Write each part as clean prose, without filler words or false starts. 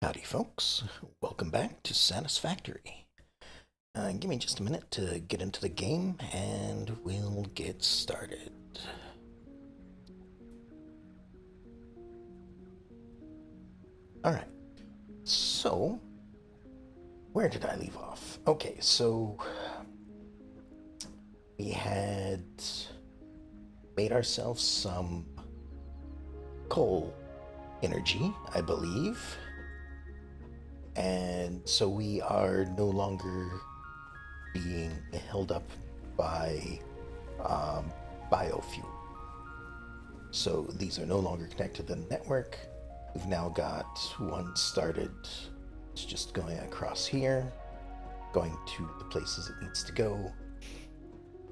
Howdy, folks. Welcome back to Satisfactory. Give me just a minute to get into the game and we'll get started. Alright, so where did I leave off? Okay, so we had made ourselves some coal energy, I believe. And so we are no longer being held up by biofuel. So these are no longer connected to the network. We've now got one started. It's just going across here, going to the places it needs to go.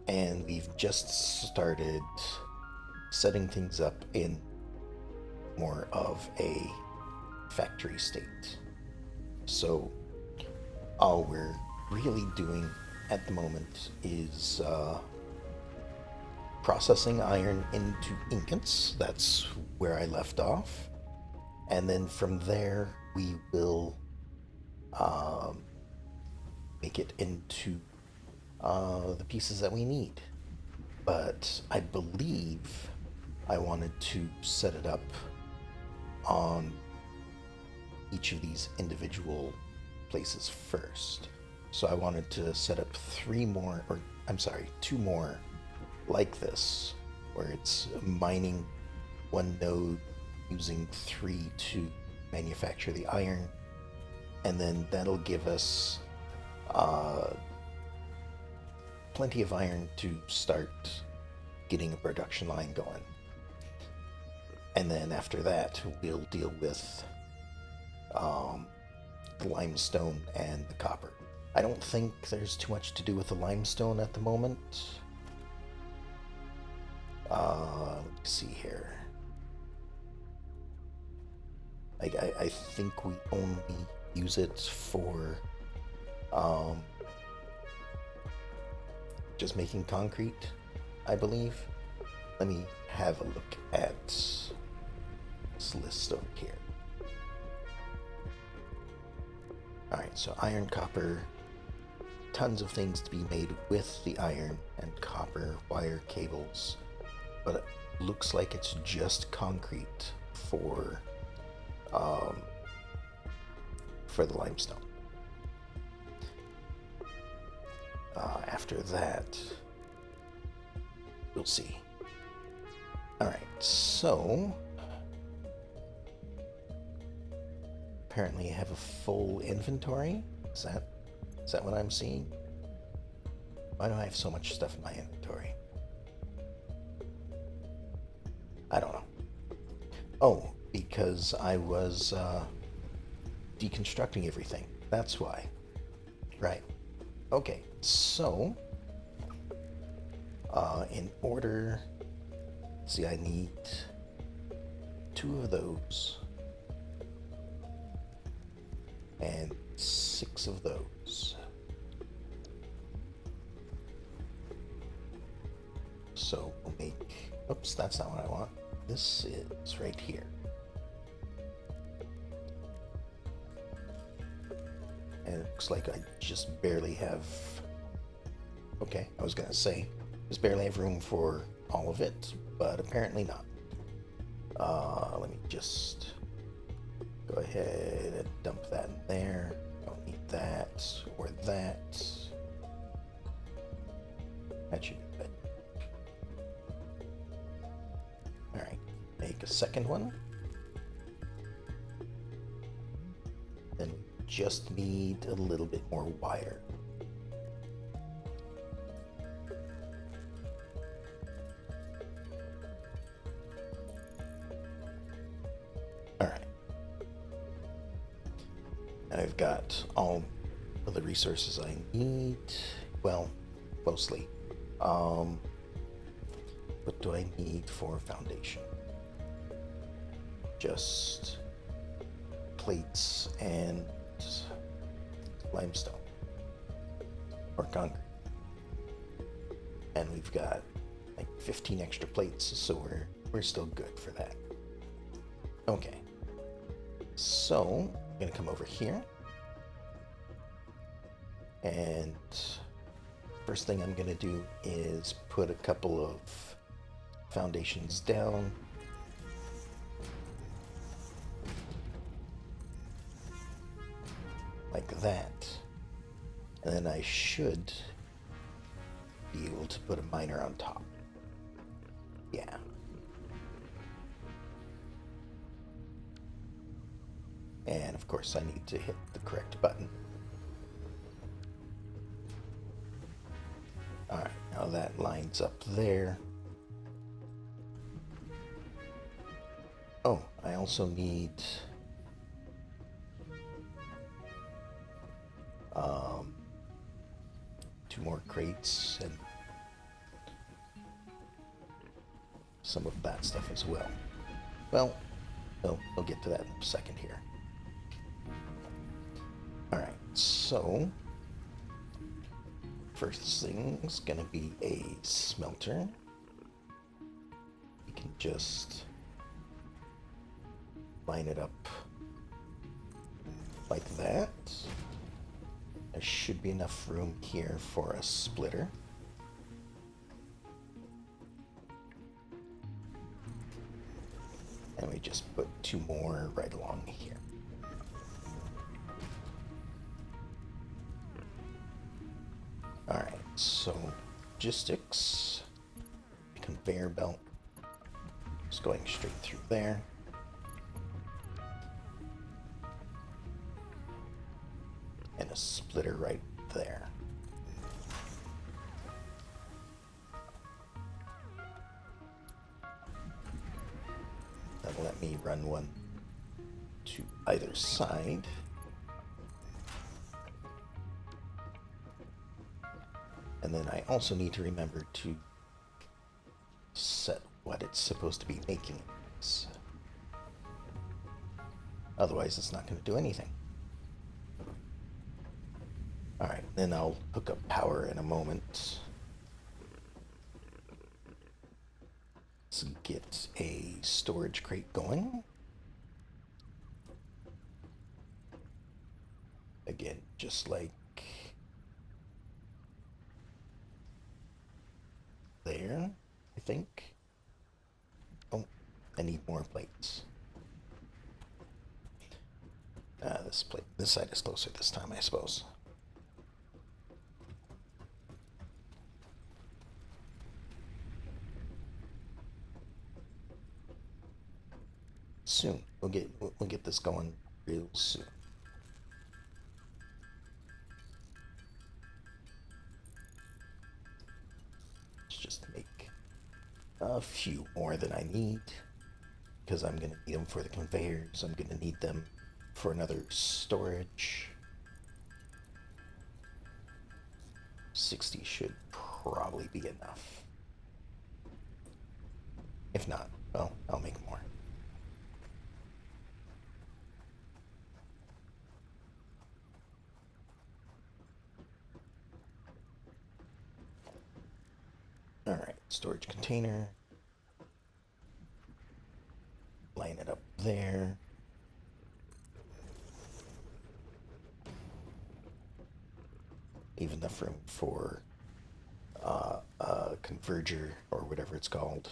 And we've just started setting things up in more of a factory state. So all we're really doing at the moment is processing iron into ingots. That's where I left off. And then from there, we will make it into the pieces that we need. But I believe I wanted to set it up on each of these individual places first. So I wanted to set up two more like this, where it's mining one node using 3 to manufacture the iron, and then that'll give us plenty of iron to start getting a production line going. And then after that, we'll deal with the limestone and the copper. I don't think there's too much to do with the limestone at the moment. Let's see here. I think we only use it for just making concrete, I believe. Let me have a look at this list over here. Alright, so iron, copper, tons of things to be made with the iron and copper, wire, cables, but it looks like it's just concrete for the limestone. After that, we'll see. Alright, so apparently I have a full inventory. Is that what I'm seeing? Why do I have so much stuff in my inventory? I don't know. Oh, because I was deconstructing everything. That's why. Right. Okay, so in order, see, I need 2 of those and 6 of those. So we'll make, oops, that's not what I want. This is right here. And it looks like I just barely have, okay, I was gonna say, just barely have room for all of it, but apparently not. Let me just go ahead and dump that in there. Don't need that or that. That should be good. Alright, make a second one. Then we just need a little bit more wire. I've got all of the resources I need. Well, mostly. What do I need for foundation? Just plates and limestone or concrete. And we've got like 15 extra plates, so we're still good for that. Okay. So I'm gonna come over here. And first thing I'm gonna do is put a couple of foundations down. Like that. And then I should be able to put a miner on top. Yeah. And of course I need to hit the correct button. Alright, now that lines up there. Oh, I also need two more crates and some of that stuff as well. Well, we'll get to that in a second here. Alright, so first thing's gonna be a smelter. You can just line it up like that. There should be enough room here for a splitter. And we just put two more right along here. Alright, so logistics, conveyor belt, just going straight through there. And a splitter right there. That'll let me run one to either side. And then I also need to remember to set what it's supposed to be making. Otherwise, it's not going to do anything. Alright, then I'll hook up power in a moment. Let's get a storage crate going. Again, just like there, I think. Oh, I need more plates. This side is closer this time, I suppose. Soon. We'll get this going real soon. Let's just make a few more than I need, because I'm gonna need them for the conveyors. I'm gonna need them for another storage. 60 should probably be enough. If not, well, I'll make more. Alright, storage container. Line it up there. Leave enough room for a converger or whatever it's called.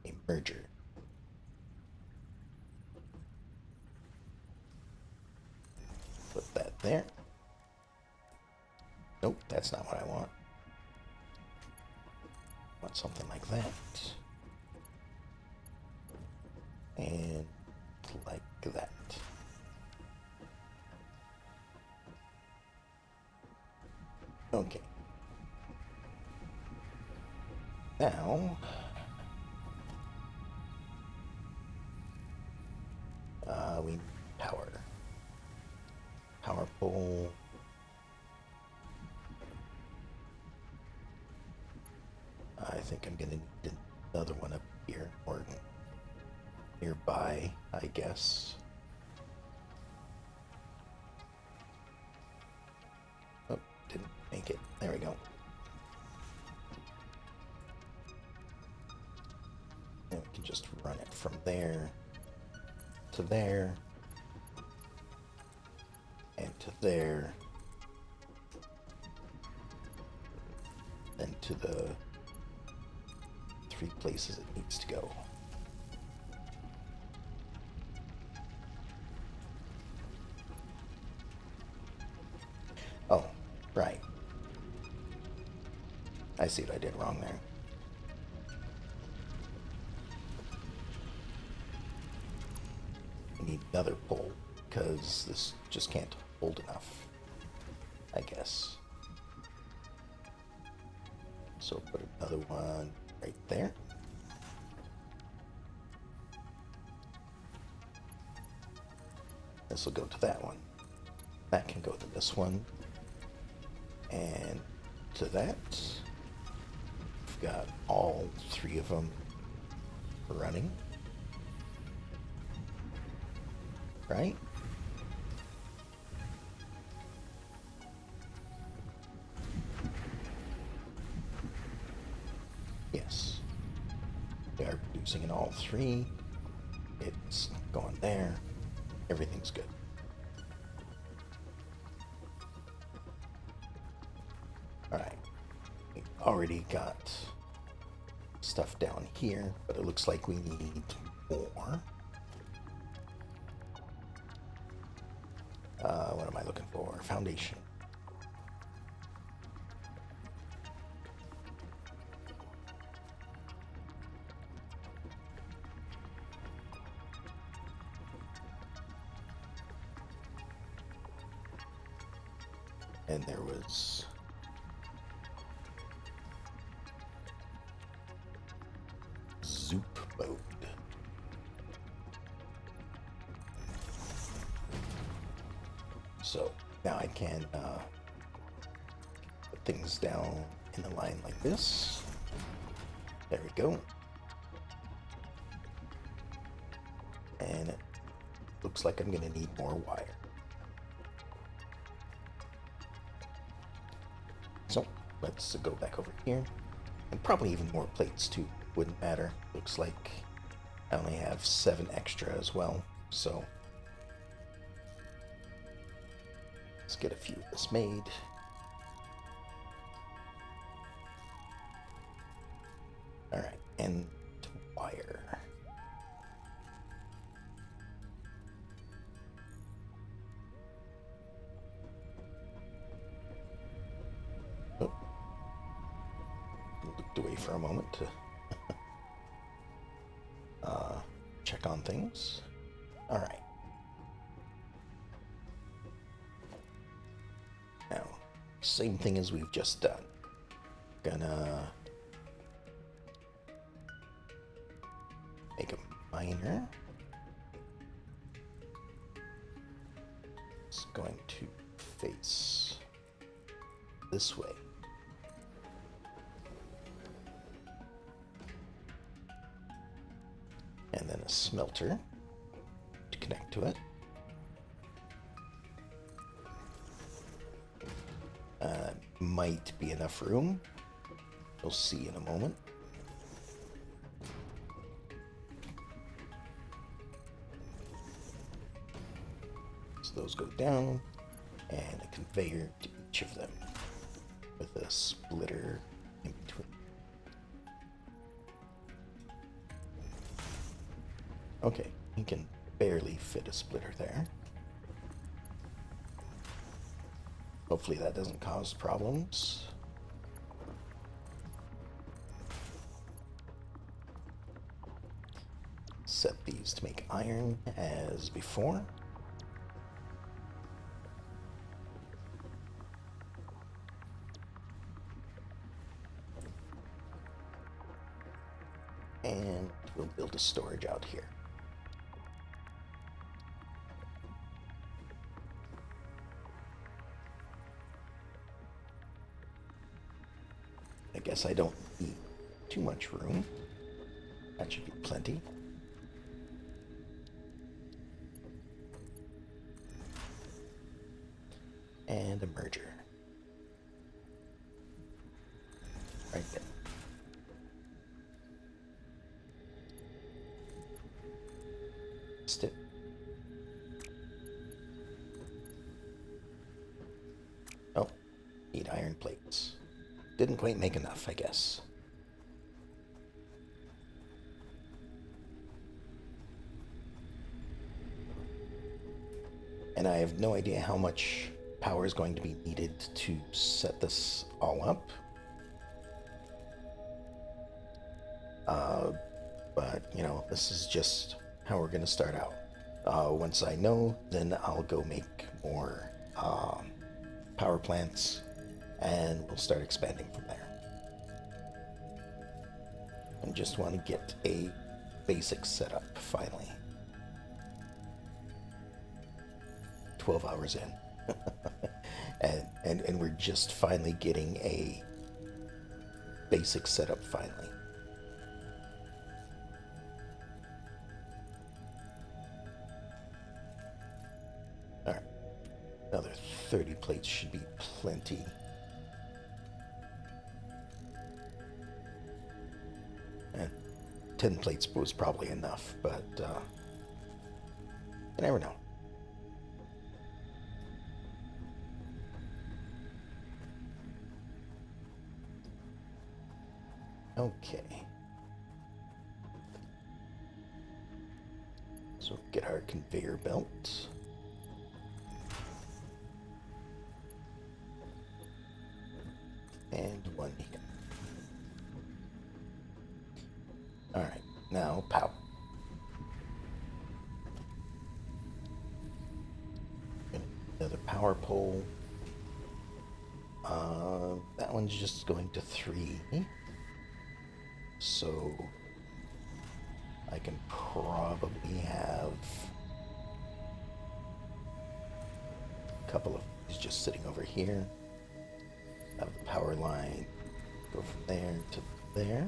A merger. Put that there. Nope, that's not what I want. I want something like that. And like that. Okay. Now, we need power. Power pole. I think I'm gonna need another one up here, or nearby, I guess. Oh, didn't make it. There we go. just run it from there to there and to there, then to the 3 places it needs to go. Oh, right. I see what I did wrong there. I need another pole, because this just can't hold enough, I guess. So put another one right there. This will go to that one. That can go to this one. And to that. We've got all 3 of them running. Right? Yes. We are producing in all 3. It's going there. Everything's good. Alright. We've already got stuff down here, but it looks like we need more. What am I looking for? Foundation. And there was Zoop mode. So now I can put things down in a line like this. There we go. And it looks like I'm going to need more wire. So let's go back over here. And probably even more plates too. Wouldn't matter. Looks like I only have 7 extra as well. So let's get a few of this made. Alright, and wire. Oh. Looked away for a moment to check on things. Alright. Now, same thing as we've just done. Gonna make a miner. It's going to face this way. And then a smelter to connect to it. Might be enough room. We'll see in a moment. So those go down, and a conveyor to each of them with a splitter in between. Okay, you can barely fit a splitter there. Hopefully that doesn't cause problems. Set these to make iron as before. And we'll build a storage out here. I guess I don't need too much room. That should be plenty. And a merger. Right there. Need iron plates. Didn't quite make enough, I guess. And I have no idea how much power is going to be needed to set this all up. But, you know, this is just how we're going to start out. Once I know, then I'll go make more power plants and we'll start expanding from there. I just want to get a basic setup finally. 12 hours in. and we're just finally getting a basic setup finally. Alright. Another 30 plates should be plenty. And 10 plates was probably enough, but you never know. Okay. So get our conveyor belt. And one here. Alright, now power. Another power pole. That one's just going to 3. So I can probably have a couple of these just sitting over here. Have the power line go from there to there.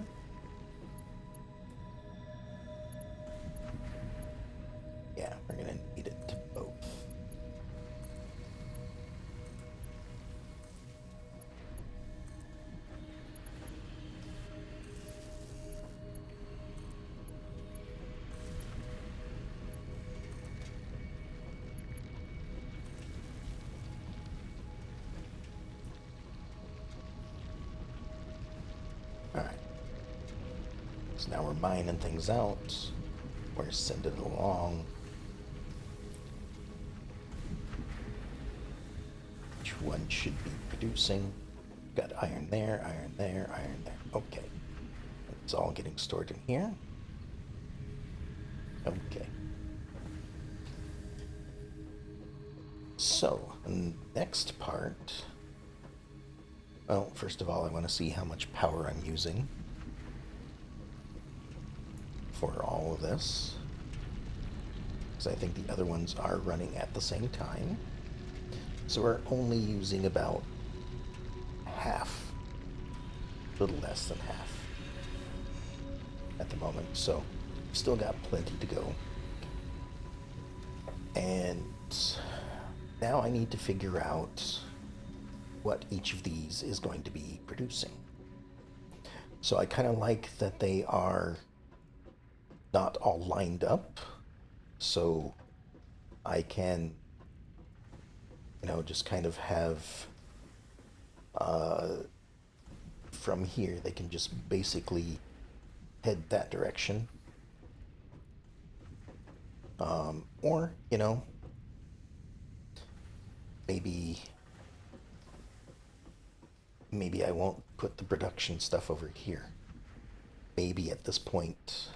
Yeah, we're gonna need it to both. Alright. So now we're mining things out. We're sending it along. Which one should be producing? Got iron there, iron there, iron there. Okay. It's all getting stored in here. Okay. So, next part. Well, first of all, I want to see how much power I'm using for all of this. Because I think the other ones are running at the same time. So we're only using about half, a little less than half at the moment. So still got plenty to go. And now I need to figure out what each of these is going to be producing. So I kind of like that they are not all lined up, so I can, you know, just kind of have from here they can just basically head that direction, or, you know, maybe I won't put the production stuff over here. Maybe at this point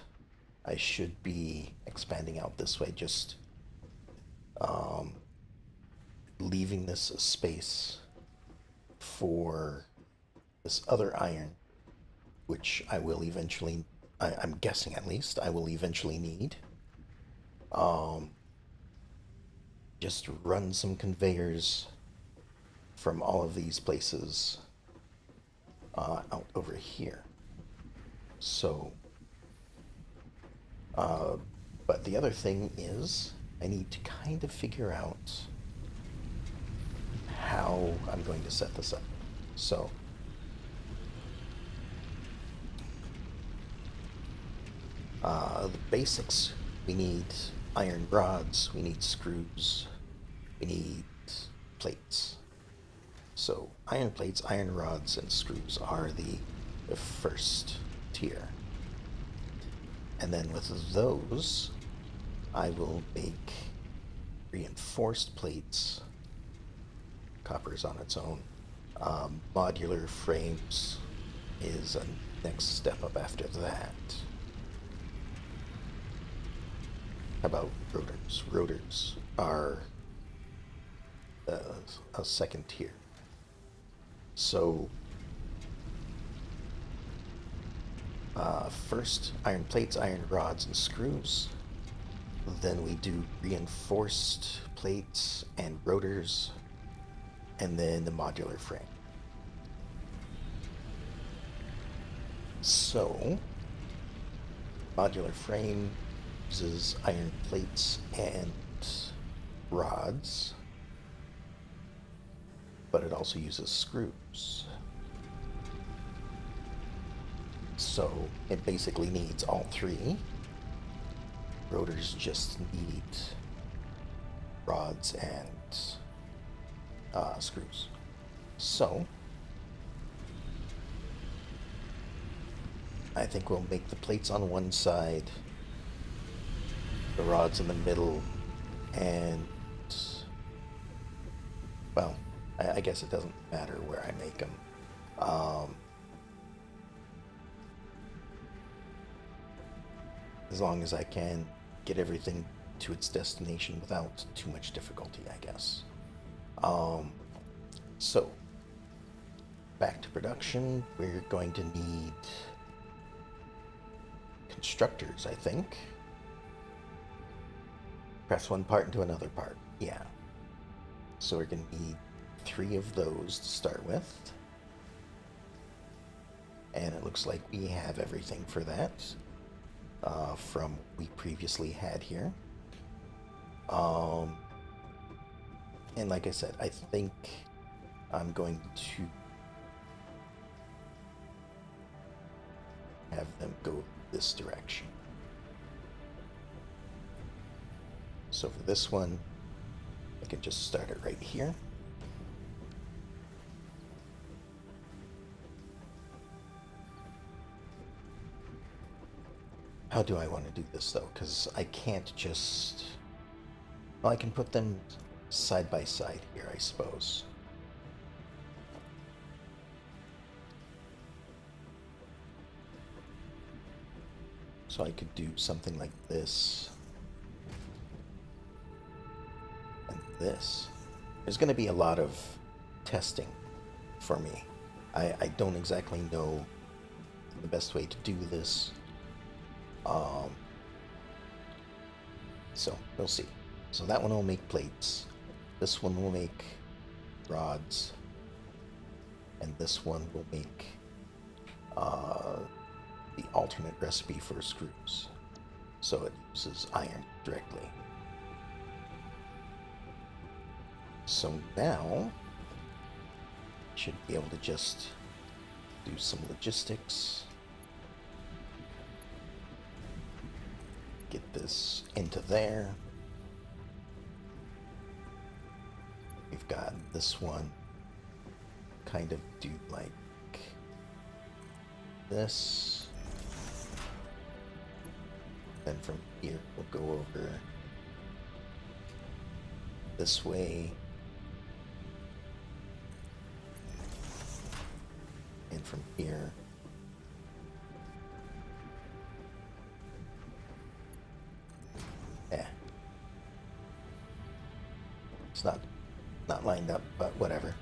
I should be expanding out this way, just leaving this space for this other iron, which I will eventually, I'm guessing at least, I will eventually need. Just run some conveyors from all of these places out over here. So, but the other thing is, I need to kind of figure out how I'm going to set this up. So, the basics, we need iron rods, we need screws, we need plates. So iron plates, iron rods, and screws are the first tier. And then with those, I will make reinforced plates. Copper's on its own. Modular frames is a next step up after that. How about rotors? Rotors are a second tier. So first iron plates, iron rods, and screws. Then we do reinforced plates and rotors, and then the modular frame. So, modular frame uses iron plates and rods, but it also uses screws. So it basically needs all three. Rotors just need rods and screws. So I think we'll make the plates on one side, the rods in the middle, and, well, I guess it doesn't matter where I make them. As long as I can get everything to its destination without too much difficulty, I guess. So, back to production. We're going to need constructors, I think. Press one part into another part. Yeah. So we're going to need 3 of those to start with. And it looks like we have everything for that from what we previously had here. And like I said, I think I'm going to have them go this direction. So for this one, I can just start it right here. How do I want to do this though? Because I can't just... Well, I can put them side by side here, I suppose. So I could do something like this. And this. There's going to be a lot of testing for me. I don't exactly know the best way to do this. So we'll see. So that one will make plates. This one will make rods. And this one will make the alternate recipe for screws. So it uses iron directly. So now, should be able to just do some logistics. Get this into there. We've got this one kind of do like this. Then from here we'll go over this way. And from here it's not lined up, but whatever.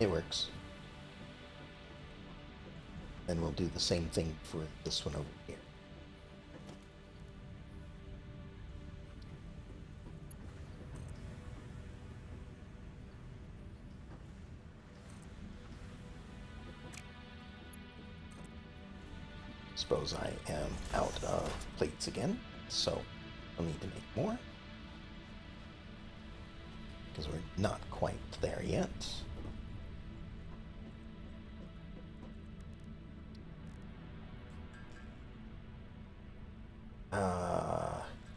It works. Then we'll do the same thing for this one over here. Suppose I am out of plates again, so I'll need to make more. Because we're not quite there yet.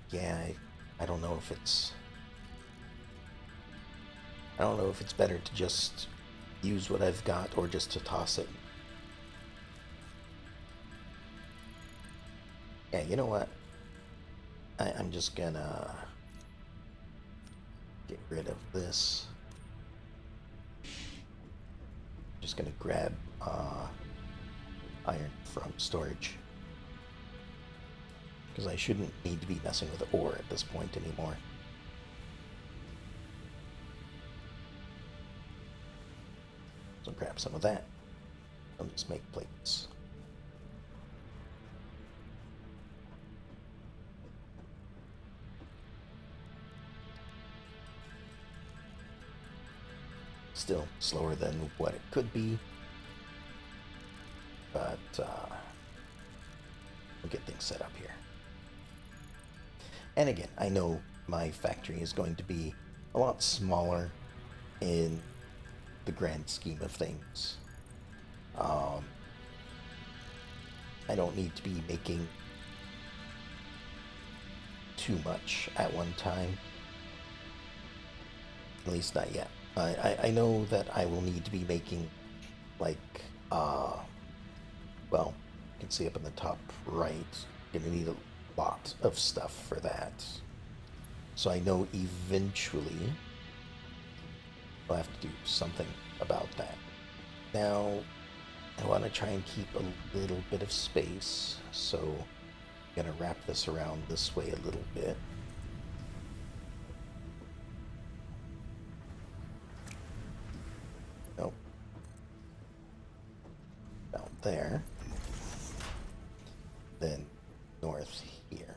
Yeah, I don't know if it's... I don't know if it's better to just use what I've got or just to toss it. Yeah, you know what? I'm just gonna get rid of this. Just gonna grab iron from storage. Because I shouldn't need to be messing with ore at this point anymore. So grab some of that. I'll just make plates. Still slower than what it could be, but we'll get things set up here. And again, I know my factory is going to be a lot smaller in the grand scheme of things. I don't need to be making too much at one time. At least not yet. I know that I will need to be making, like, well, you can see up in the top right, gonna need a lot of stuff for that. So I know eventually I'll have to do something about that. Now, I want to try and keep a little bit of space, so I'm gonna wrap this around this way a little bit. Nope. Down there. Then north here.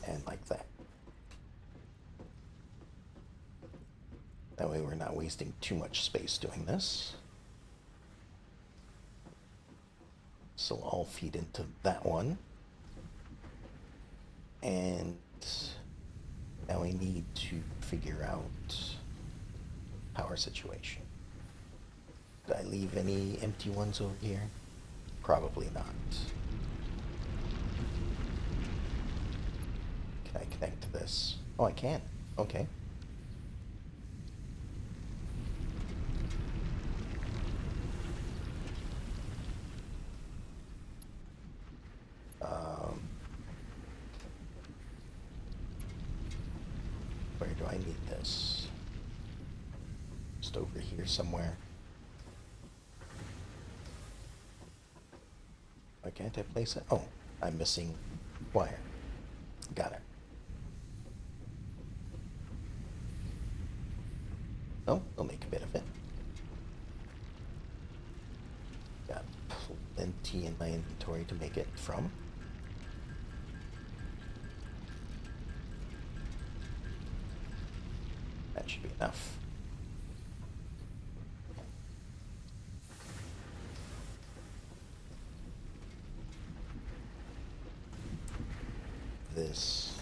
And like that. That way we're not wasting too much space doing this. So I'll feed into that one. And now we need to figure out power situation. Did I leave any empty ones over here? Probably not. Can I connect to this? Oh, I can. Okay. Where do I need this? Just over here somewhere. Why can't I place it? Oh, I'm missing wire. Got it. Oh, I'll make a bit of it. Got plenty in my inventory to make it from. That should be enough. This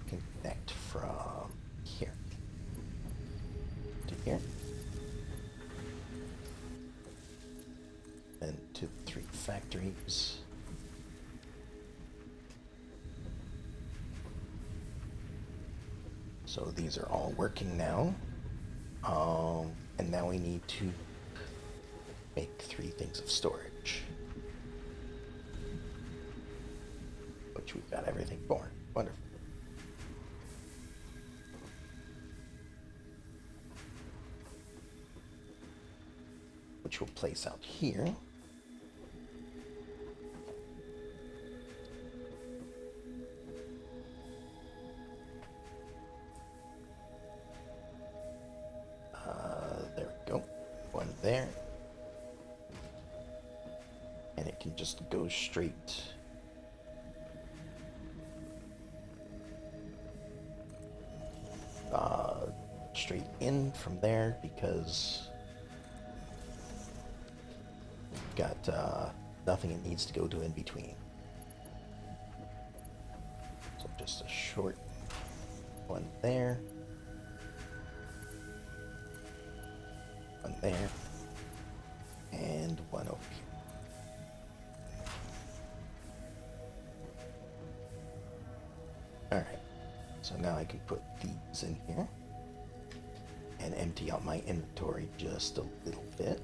can connect from here to here, then to the 3 factories. So these are all working now, and now we need to make 3 things of storage, which we've got everything for. Wonderful. Which we'll place out here. There we go. One there. And it can just go straight straight in from there, because we've got nothing it needs to go to in between. So just a short one there. One there. And one over here. Alright, so now I can put these in here and empty out my inventory just a little bit.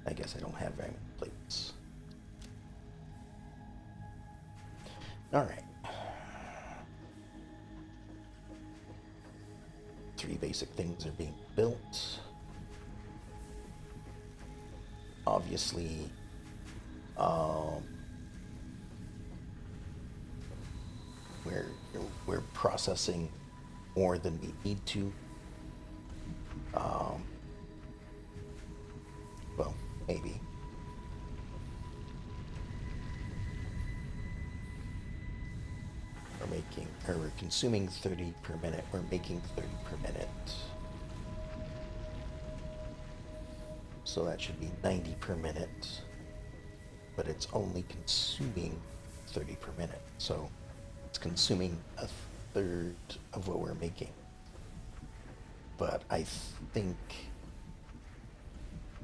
I guess I don't have very many plates. Alright. 3 basic things are being built. Obviously, we're processing more than we need to. Well, maybe. We're consuming 30 per minute. We're making 30 per minute. So that should be 90 per minute. But it's only consuming 30 per minute. So it's consuming a third of what we're making. But I think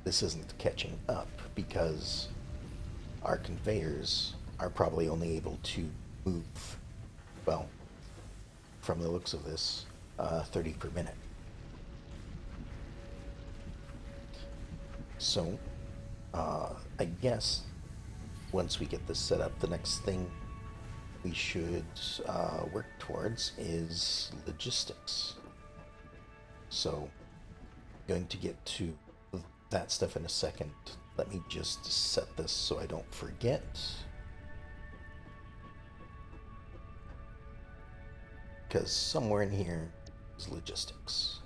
this isn't catching up because our conveyors are probably only able to move, well, from the looks of this, 30 per minute. So, I guess once we get this set up, the next thing we should work towards is logistics. So, going to get to that stuff in a second. Let me just set this so I don't forget. Because somewhere in here is logistics.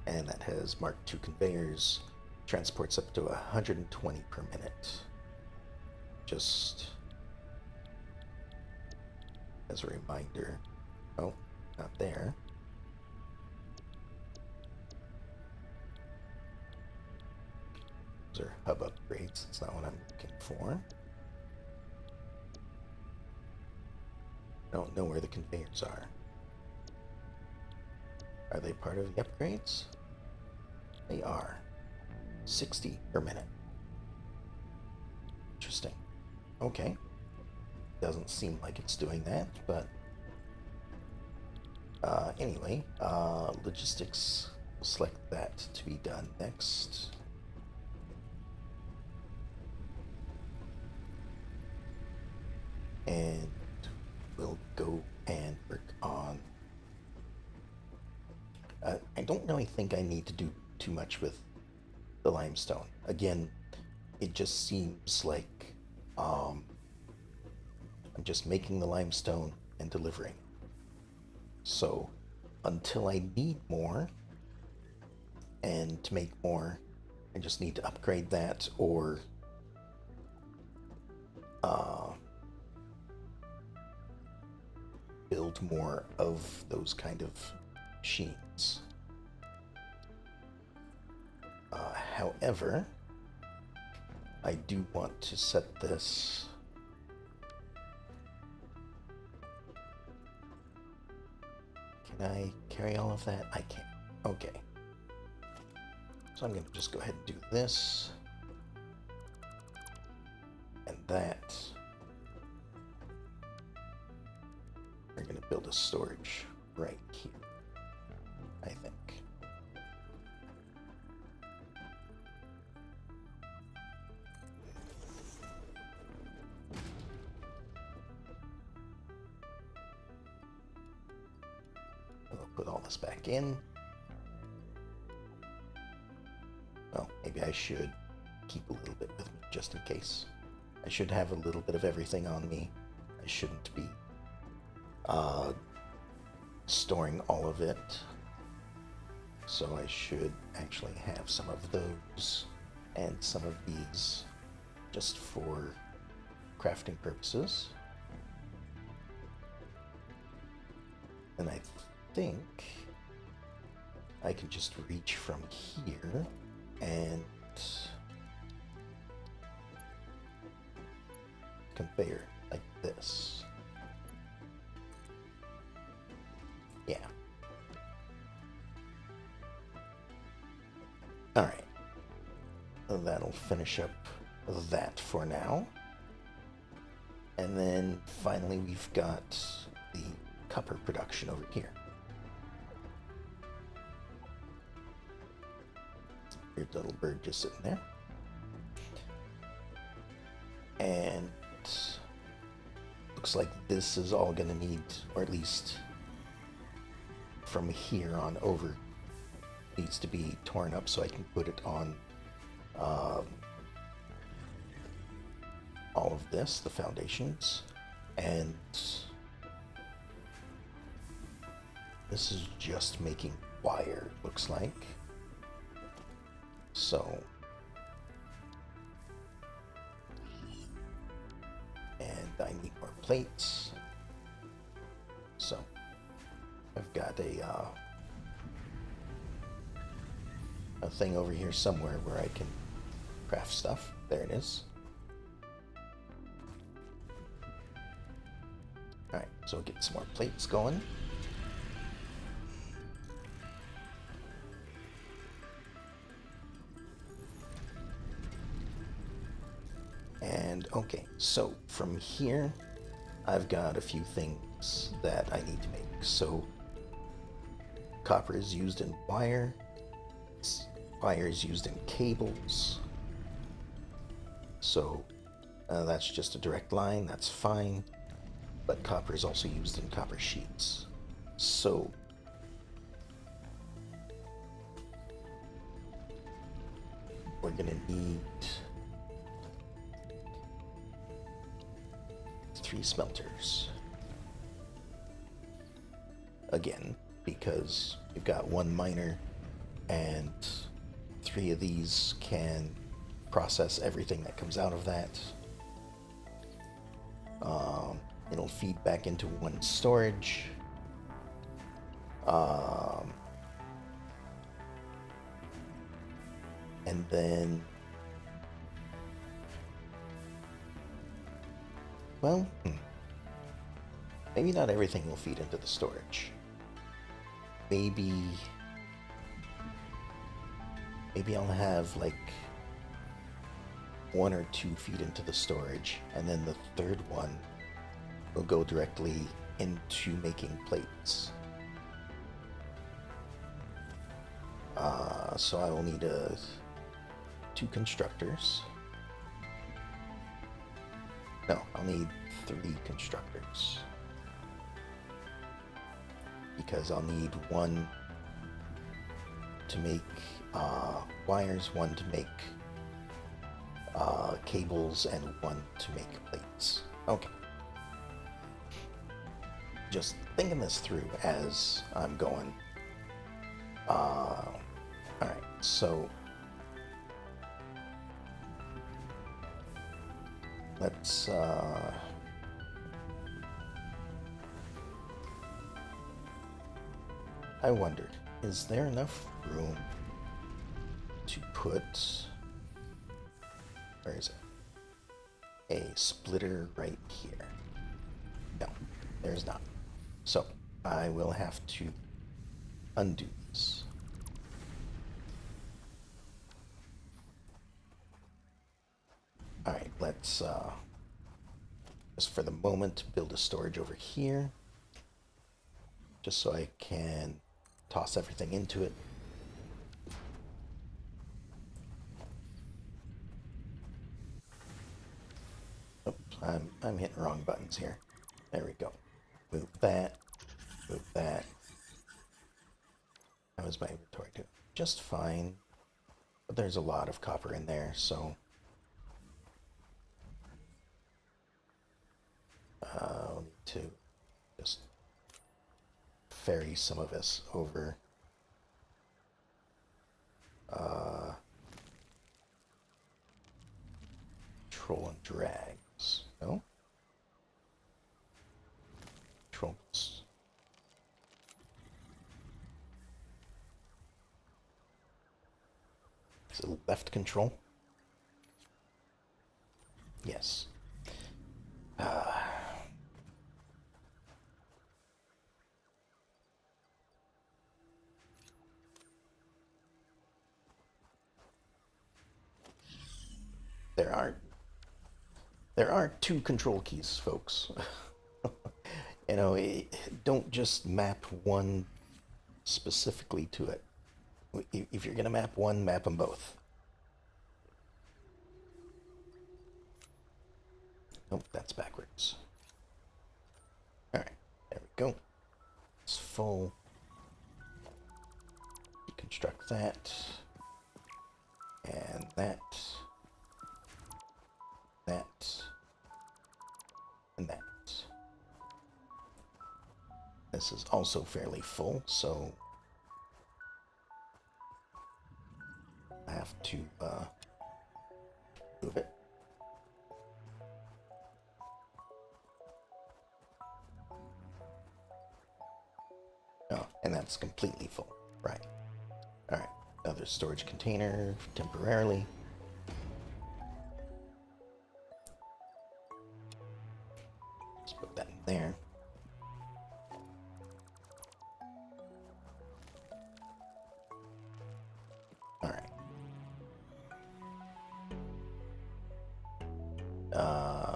And that has Mark II conveyors, transports up to 120 per minute. Just as a reminder. Oh, not there. Those are hub upgrades. That's not what I'm looking for. I don't know where the conveyors are. Are they part of the upgrades? They are. 60 per minute. Interesting. Okay. Doesn't seem like it's doing that, but anyway, logistics. We'll select that to be done next. And we'll go and work on I don't really think I need to do too much with the limestone. Again, it just seems like I'm just making the limestone and delivering. So until I need more, and to make more, I just need to upgrade that or build more of those kind of machines. However, I do want to set this Can I carry all of that? I can. Okay. So I'm going to just go ahead and do this. And that. We're going to build a storage right here, I think. I'll put all this back in. Well, maybe I should keep a little bit with me just in case. I should have a little bit of everything on me. I shouldn't be storing all of it. So I should actually have some of those and some of these just for crafting purposes. And I think I can just reach from here and conveyor like this. finish up that for now. And then finally we've got the copper production over here. Weird little bird just sitting there. And looks like this is all going to need, or at least from here on over, needs to be torn up so I can put it on all of this, the foundations, and this is just making wire, looks like. So, and I need more plates. So, I've got a thing over here somewhere where I can craft stuff. There it is. Alright, so we'll get some more plates going. And okay, so from here, I've got a few things that I need to make. So, copper is used in wire. Wire is used in cables. So, that's just a direct line, that's fine. But copper is also used in copper sheets. So, we're gonna need 3 smelters. Again, because you've got 1 miner and 3 of these can process everything that comes out of that. It'll feed back into 1 storage. And then, well, maybe not everything will feed into the storage. Maybe I'll have like 1 or 2 feed into the storage, and then the 3rd one will go directly into making plates. So I will need 2 constructors. No, I'll need 3 constructors. Because I'll need 1 to make wires, 1 to make cables, and 1 to make plates. Okay. Just thinking this through as I'm going. Alright, so let's I wondered, is there enough room to put, where is it? A splitter right here. No, there's not. So I will have to undo this. Alright, let's just for the moment build a storage over here, just so I can toss everything into it. Oops, I'm hitting wrong buttons here. There we go. Move that. Move that. How is my inventory doing? Just fine. But there's a lot of copper in there, so I'll need to just ferry some of this over. Troll and drags. No? Trolls. Is it left control? Yes. are there are two control keys, folks. You know, don't just map one specifically to it. If you're gonna map one, map them both. Nope, that's backwards. All right, there we go. It's full. Deconstruct that, and that, and that. This is also fairly full, so I have to move it. Oh, and that's completely full. Right. All right. Another storage container temporarily. Let's put that in there. All right.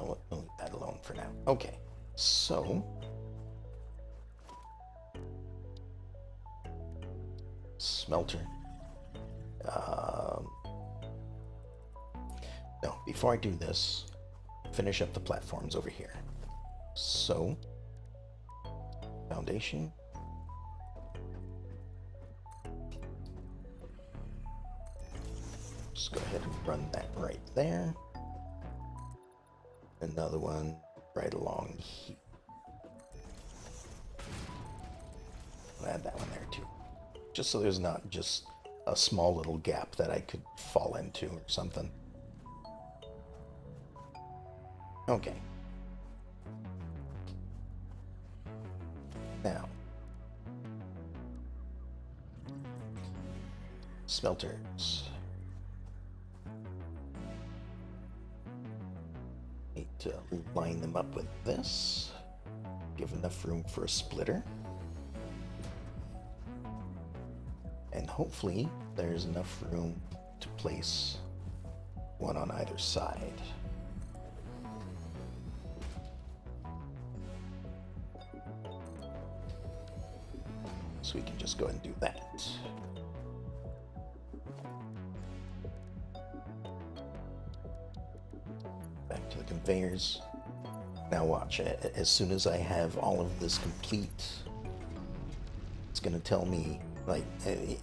We'll leave that alone for now. Okay. So smelter. No, before I do this, finish up the platforms over here. So, foundation. Just go ahead and run that right there. Another one right along here. I'll add that one there too. Just so there's not just a small little gap that I could fall into or something. Okay. Now, smelters. Need to line them up with this. Give enough room for a splitter. And hopefully there's enough room to place one on either side. So we can just go ahead and do that. Back to the conveyors. Now watch, as soon as I have all of this complete, it's going to tell me, like,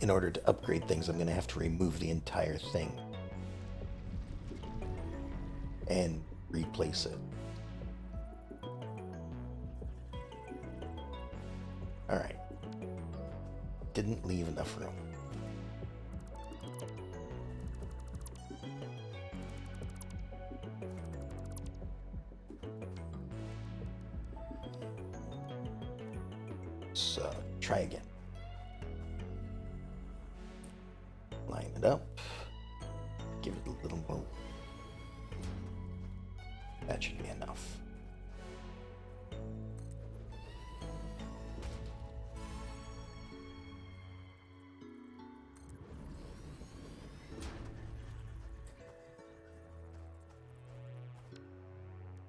in order to upgrade things, I'm going to have to remove the entire thing and replace it. All right. Didn't leave enough room. So try again. Line it up. Give it a little more. That should be enough.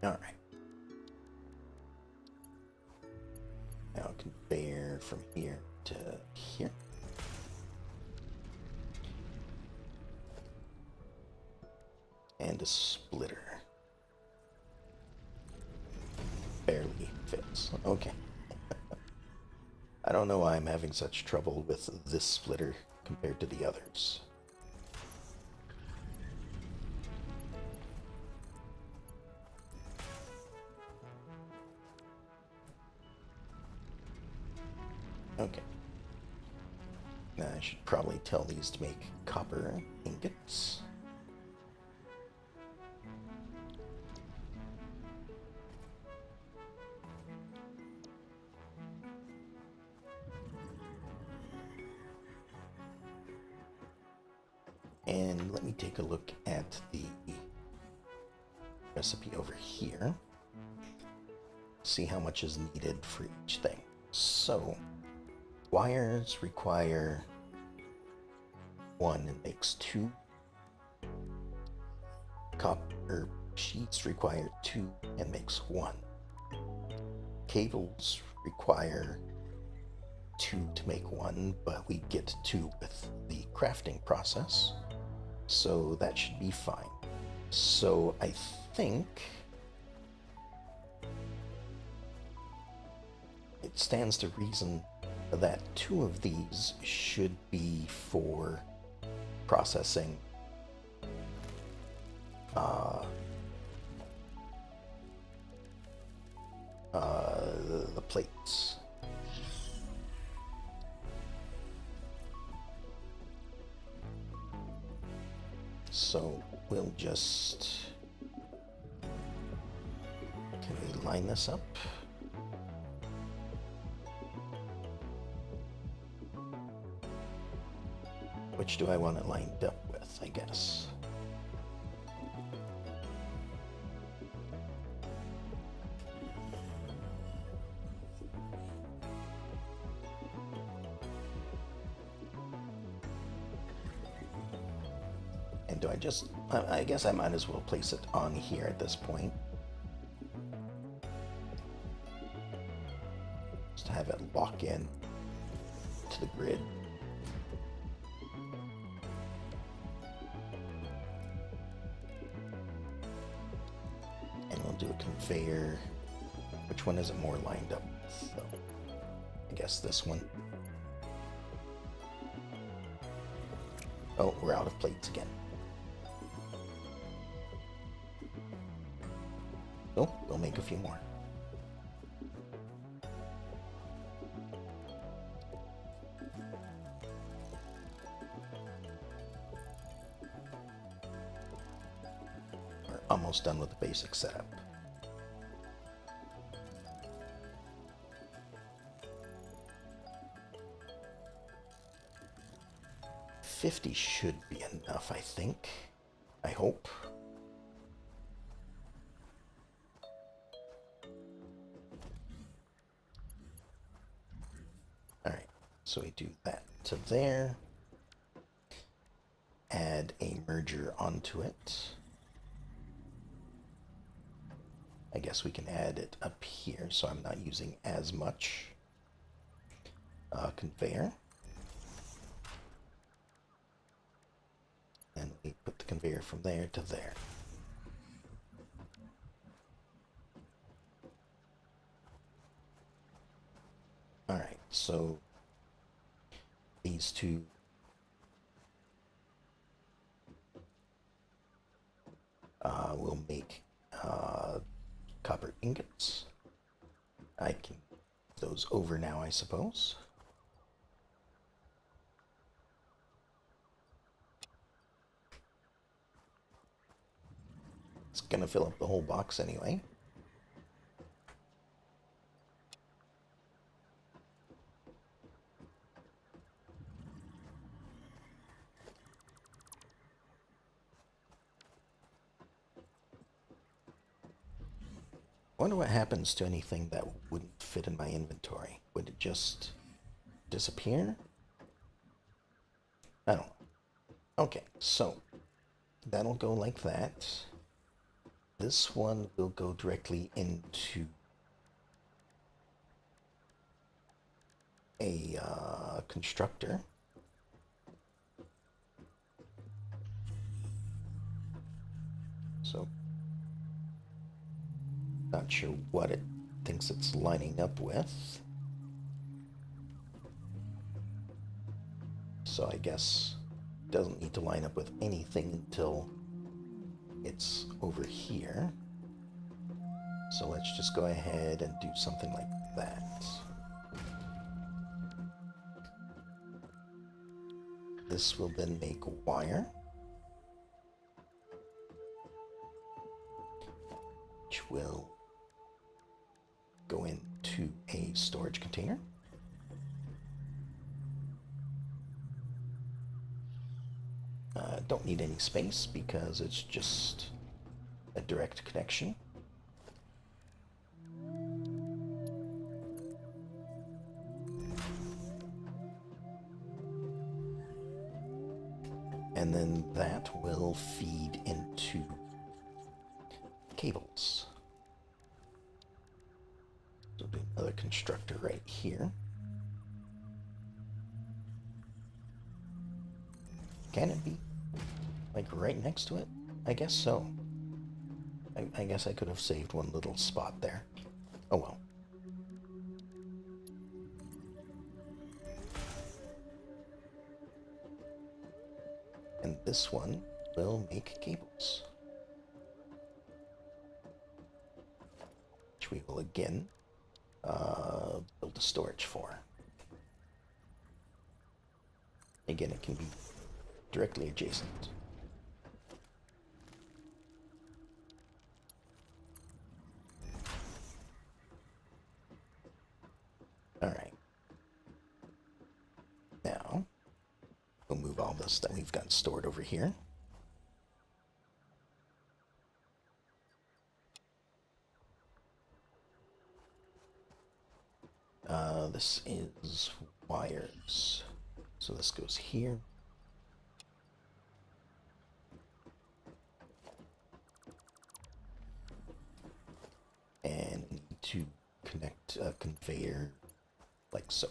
All right. Now conveyor from here to here. And a splitter. Barely fits. Okay. I don't know why I'm having such trouble with this splitter compared to the others. Okay. Now I should probably tell these to make copper ingots. And let me take a look at the recipe over here. See how much is needed for each thing. So, wires require 1, it makes 2. or sheets require 2 and makes 1. Cables require 2 to make 1, but we get 2 with the crafting process, so that should be fine. So I think it stands to reason that 2 of these should be for processing the plates. So we'll just, can we line this up? Which do I want it lined up with, I guess? And do I just, I guess I might as well place it on here at this point. Just to have it lock in to the grid. And we'll do a conveyor. Which one is it more lined up with? So, I guess this one. Oh, we're out of plates again. Oh, we'll make a few more. We're almost done with the basic setup. $50 should be enough, I think. I hope. Alright, so we do that to there. Add a merger onto it. I guess we can add it up here so I'm not using as much conveyor. And we put the conveyor from there to there. Alright, so these two will make copper ingots. I can move those over now, I suppose. It's gonna fill up the whole box anyway. I wonder what happens to anything that wouldn't fit in my inventory. Would it just disappear? I don't know. Okay, so that'll go like that. This one will go directly into a constructor. So, not sure what it thinks it's lining up with. So I guess it doesn't need to line up with anything until it's over here. So let's just go ahead and do something like that. This will then make a wire, which will go into a storage container. Don't need any space because it's just a direct connection. And then that will feed into cables. So do another constructor right here. Can it be like right next to it? I guess so. I guess I could have saved one little spot there. Oh well. And this one will make cables, which we will again build a storage for. Again, it can be directly adjacent. Alright. Now, we'll move all this that we've got stored over here. This is wires. So this goes here. And we need to connect a conveyor like so.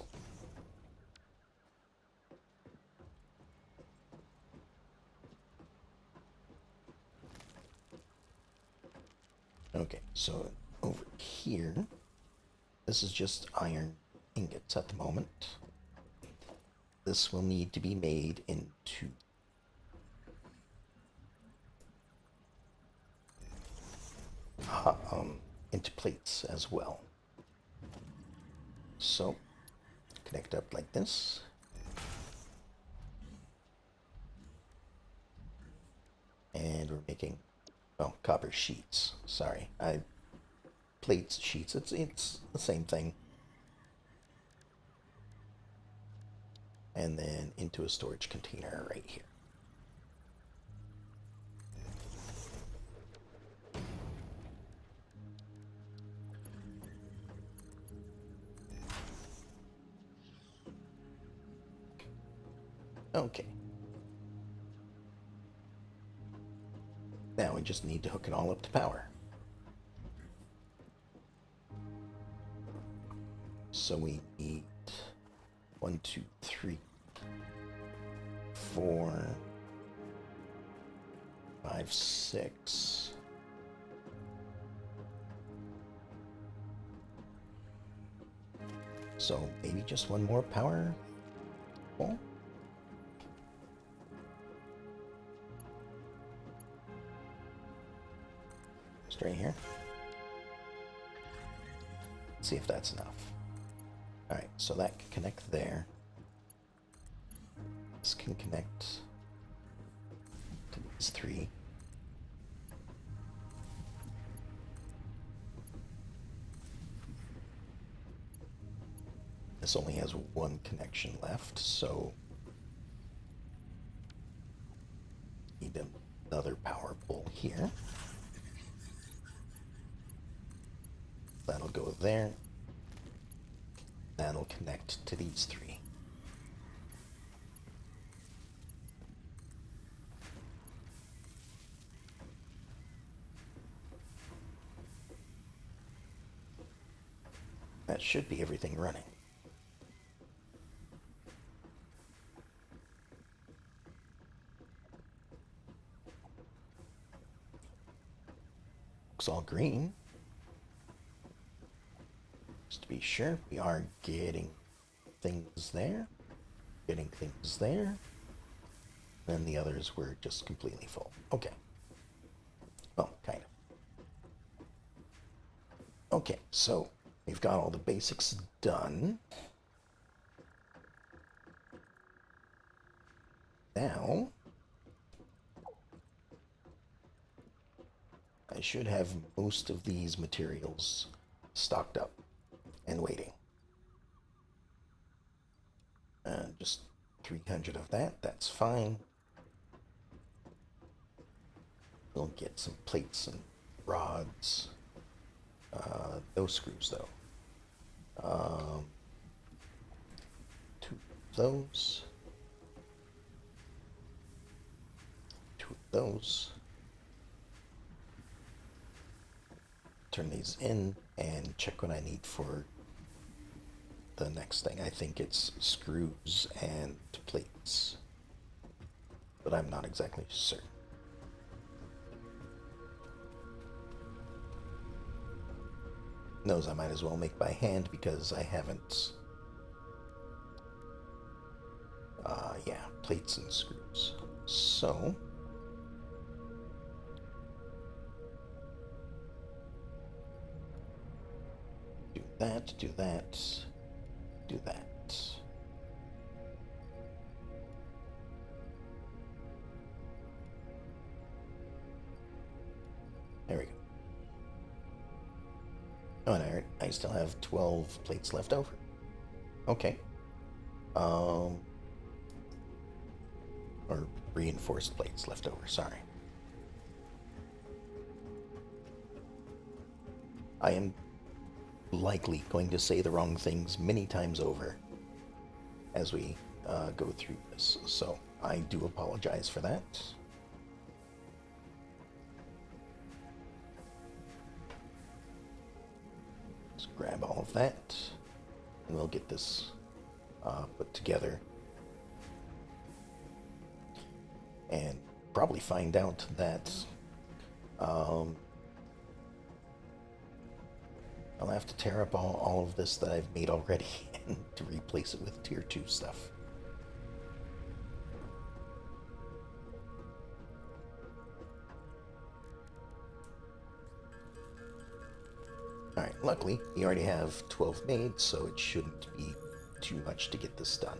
Okay, so over here, this is just iron ingots at the moment. This will need to be made into plates as well. So connect up like this. And we're making, well, copper sheets. Sorry, plates, sheets. It's the same thing. And then into a storage container right here. Okay. Now we just need to hook it all up to power. So we need 1, 2, 3, 4, 5, 6. So maybe just one more power pole. Straight here. Let's see if that's enough. Alright, so that can connect there. This can connect to these 3. This only has 1 connection left, so need another power pole here. That'll go there. That'll connect to these 3. That should be everything running. Looks all green. Just to be sure, we are getting things there. Getting things there. Then the others were just completely full. Okay. Well, kind of. Okay, so we've got all the basics done. Now, I should have most of these materials stocked up and waiting. Just 300 of that, that's fine. We'll get some plates and rods. No screws though. 2 of those. 2 of those. turn these in and check what I need for the next thing. I think it's screws and plates, but I'm not exactly certain. Those I might as well make by hand because I haven't. Yeah, plates and screws. So, do that, do that, do that. There we go. Oh, and I still have 12 plates left over. Okay. Or reinforced plates left over, sorry. I am likely going to say the wrong things many times over as we go through this, so I do apologize for that. Let's grab all of that, and we'll get this put together. And probably find out that I'll have to tear up all of this that I've made already and to replace it with tier 2 stuff. Alright, luckily we already have 12 made, so it shouldn't be too much to get this done.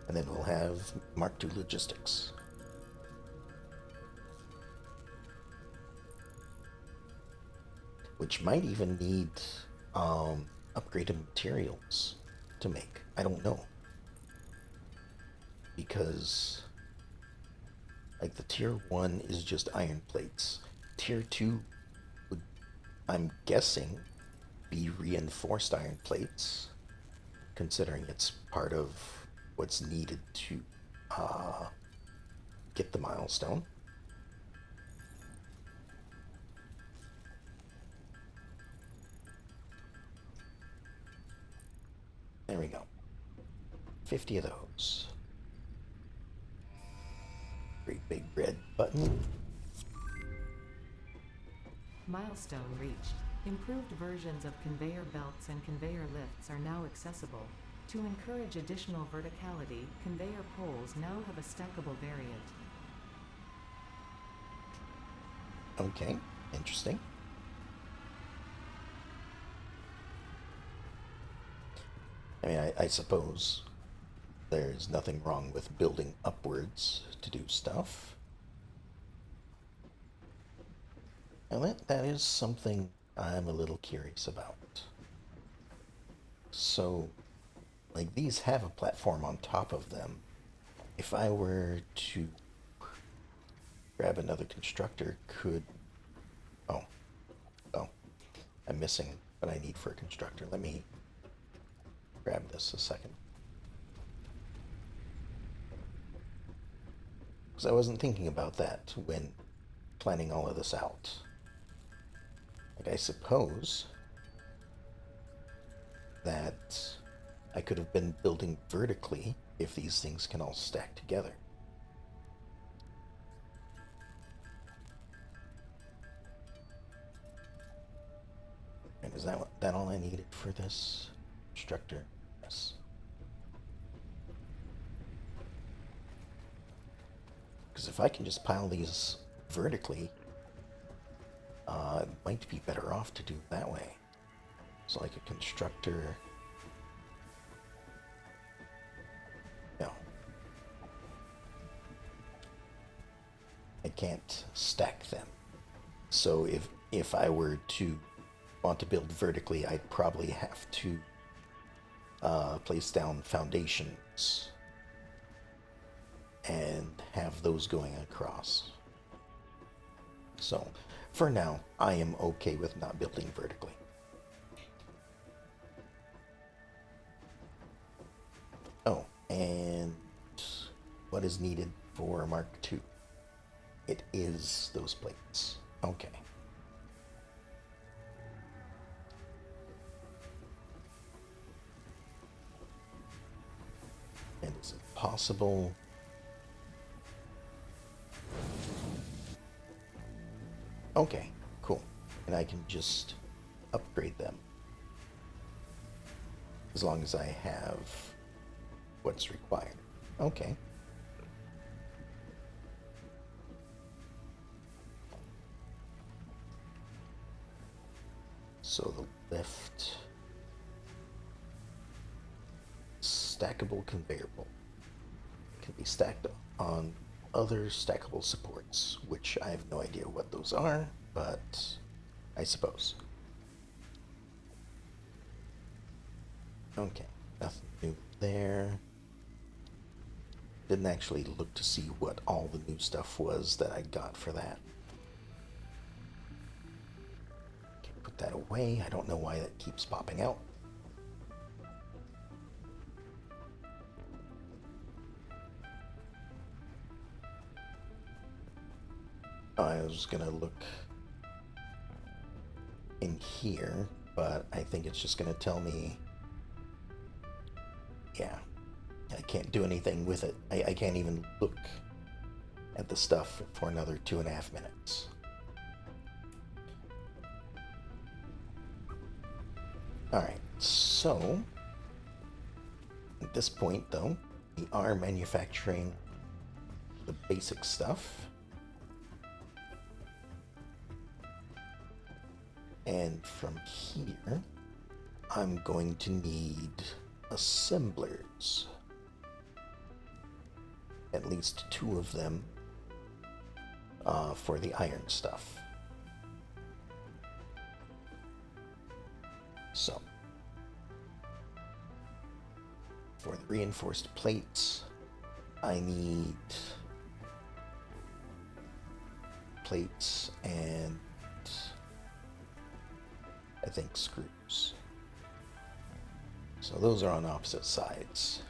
And then we'll have Mark II logistics. Which might even need upgraded materials to make. I don't know. Because like the tier 1 is just iron plates. Tier 2 would, I'm guessing, be reinforced iron plates, considering it's part of what's needed to get the milestone. There we go. 50 of those. Great big red button. Milestone reached. Improved versions of conveyor belts and conveyor lifts are now accessible. To encourage additional verticality, conveyor poles now have a stackable variant. Okay, interesting. I mean, I suppose there's nothing wrong with building upwards to do stuff. And that is something I'm a little curious about. So, like, these have a platform on top of them. If I were to grab another constructor, could... Oh. I'm missing what I need for a constructor. Let me grab this a second. Because I wasn't thinking about that when planning all of this out. Like, I suppose that I could have been building vertically if these things can all stack together. And is that all I needed for this constructor? Yes. Because if I can just pile these vertically, it might be better off to do it that way. So like a constructor... No. I can't stack them. So if I were to want to build vertically, I'd probably have to place down foundations and have those going across. So, for now, I am okay with not building vertically. what is needed for Mark II? It is those plates. Okay. And is it possible? Okay, cool. And I can just upgrade them. As long as I have what's required. Okay. So the lift, stackable conveyor belt, can be stacked on other stackable supports, which I have no idea what those are, but I suppose. Okay, nothing new there. Didn't actually look to see what all the new stuff was that I got for that. Okay, put that away. I don't know why that keeps popping out. I was gonna look in here, but I think it's just gonna tell me, yeah, I can't do anything with it. I can't even look at the stuff for another 2.5 minutes. Alright, so at this point though, we are manufacturing the basic stuff. And from here, I'm going to need assemblers. At least 2 of them for the iron stuff. So, for the reinforced plates, I need plates and I think screws. So those are on opposite sides.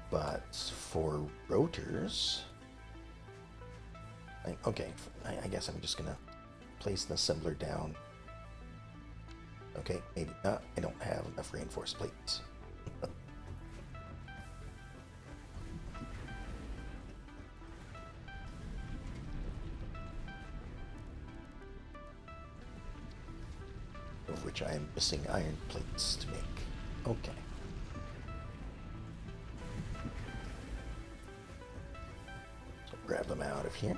But for rotors, okay, I guess I'm just gonna place an assembler down. Okay, maybe not. I don't have enough reinforced plates. Of which I am missing iron plates to make. Okay. So grab them out of here.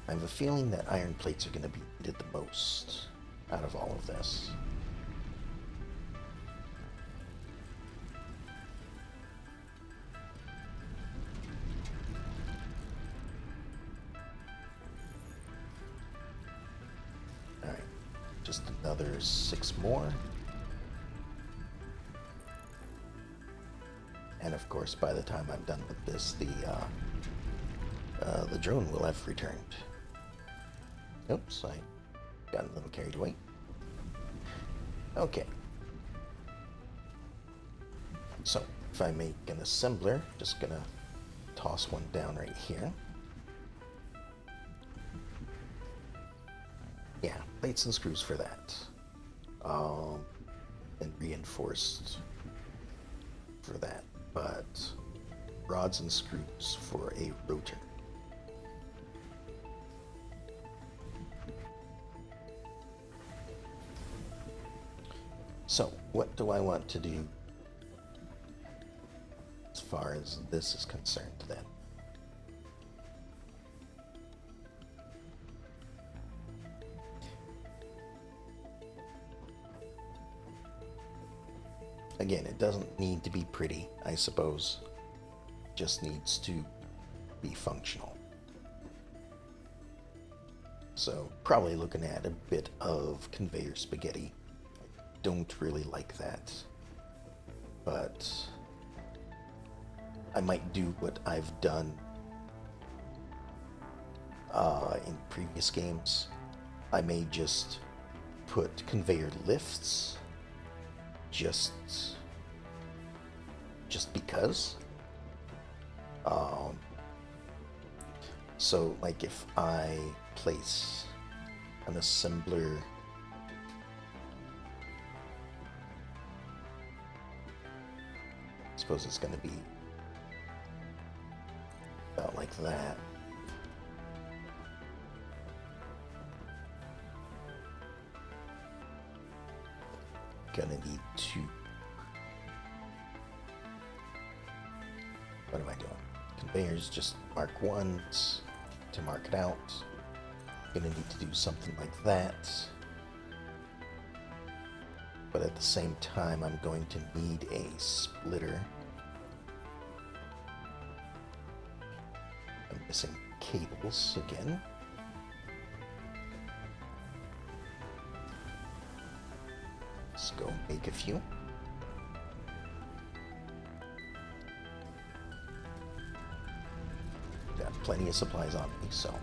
I have a feeling that iron plates are going to be needed the most out of all of this. Alright, just another 6 more. And of course, by the time I'm done with this, the drone will have returned. Oops, I got a little carried away. Okay. So, if I make an assembler, just gonna toss one down right here. Yeah, plates and screws for that. And reinforced for that. But rods and screws for a rotor. So, what do I want to do as far as this is concerned then? Again, it doesn't need to be pretty, I suppose. It just needs to be functional. So, probably looking at a bit of conveyor spaghetti. Don't really like that, but I might do what I've done in previous games, I may just put conveyor lifts just because. Um, so like if I place an assembler I suppose it's going to be about like that. Gonna need to. What am I doing? Conveyors just mark once to mark it out. Gonna need to do something like that. But at the same time, I'm going to need a splitter. I'm missing cables again. Let's go make a few. Got plenty of supplies on me, so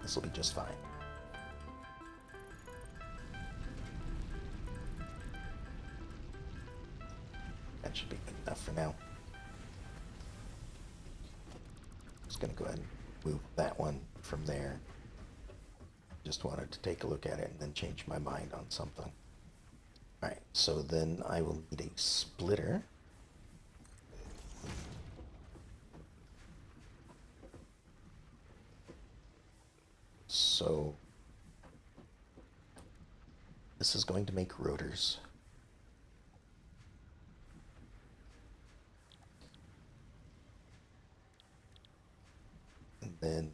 this will be just fine. That should be good enough for now. Just gonna go ahead and move that one from there. Just wanted to take a look at it and then change my mind on something. Alright, so then I will need a splitter. So this is going to make rotors. And then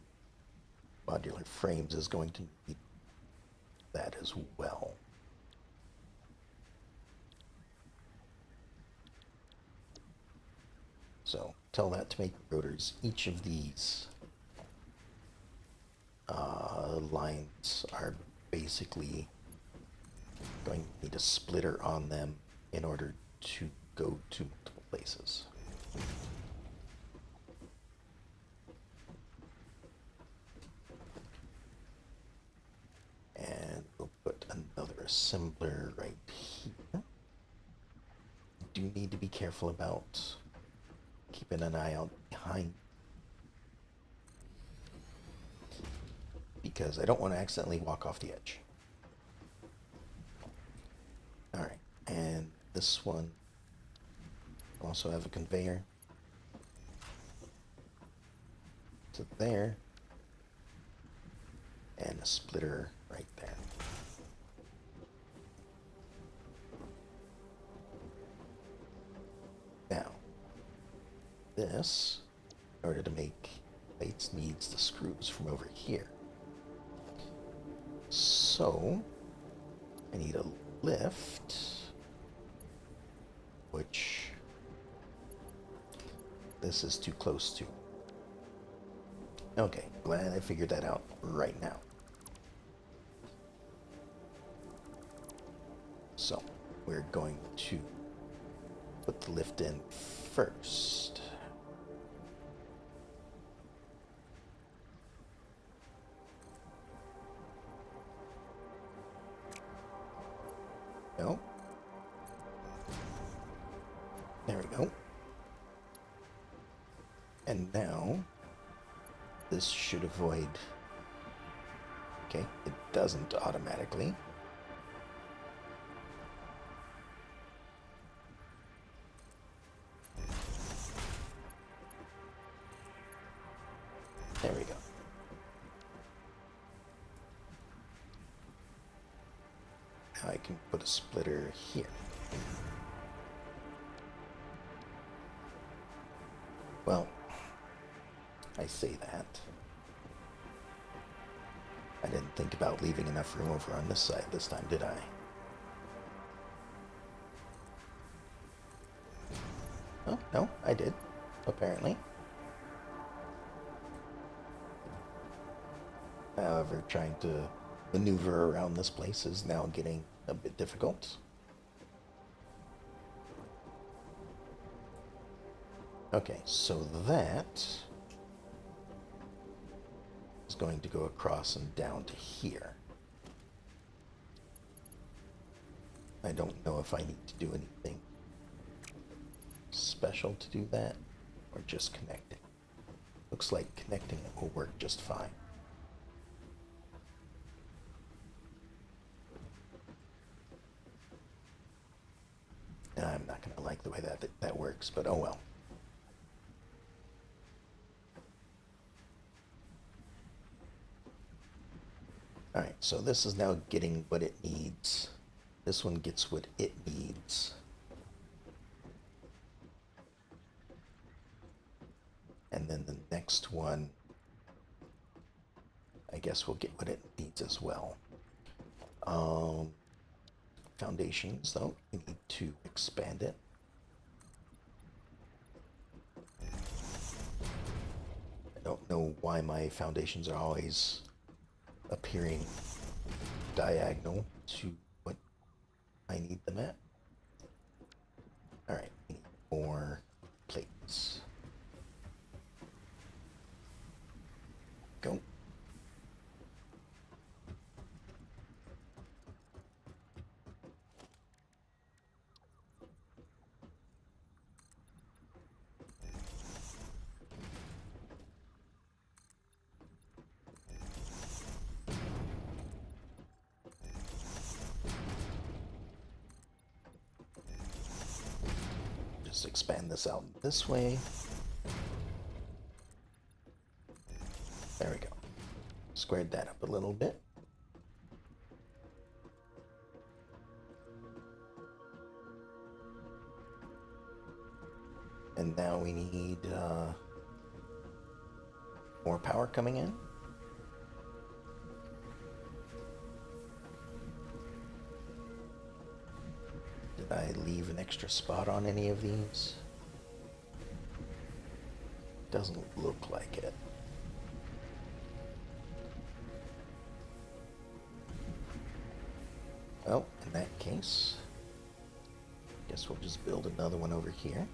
modular frames is going to need that as well. So tell that to make rotors. Each of these lines are basically going to need a splitter on them in order to go to multiple places. And we'll put another assembler right here. Do need to be careful about keeping an eye out behind, because I don't want to accidentally walk off the edge. Alright, and this one also have a conveyor to there, and a splitter right there. Now, this, in order to make plates, needs the screws from over here. So, I need a lift, which this is too close to. Okay, glad I figured that out right now. So, we're going to put the lift in first. No. There we go. And now, this should avoid... Okay, it doesn't automatically. There we go. Now I can put a splitter here. Well, I say that. I didn't think about leaving enough room over on this side this time, did I? Oh, no, I did, apparently. However, trying to maneuver around this place is now getting a bit difficult. Okay, so that going to go across and down to here. I don't know if I need to do anything special to do that, or just connect it. Looks like connecting it will work just fine. I'm not going to like the way that works, but oh well. Alright, so this is now getting what it needs. This one gets what it needs. And then the next one, I guess we'll get what it needs as well. Foundations, though, we need to expand it. I don't know why my foundations are always appearing diagonal to what I need them at. Alright, we need more plates. Go. Just expand this out this way. There we go. Squared that up a little bit. And now we need more power coming in. Did I leave an extra spot on any of these? Doesn't look like it. Well, in that case, guess we'll just build another one over here.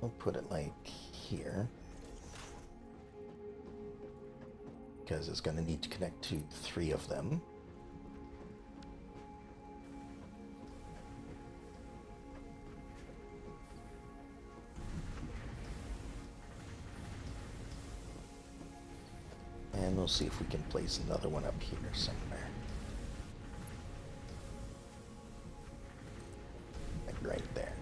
We'll put it like here, because it's going to need to connect to 3 of them. And we'll see if we can place another one up here somewhere. Like right there.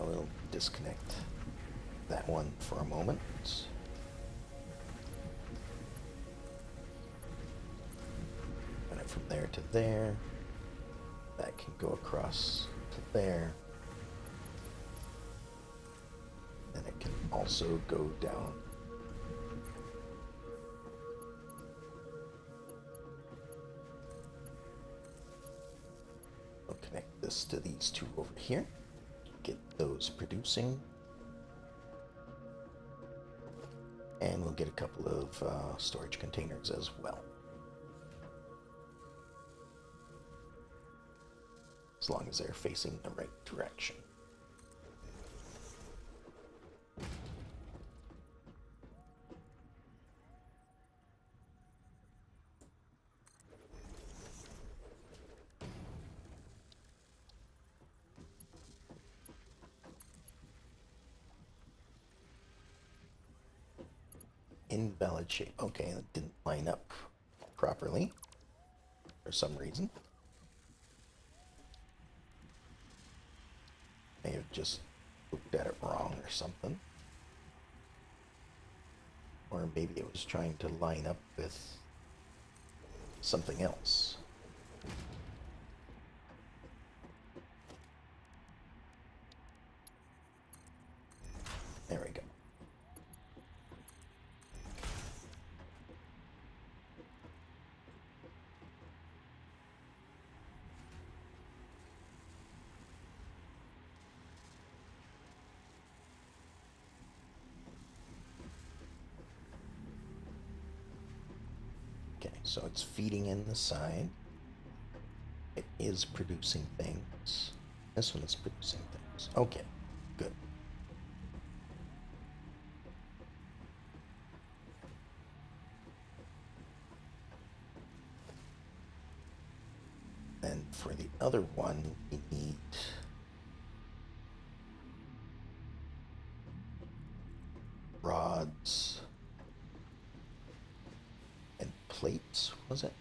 We'll disconnect that one for a moment. Run it from there to there. That can go across to there. And it can also go down. We'll connect this to these 2 over here. Get those producing. And we'll get a couple of storage containers as well. As long as they're facing the right direction. Invalid shape. Okay, that didn't line up properly for some reason. May have just looked at it wrong or something. Or maybe it was trying to line up with something else. There we go. Okay, so it's feeding in the side. is producing things. This one is producing things. Okay, good. And for the other one, we need rods and plates, was it?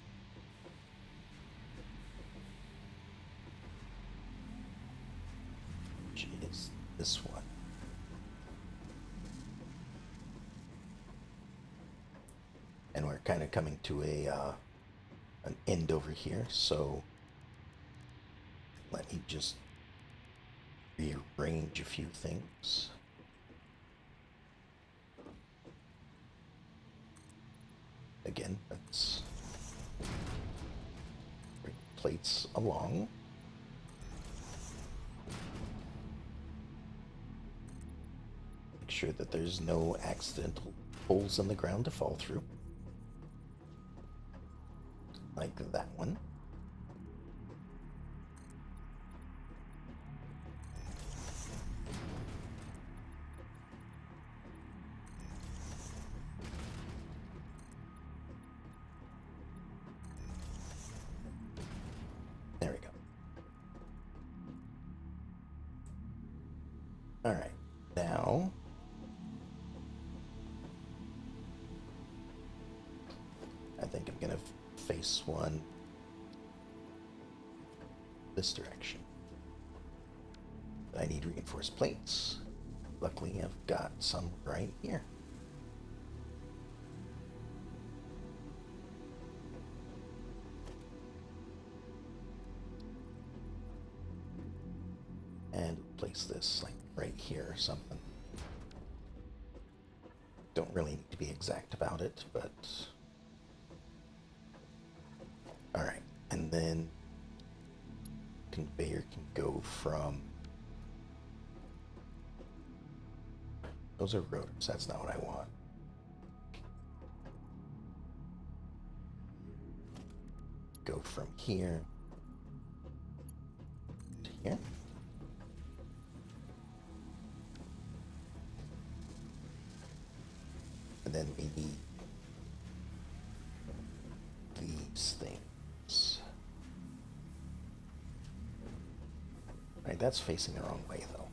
Which is this one. And we're kind of coming to an end over here, so let me just rearrange a few things. Again, let's bring plates along. Make sure that there's no accidental holes in the ground to fall through. Like that one. There we go. All right, now I think I'm gonna face one this direction. I need reinforced plates. Luckily, I've got some right here. And place this like right here or something. Don't really need to be exact about it, but all right. And then conveyor can go from, those are rotors, that's not what I want. Go from here to here. And then we need these things. Right, that's facing the wrong way though.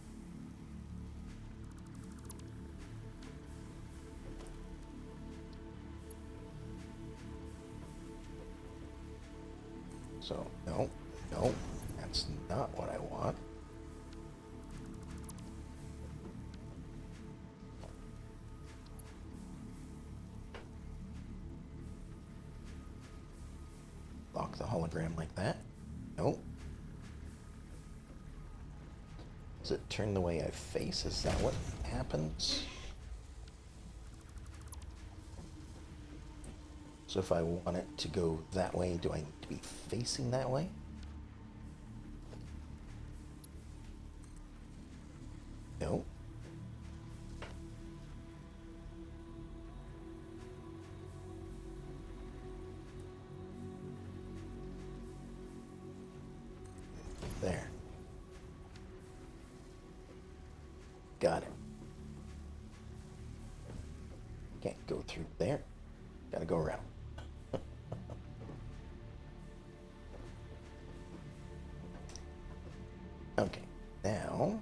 So, no, that's not what I want. Lock the hologram like that. Nope. Does it turn the way I face? Is that what happens? So if I want it to go that way, do I need to be facing that way? No. There. Got it. Can't go through there. Gotta go around. Okay, now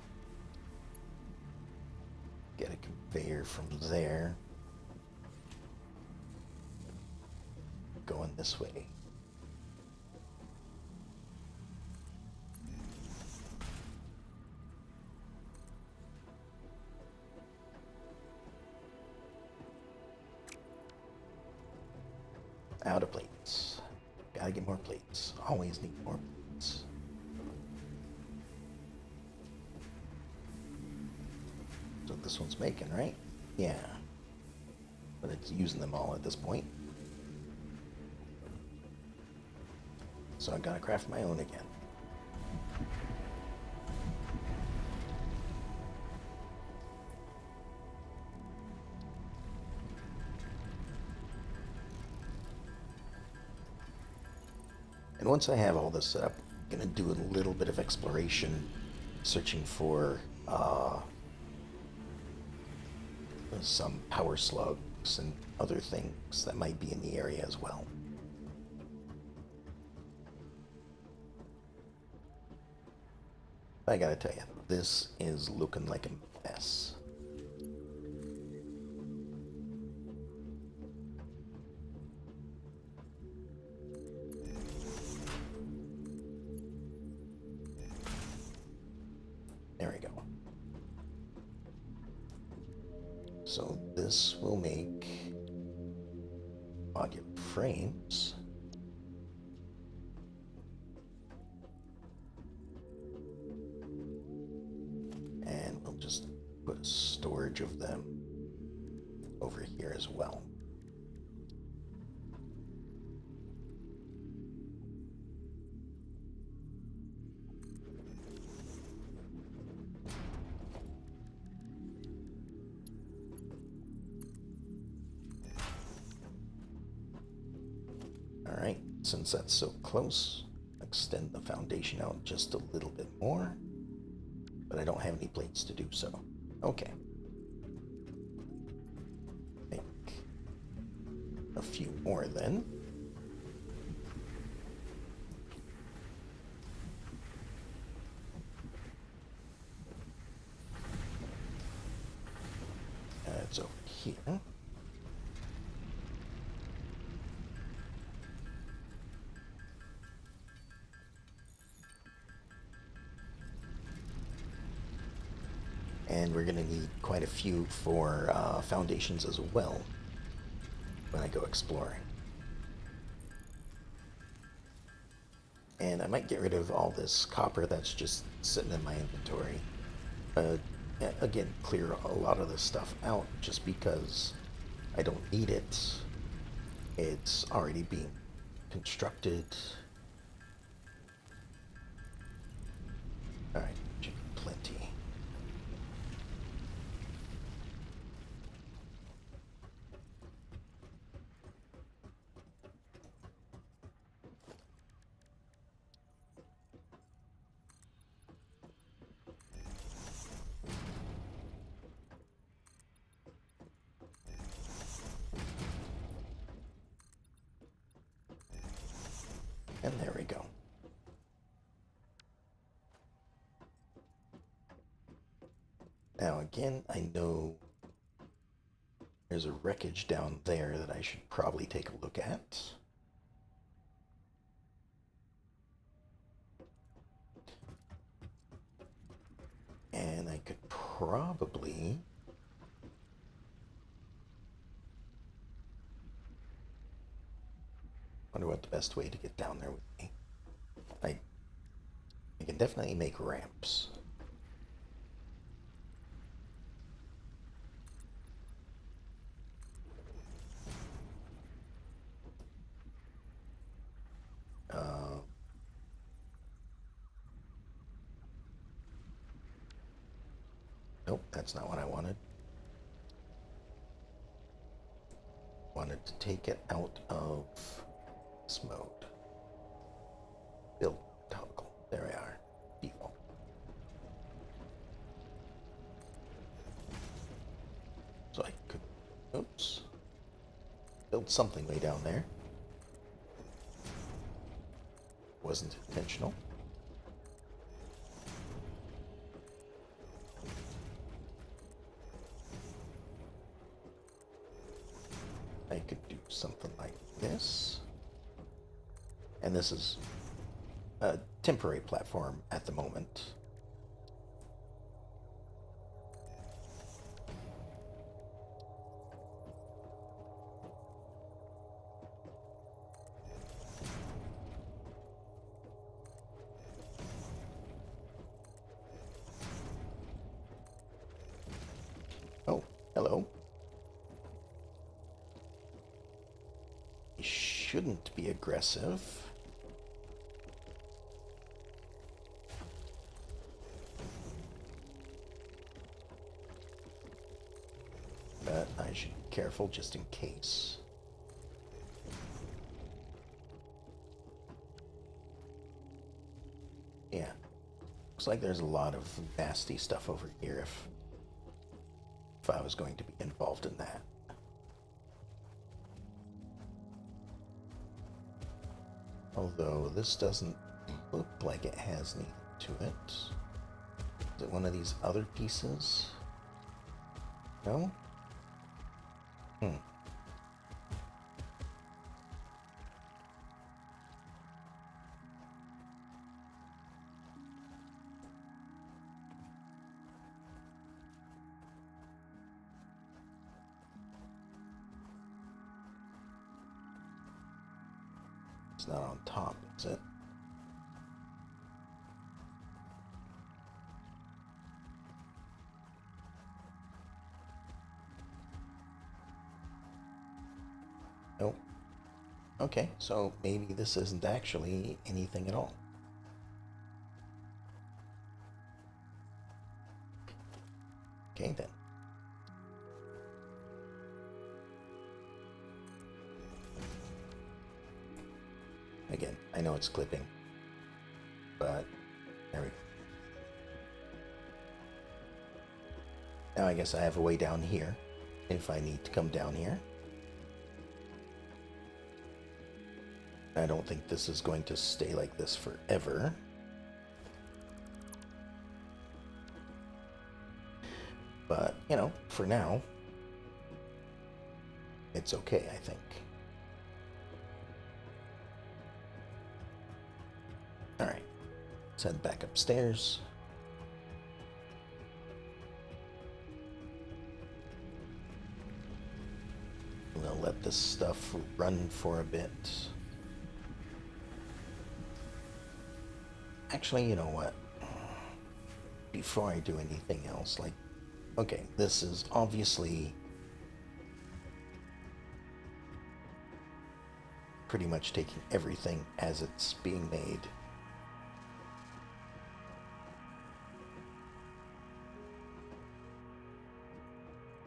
get a conveyor from there going this way. Out of plates. Gotta get more plates. Always need more plates. So this one's making, right? Yeah. But it's using them all at this point. So I gotta craft my own again. And once I have all this set up, gonna do a little bit of exploration, searching for some power slugs and other things that might be in the area as well. I gotta tell you, this is looking like a mess. There we go. So this will make modular frames. And we'll just put a storage of them over here as well. Alright, since that's so close, extend the foundation out just a little bit more, but I don't have any plates to do so. Okay. Make a few more then. It's over here. And we're going to need quite a few for foundations as well when I go exploring. And I might get rid of all this copper that's just sitting in my inventory. Again, clear a lot of this stuff out just because I don't need it. It's already being constructed. Alright, plenty. And there we go. Now again, I know there's a wreckage down there that I should probably take a look at. And I could probably wonder what the best way to get down there would be. I can definitely make ramps. Nope, that's not what I wanted. Wanted to take it out of this mode. Build toggle. There we are. Default. So I could, oops, build something way down there. Wasn't intentional. I could do something like this. And this is a temporary platform at the moment. Oh, hello. You shouldn't be aggressive. But I should be careful just in case. Yeah. Looks like there's a lot of nasty stuff over here if I was going to be involved in that. Although this doesn't look like it has anything to it. Is it one of these other pieces? No? It's not on top, is it? Nope. Okay, so maybe this isn't actually anything at all. Okay, then. Again, I know it's clipping, but there we go. Now I guess I have a way down here if I need to come down here. I don't think this is going to stay like this forever. But, you know, for now, it's okay, I think. Alright, let's head back upstairs. We'll let this stuff run for a bit. Actually, you know what? Before I do anything else, like, okay, this is obviously pretty much taking everything as it's being made.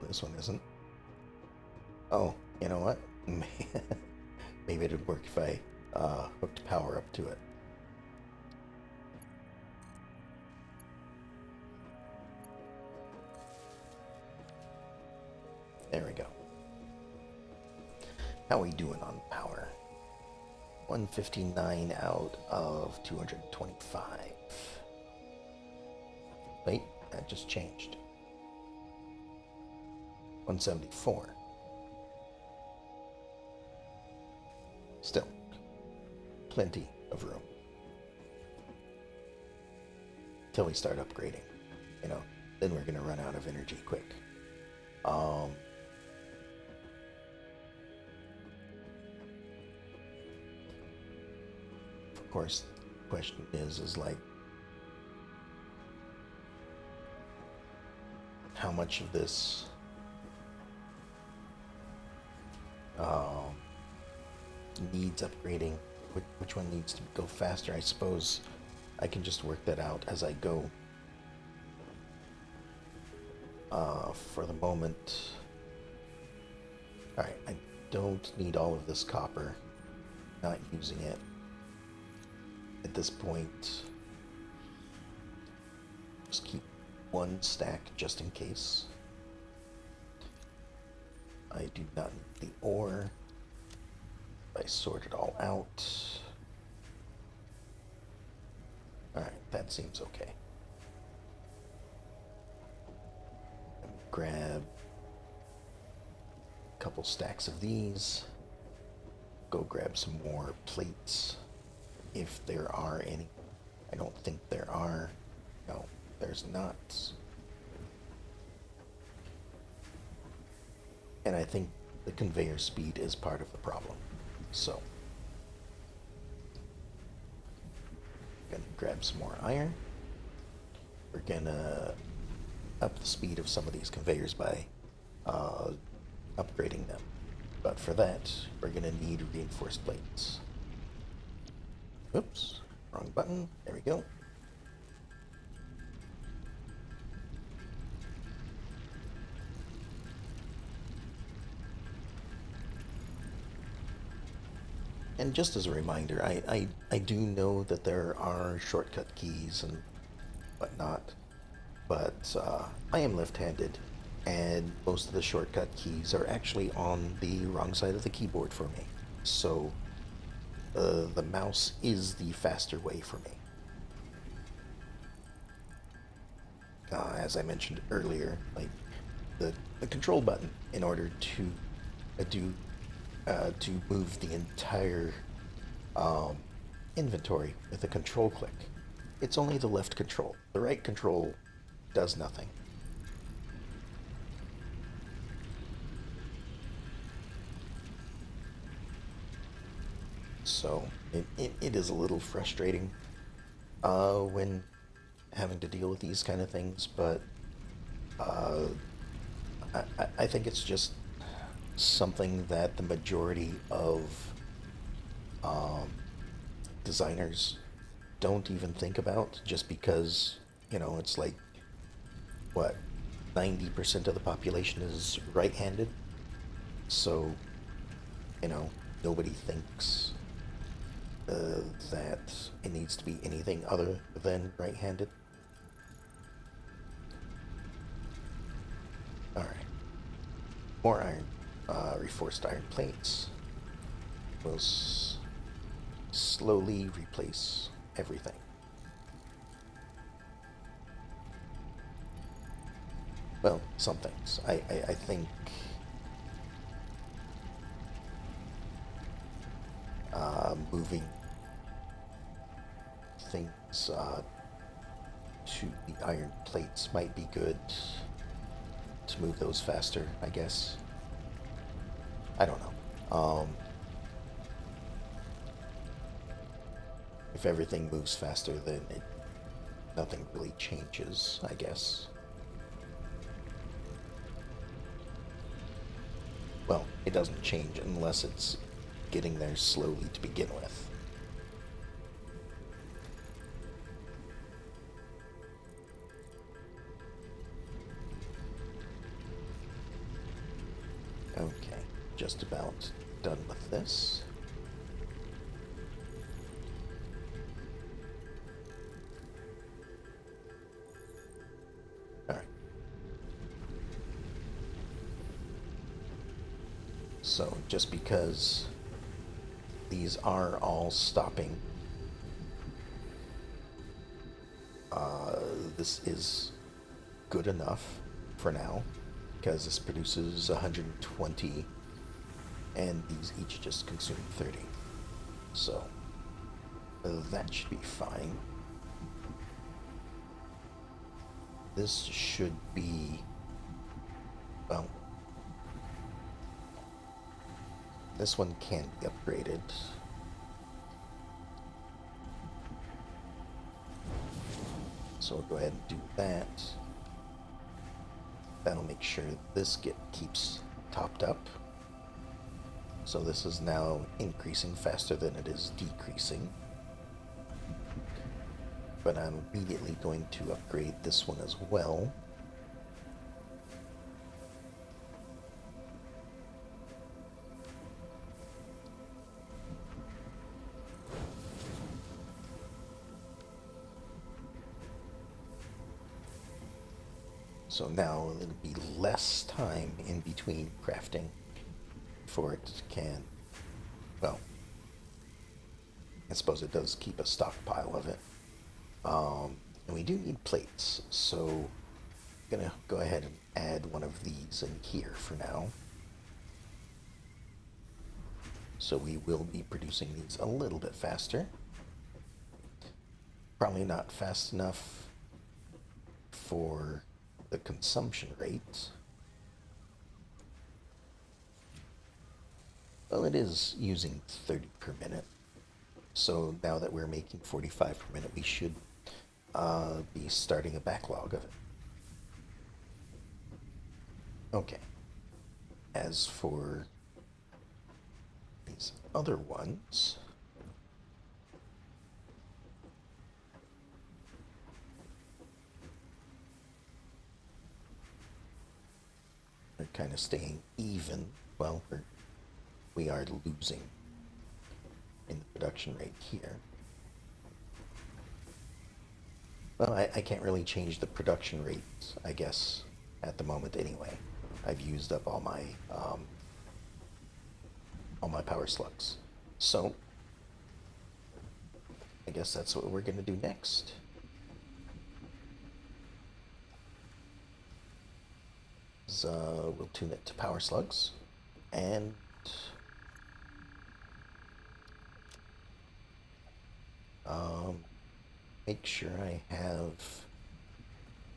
This one isn't. Oh, you know what? Maybe it'd work if I hooked power up to it. There we go. How are we doing on power? 159 out of 225. Wait, that just changed. 174. Still, plenty of room. Till we start upgrading, you know, then we're gonna run out of energy quick. Of course, the question is like, how much of this needs upgrading? Which one needs to go faster? I suppose I can just work that out as I go. For the moment, alright, I don't need all of this copper. Not using it at this point. Just keep one stack just in case. I do not need the ore. I sort it all out. Alright, that seems okay. Grab a couple stacks of these. Go grab some more plates, if there are any. I don't think there are. No, there's not. And I think the conveyor speed is part of the problem. So, gonna grab some more iron. We're gonna up the speed of some of these conveyors by upgrading them. But for that, we're gonna need reinforced plates. Oops, wrong button. There we go. And just as a reminder, I do know that there are shortcut keys and whatnot, but I am left-handed, and most of the shortcut keys are actually on the wrong side of the keyboard for me. So the mouse is the faster way for me. As I mentioned earlier, like the control button in order to do to move the entire um, inventory with a control click. It's only the left control. The right control does nothing. So it is a little frustrating when having to deal with these kind of things, but uh, I think it's just something that the majority of um, designers don't even think about just because, it's like, what, 90% of the population is right handed. So, you know, nobody thinks that it needs to be anything other than right handed. Alright. More iron. Reinforced iron plates. We'll slowly replace everything. Well, some things. I think moving things to the iron plates might be good to move those faster, I guess. I don't know. If everything moves faster, then nothing really changes, I guess. Well, it doesn't change unless it's getting there slowly to begin with. Okay, just about done with this. Alright. So, just because these are all stopping, this is good enough for now, because this produces 120 and these each just consume 30. So that should be fine. This should be, well, this one can be upgraded. So we'll go ahead and do that. That'll make sure this keeps topped up. So this is now increasing faster than it is decreasing. But I'm immediately going to upgrade this one as well. So now it'll be less time in between crafting before it can, well, I suppose it does keep a stockpile of it. And we do need plates, so I'm gonna go ahead and add one of these in here for now. So we will be producing these a little bit faster. Probably not fast enough for the consumption rate. Well, it is using 30 per minute. So now that we're making 45 per minute, we should be starting a backlog of it. Okay. As for these other ones, they're kind of staying even. Well, we are losing in the production rate here. Well, I can't really change the production rates, I guess, at the moment anyway. I've used up all my power slugs. So, I guess that's what we're gonna do next. We'll tune it to power slugs, and make sure I have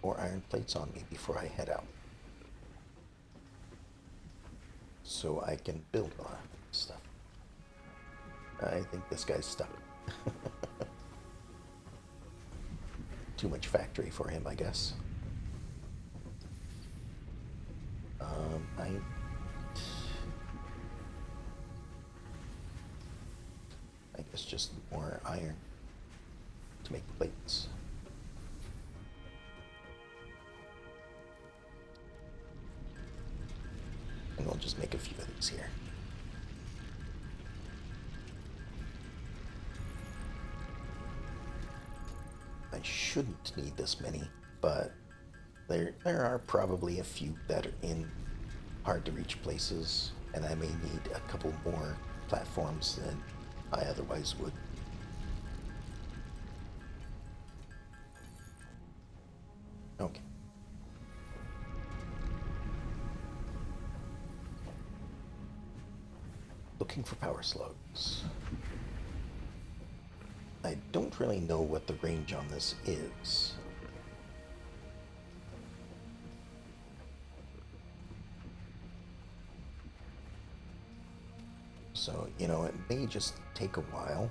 4 iron plates on me before I head out, so I can build a lot of stuff. I think this guy's stuck. Too much factory for him, I guess. I guess just more iron to make plates. And we'll just make a few of these here. I shouldn't need this many, but there are probably a few that are in hard to reach places, and I may need a couple more platforms than I otherwise would. Okay. Looking for power slugs. I don't really know what the range on this is. So, you know, it may just take a while.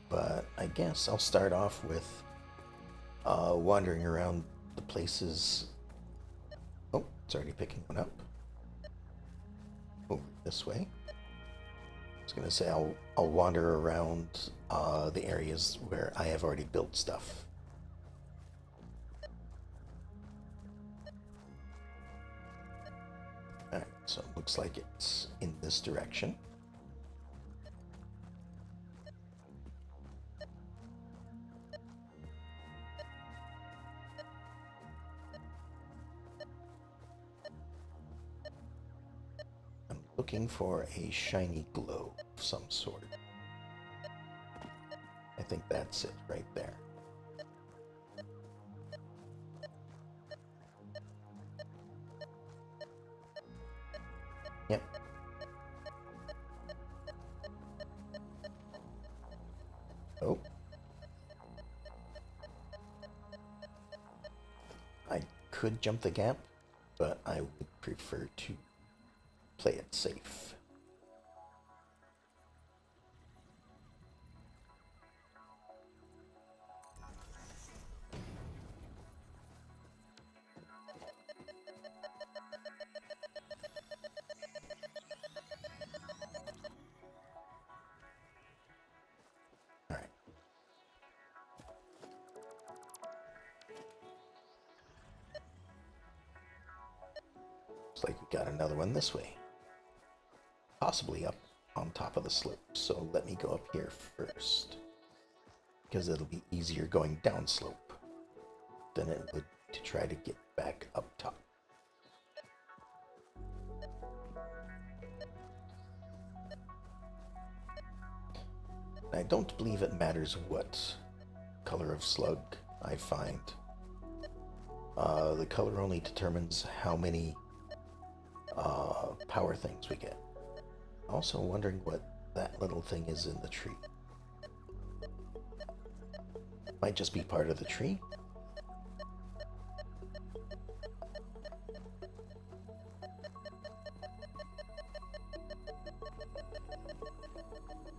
But I guess I'll start off with wandering around the places. Oh, it's already picking one up. Over this way. I was gonna say I'll wander around the areas where I have already built stuff. Alright, so it looks like it's in this direction. I'm looking for a shiny glow of some sort. I think that's it right there. Yep. Oh. I could jump the gap, but I would prefer to play it safe. Alright. Looks like we got another one this way. Possibly up on top of the slope, so let me go up here first, because it'll be easier going down slope than it would to try to get back up top. I don't believe it matters what color of slug I find. The color only determines how many power things we get. Also wondering what that little thing is in the tree. Might just be part of the tree.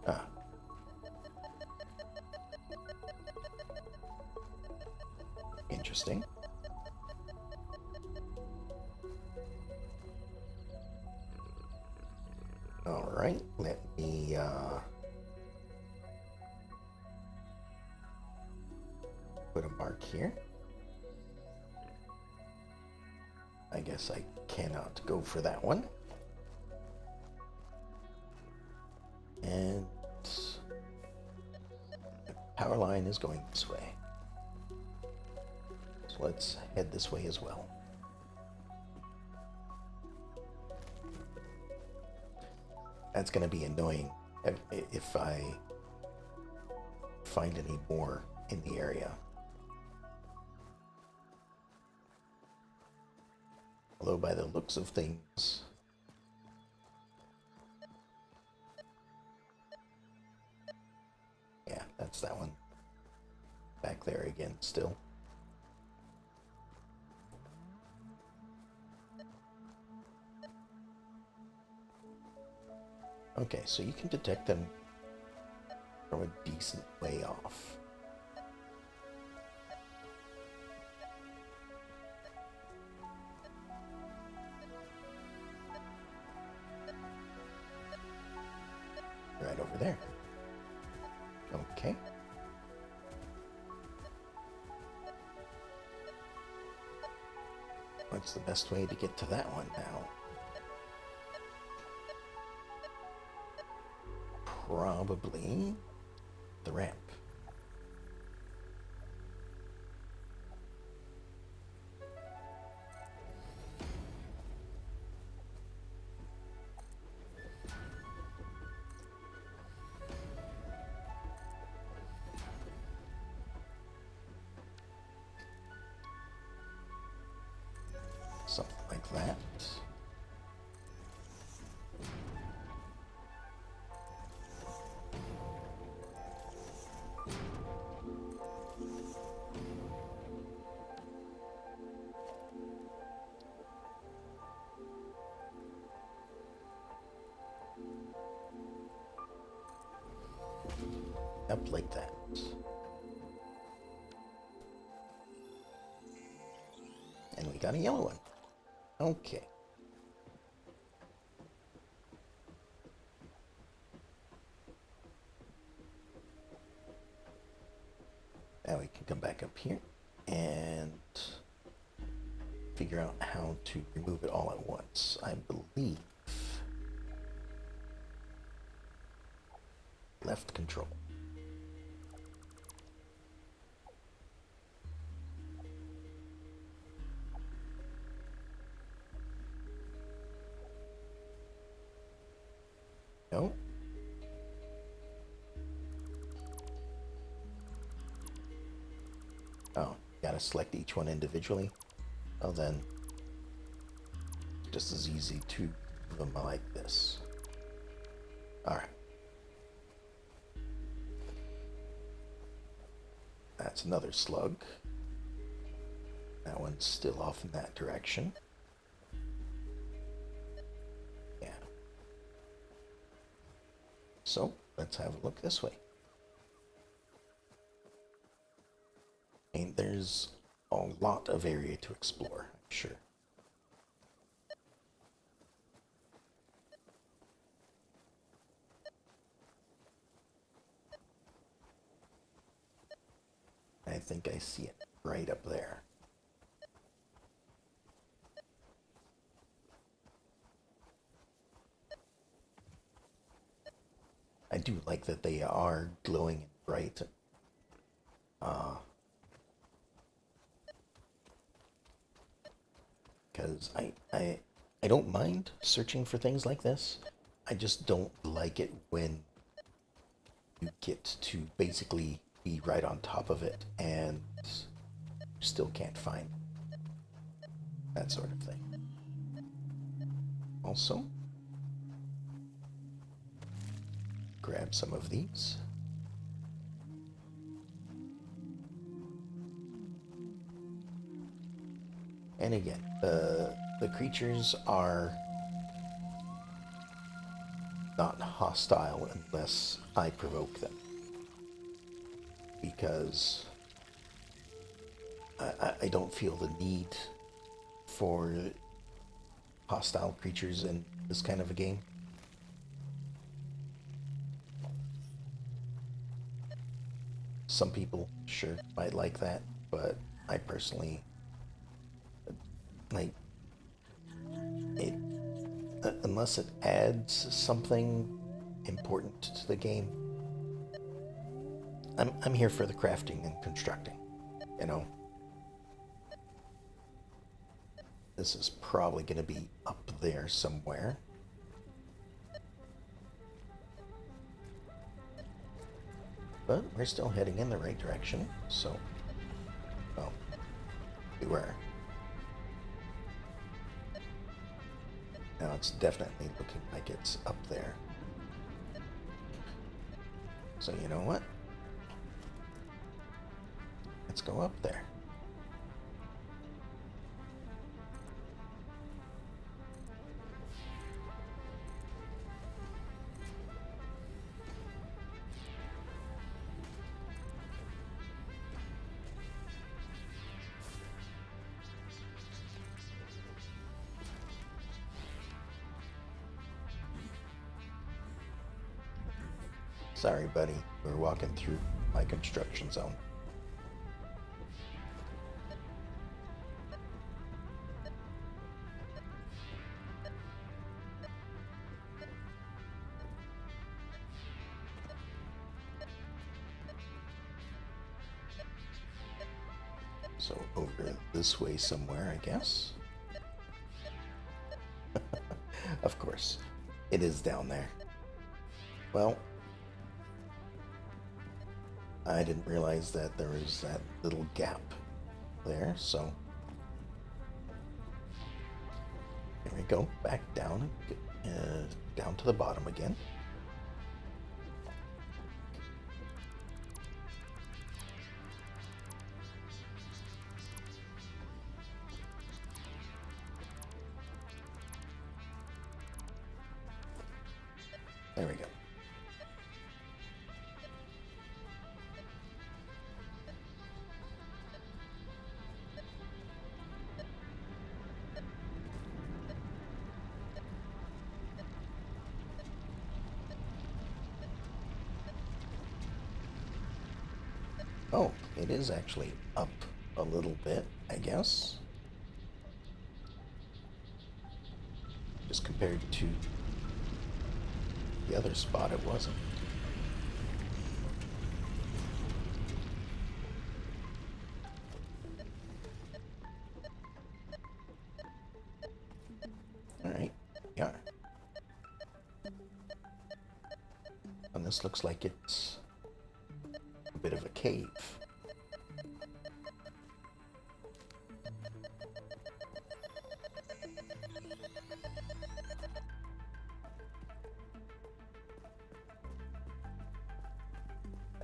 Ah. Interesting. All right, let me put a mark here. guess I cannot go for that one. And the power line is going this way. So let's head this way as well. That's going to be annoying if I find any more in the area. Although by the looks of things, yeah, that's that one back there again still. Okay, so you can detect them from a decent way off. Right over there. Okay. What's the best way to get to that one now? Probably the ramp. Something like that. Up like that. And we got a yellow one. Okay. Now we can come back up here and figure out how to remove it all at once. I believe left control. No. Oh, gotta select each one individually. Oh, then just as easy to do them like this. All right. That's another slug. That one's still off in that direction. Yeah. So let's have a look this way. And there's a lot of area to explore, I'm sure. I think I see it right up there. I do like that they are glowing and bright. Because I don't mind searching for things like this. I just don't like it when you get to basically be right on top of it and still can't find that sort of thing. Also, grab some of these. And again, the creatures are not hostile unless I provoke them. Because I don't feel the need for hostile creatures in this kind of a game. Some people, sure, might like that, but I personally, like, unless it adds something important to the game, I'm here for the crafting and constructing, you know. This is probably going to be up there somewhere. But we're still heading in the right direction, so... Well, we were. Now it's definitely looking like it's up there. So you know what? Let's go up there. Sorry, buddy. We're walking through my construction zone. So over this way somewhere, I guess. Of course, it is down there. Well, I didn't realize that there was that little gap there, so here we go, back down, down to the bottom again. There we go. Oh, it is actually up a little bit, I guess. Just compared to the other spot, it wasn't. Alright, yeah. And this looks like it's a bit of a cave.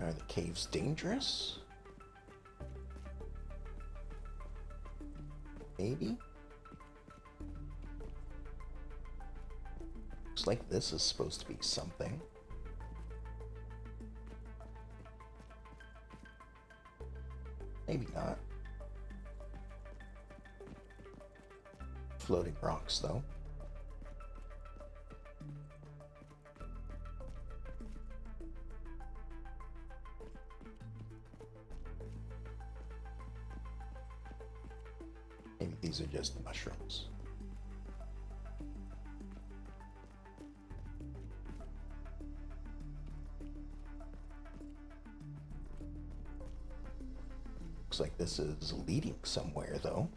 Are the caves dangerous? Maybe? Looks like this is supposed to be something. Maybe not. Floating rocks, though. Maybe these are just mushrooms. Looks like this is leading somewhere, though.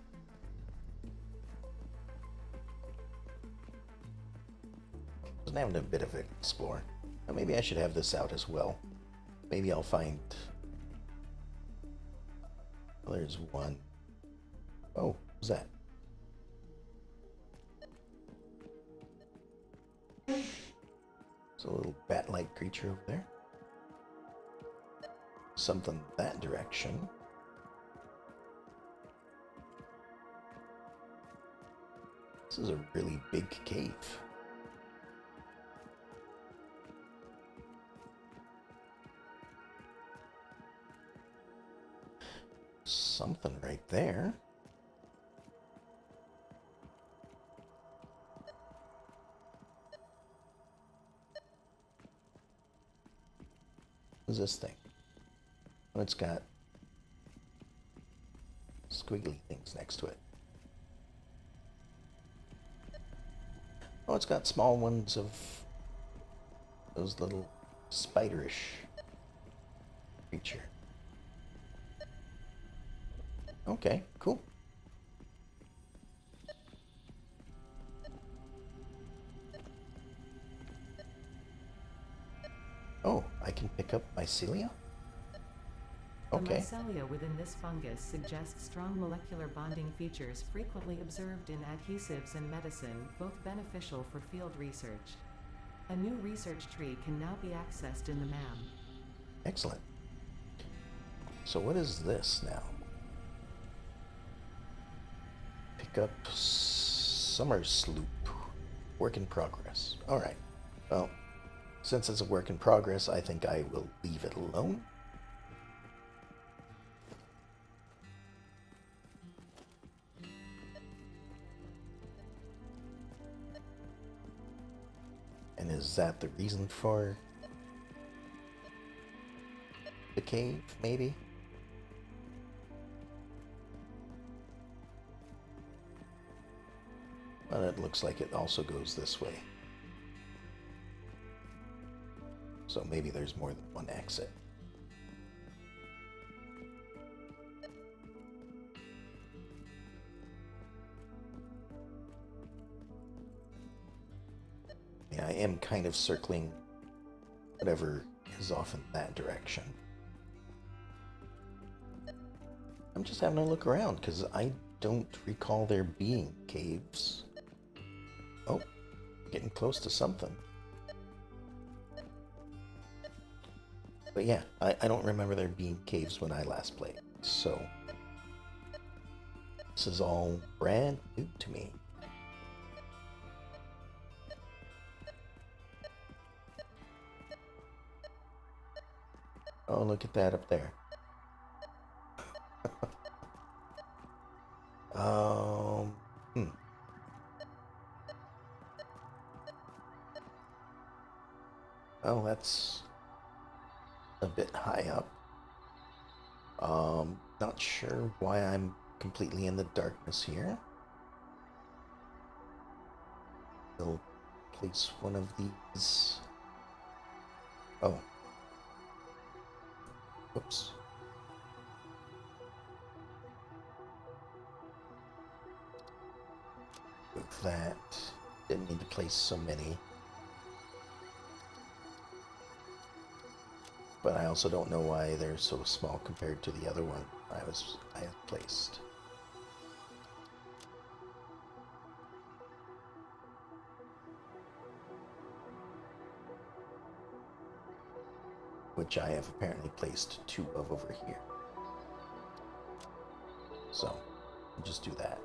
I'm having a bit of an explore. Now maybe I should have this out as well. Maybe I'll find... Well, there's one. Oh, what's that? It's a little bat-like creature over there. Something that direction. This is a really big cave. Something right there. What's this thing? Oh, it's got squiggly things next to it. Oh, it's got small ones of those little spiderish creature. Okay, cool. Oh, I can pick up mycelia? The Okay. mycelia within this fungus suggests strong molecular bonding features frequently observed in adhesives and medicine, both beneficial for field research. A new research tree can now be accessed in the MAM. Excellent. So what is this now? Pick up summer sloop. Work in progress. Alright. Well, since it's a work in progress, I think I will leave it alone. And is that the reason for the cave, maybe? Well, it looks like it also goes this way. So maybe there's more than one exit. Yeah, I am kind of circling whatever is off in that direction. I'm just having a look around because I don't recall there being caves. Oh, getting close to something. But yeah, I don't remember there being caves when I last played. So this is all brand new to me. Oh, look at that up there. Um, hmm. Oh, that's a bit high up. Not sure why I'm completely in the darkness here. We'll place one of these. Oh. Whoops. Move that. Didn't need to place so many. But I also don't know why they're so small compared to the other one I had placed. Which I have apparently placed 2 of over here. So, I'll just do that.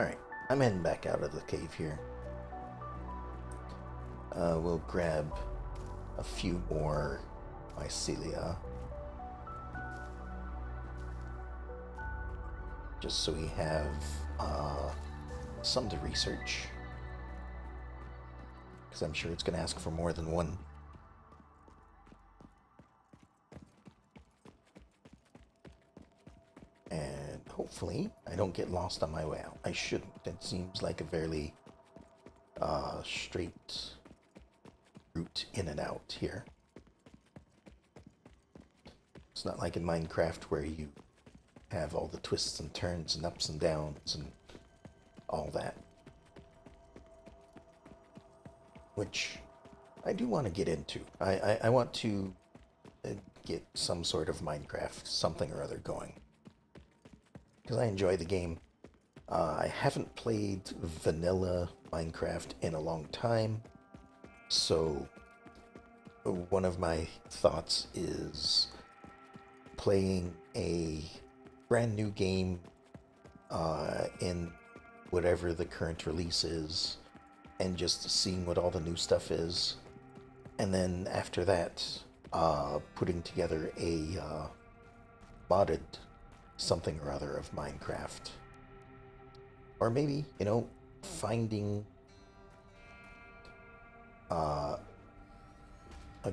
Alright, I'm heading back out of the cave here. We'll grab a few more mycelia. Just so we have some to research. Because I'm sure it's going to ask for more than one. And hopefully I don't get lost on my way out. I shouldn't. It seems like a fairly straight route in and out here. It's not like in Minecraft where you have all the twists and turns and ups and downs and all that. Which I do want to get into. I want to get some sort of Minecraft something or other going. Because I enjoy the game. I haven't played vanilla Minecraft in a long time. So one of my thoughts is playing a brand new game in whatever the current release is and just seeing what all the new stuff is, and then after that putting together a modded something or other of Minecraft, or maybe, you know, finding a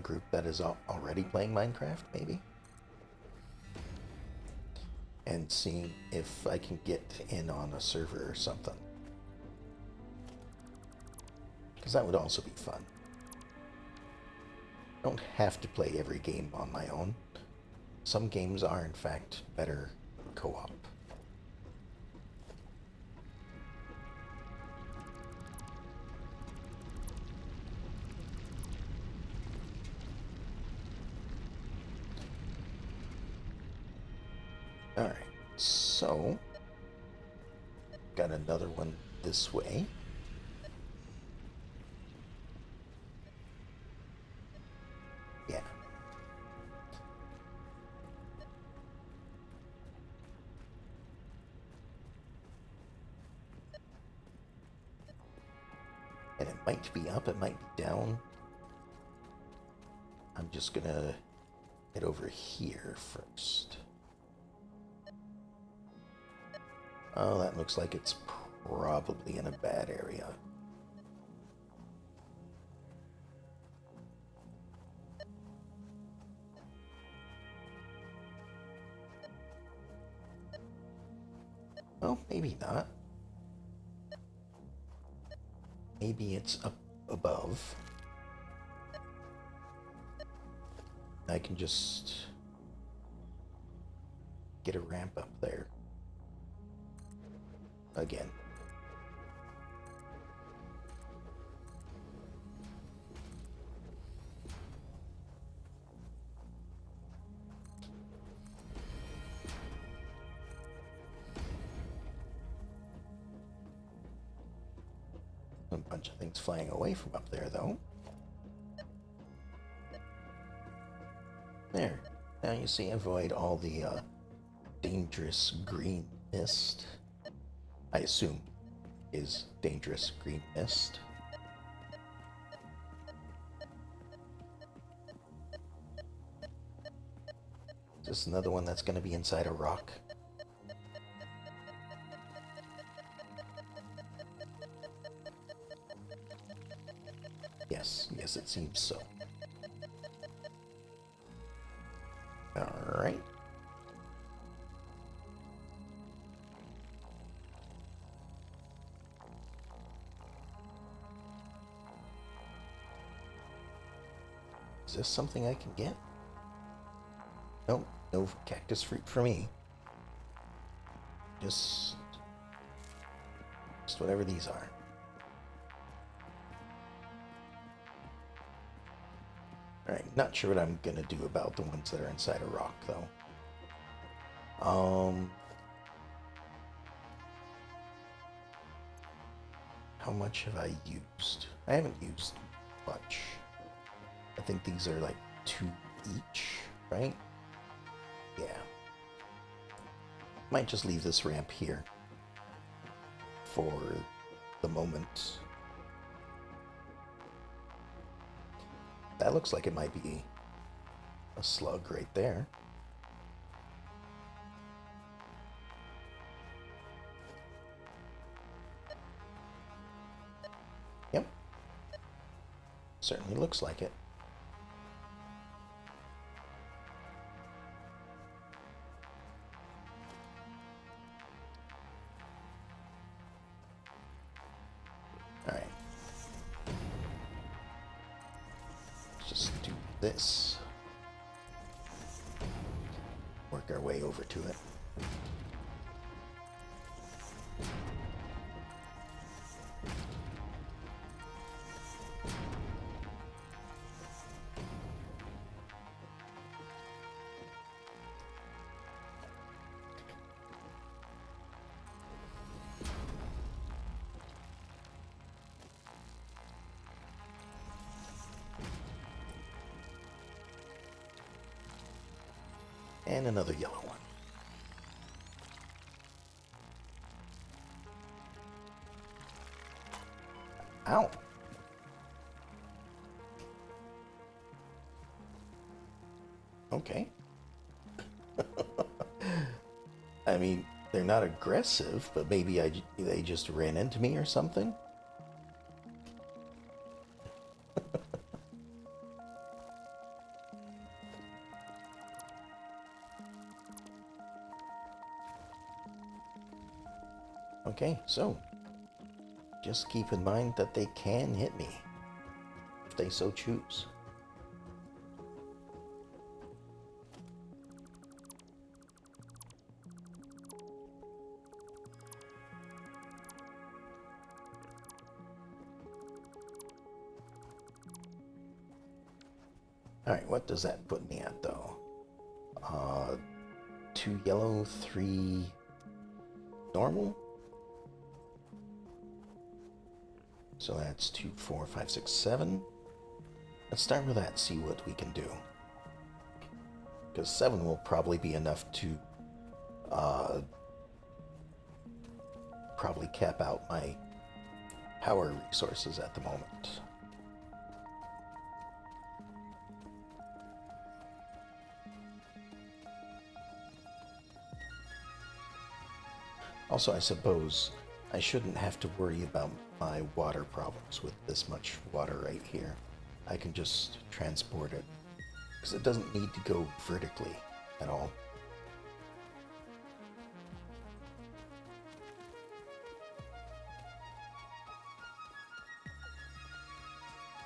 group that is already playing Minecraft, maybe. and seeing if I can get in on a server or something. Because that would also be fun. I don't have to play every game on my own. Some games are, in fact, better co-op. Alright, so got another one this way. Yeah. And it might be up, it might be down. I'm just gonna head over here first. Oh, that looks like it's probably in a bad area. Well, maybe not. Maybe it's up above. I can just get a ramp up there. Again. A bunch of things flying away from up there, though. There. Now you see, avoid all the dangerous green mist. I assume is dangerous green mist. Is this another one that's going to be inside a rock? Yes, it seems so. Alright. Is this something I can get? Nope, no cactus fruit for me. Just whatever these are. Alright, not sure what I'm gonna do about the ones that are inside a rock, though. How much have I used? I haven't used much. I think these are like 2 each, right? Yeah. Might just leave this ramp here for the moment. That looks like it might be a slug right there. Yep. Certainly looks like it. Alright. Let's just do this. Work our way over to it. And another yellow one. Ow. Okay. I mean, they're not aggressive, but maybe they just ran into me or something. Okay, so just keep in mind that they can hit me if they so choose. Alright, what does that put me at, though? 2 yellow, 3 normal? So that's 2, 4, 5, 6, 7. Let's start with that, see what we can do. Because 7 will probably be enough to probably cap out my power resources at the moment. Also, I suppose I shouldn't have to worry about my water problems with this much water right here. I can just transport it, because it doesn't need to go vertically at all.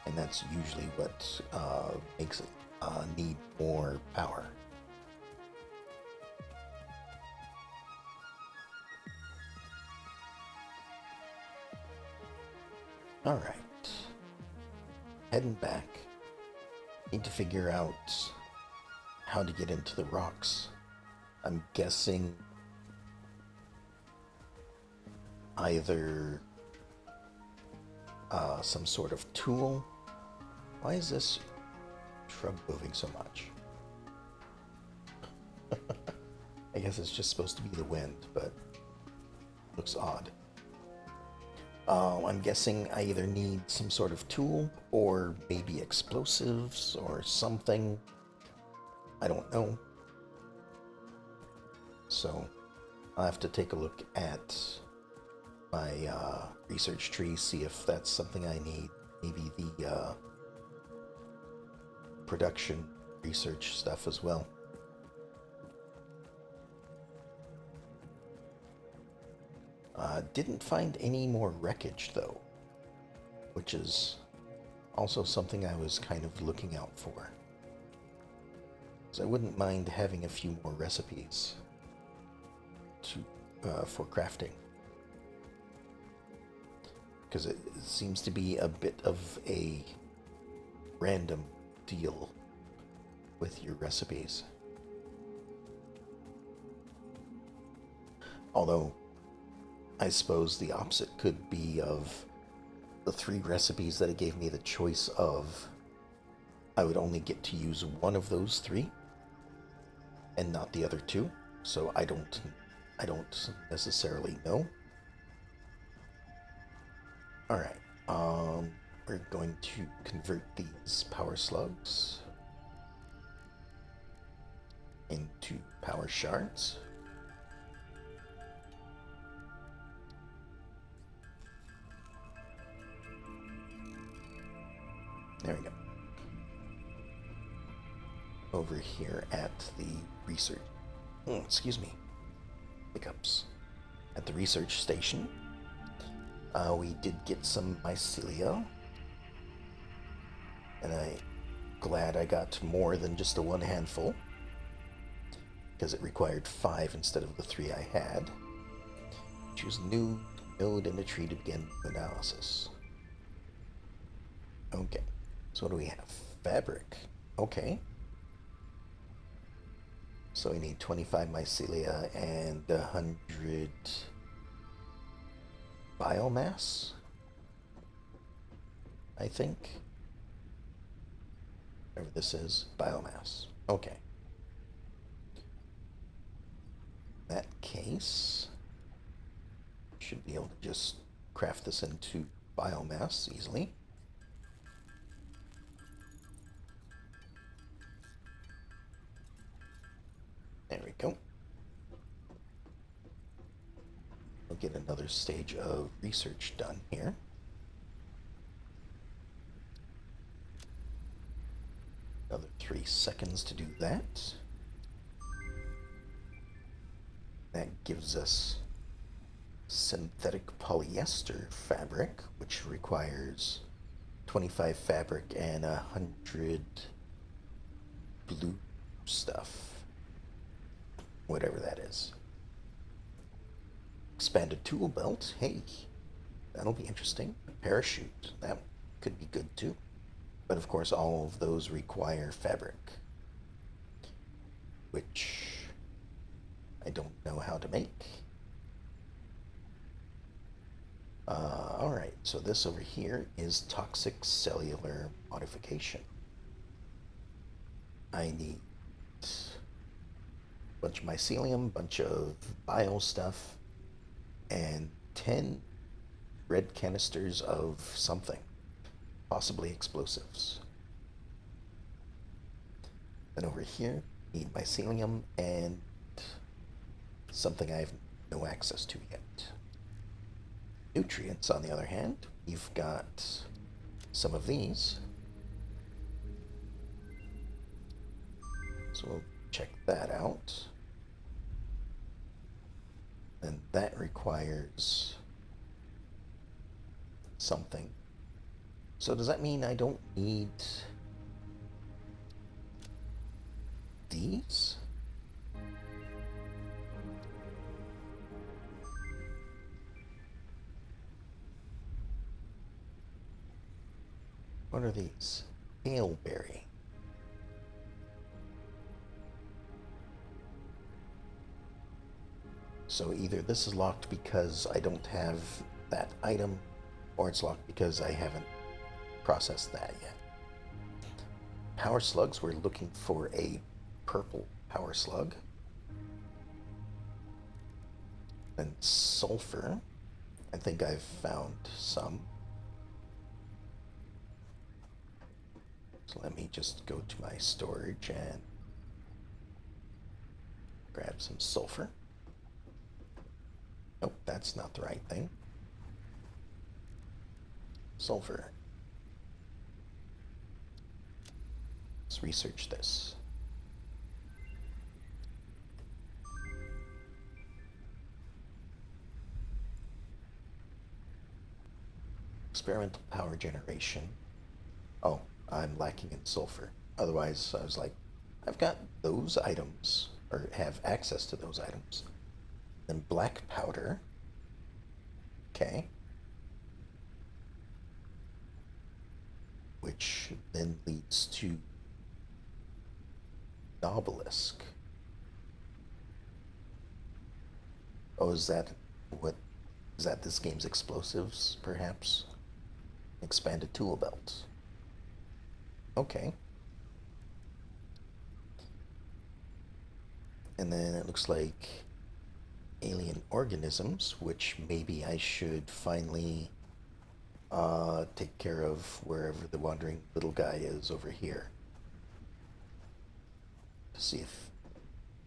And that's usually what makes it need more power. Alright. Heading back. Need to figure out how to get into the rocks. I'm guessing either some sort of tool. Why is this shrub moving so much? I guess it's just supposed to be the wind, but looks odd. I'm guessing I either need some sort of tool or maybe explosives or something. I don't know. So I'll have to take a look at my research tree, see if that's something I need. Maybe the production research stuff as well. Didn't find any more wreckage, though, which is also something I was kind of looking out for. So I wouldn't mind having a few more recipes for crafting, because it seems to be a bit of a random deal with your recipes. Although I suppose the opposite could be of the 3 recipes that it gave me the choice of. I would only get to use one of those 3 and not the other 2. So I don't necessarily know. Alright, we're going to convert these power slugs into power shards. There we go. Over here at the research... excuse me. Hiccups. At the research station, we did get some mycelia. And I'm glad I got more than just a 1 handful, because it required 5 instead of the 3 I had. Choose new node in the tree to begin analysis. Okay. So what do we have? Fabric. Okay. So we need 25 mycelia and 100 biomass, I think. Whatever this is, biomass. Okay. In that case, should be able to just craft this into biomass easily. There we go. We'll get another stage of research done here. Another 3 seconds to do that. That gives us synthetic polyester fabric, which requires 25 fabric and 100 blue stuff. Whatever that is. Expanded tool belt. Hey, that'll be interesting. Parachute. That could be good too. But of course, all of those require fabric, which I don't know how to make. Alright, so this over here is toxic cellular modification. I need a bunch of mycelium, bunch of bio stuff, and 10 red canisters of something, possibly explosives. Then over here, need mycelium and something I have no access to yet. Nutrients, on the other hand, you've got some of these. So we'll check that out. And that requires something. So does that mean I don't need these? What are these? Hailberry. So either this is locked because I don't have that item, or it's locked because I haven't processed that yet. Power slugs, we're looking for a purple power slug. And sulfur, I think I've found some. So let me just go to my storage and grab some sulfur. Nope, that's not the right thing. Sulfur. Let's research this. Experimental power generation. Oh, I'm lacking in sulfur. Otherwise, I was like, I've got those items, or have access to those items. Then black powder. Okay. Which then leads to obelisk. Oh, is that what? Is that this game's explosives, perhaps? Expanded tool belt. Okay. And then it looks like alien organisms, which maybe I should finally take care of wherever the wandering little guy is over here. To see if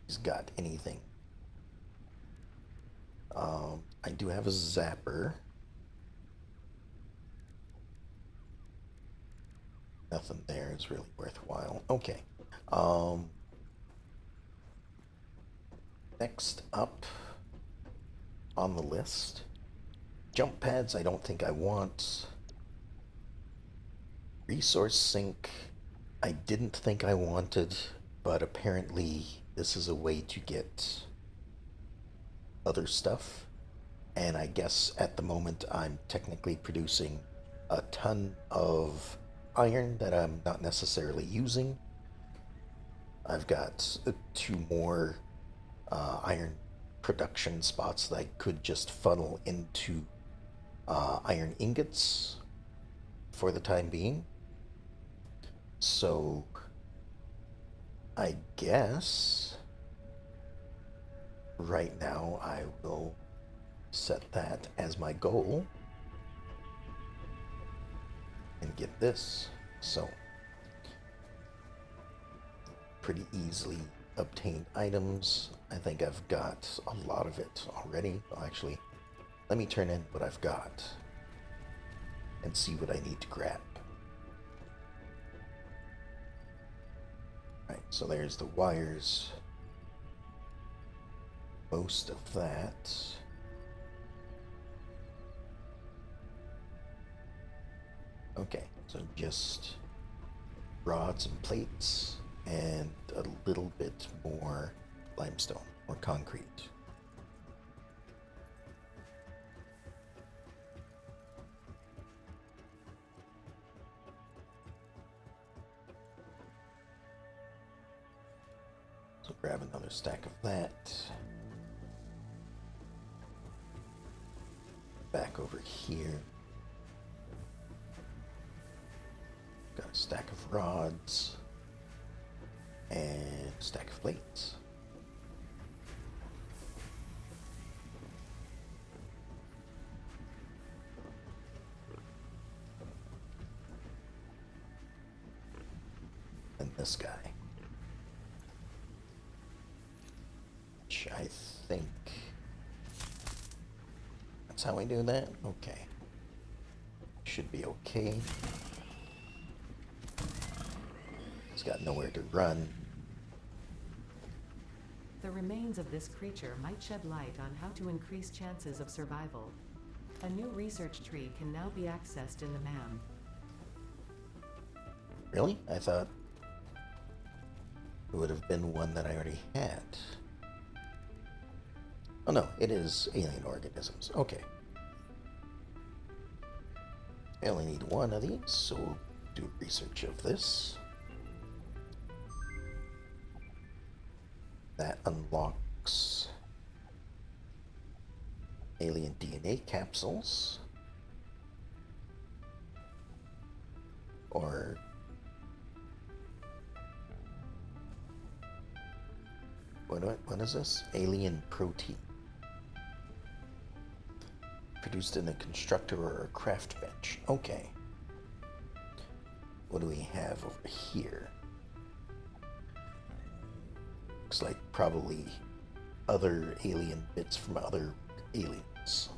he's got anything. I do have a zapper. Nothing there is really worthwhile. Okay. Next up on the list, jump pads I don't think I want. Resource sink I didn't think I wanted, but apparently this is a way to get other stuff. And I guess at the moment I'm technically producing a ton of iron that I'm not necessarily using. I've got 2 more iron production spots that I could just funnel into iron ingots for the time being. So I guess right now I will set that as my goal and get this. So pretty easily obtained items. I think I've got a lot of it already. Well, actually, let me turn in what I've got and see what I need to grab. Right, so there's the wires. Most of that. Okay, so just rods and plates and a little bit more limestone or concrete. So grab another stack of that. Back over here. Got a stack of rods and a stack of plates. And this guy, which I think that's how we do that. Okay, should be okay. He's got nowhere to run. The remains of this creature might shed light on how to increase chances of survival. A new research tree can now be accessed in the MAM. Really? I thought it would have been one that I already had. Oh no, it is alien organisms. Okay. I only need one of these, so we'll do research of this. That unlocks alien DNA capsules. Or what is this? Alien protein. Produced in a constructor or a craft bench. Okay. What do we have over here? Looks like probably other alien bits from other aliens.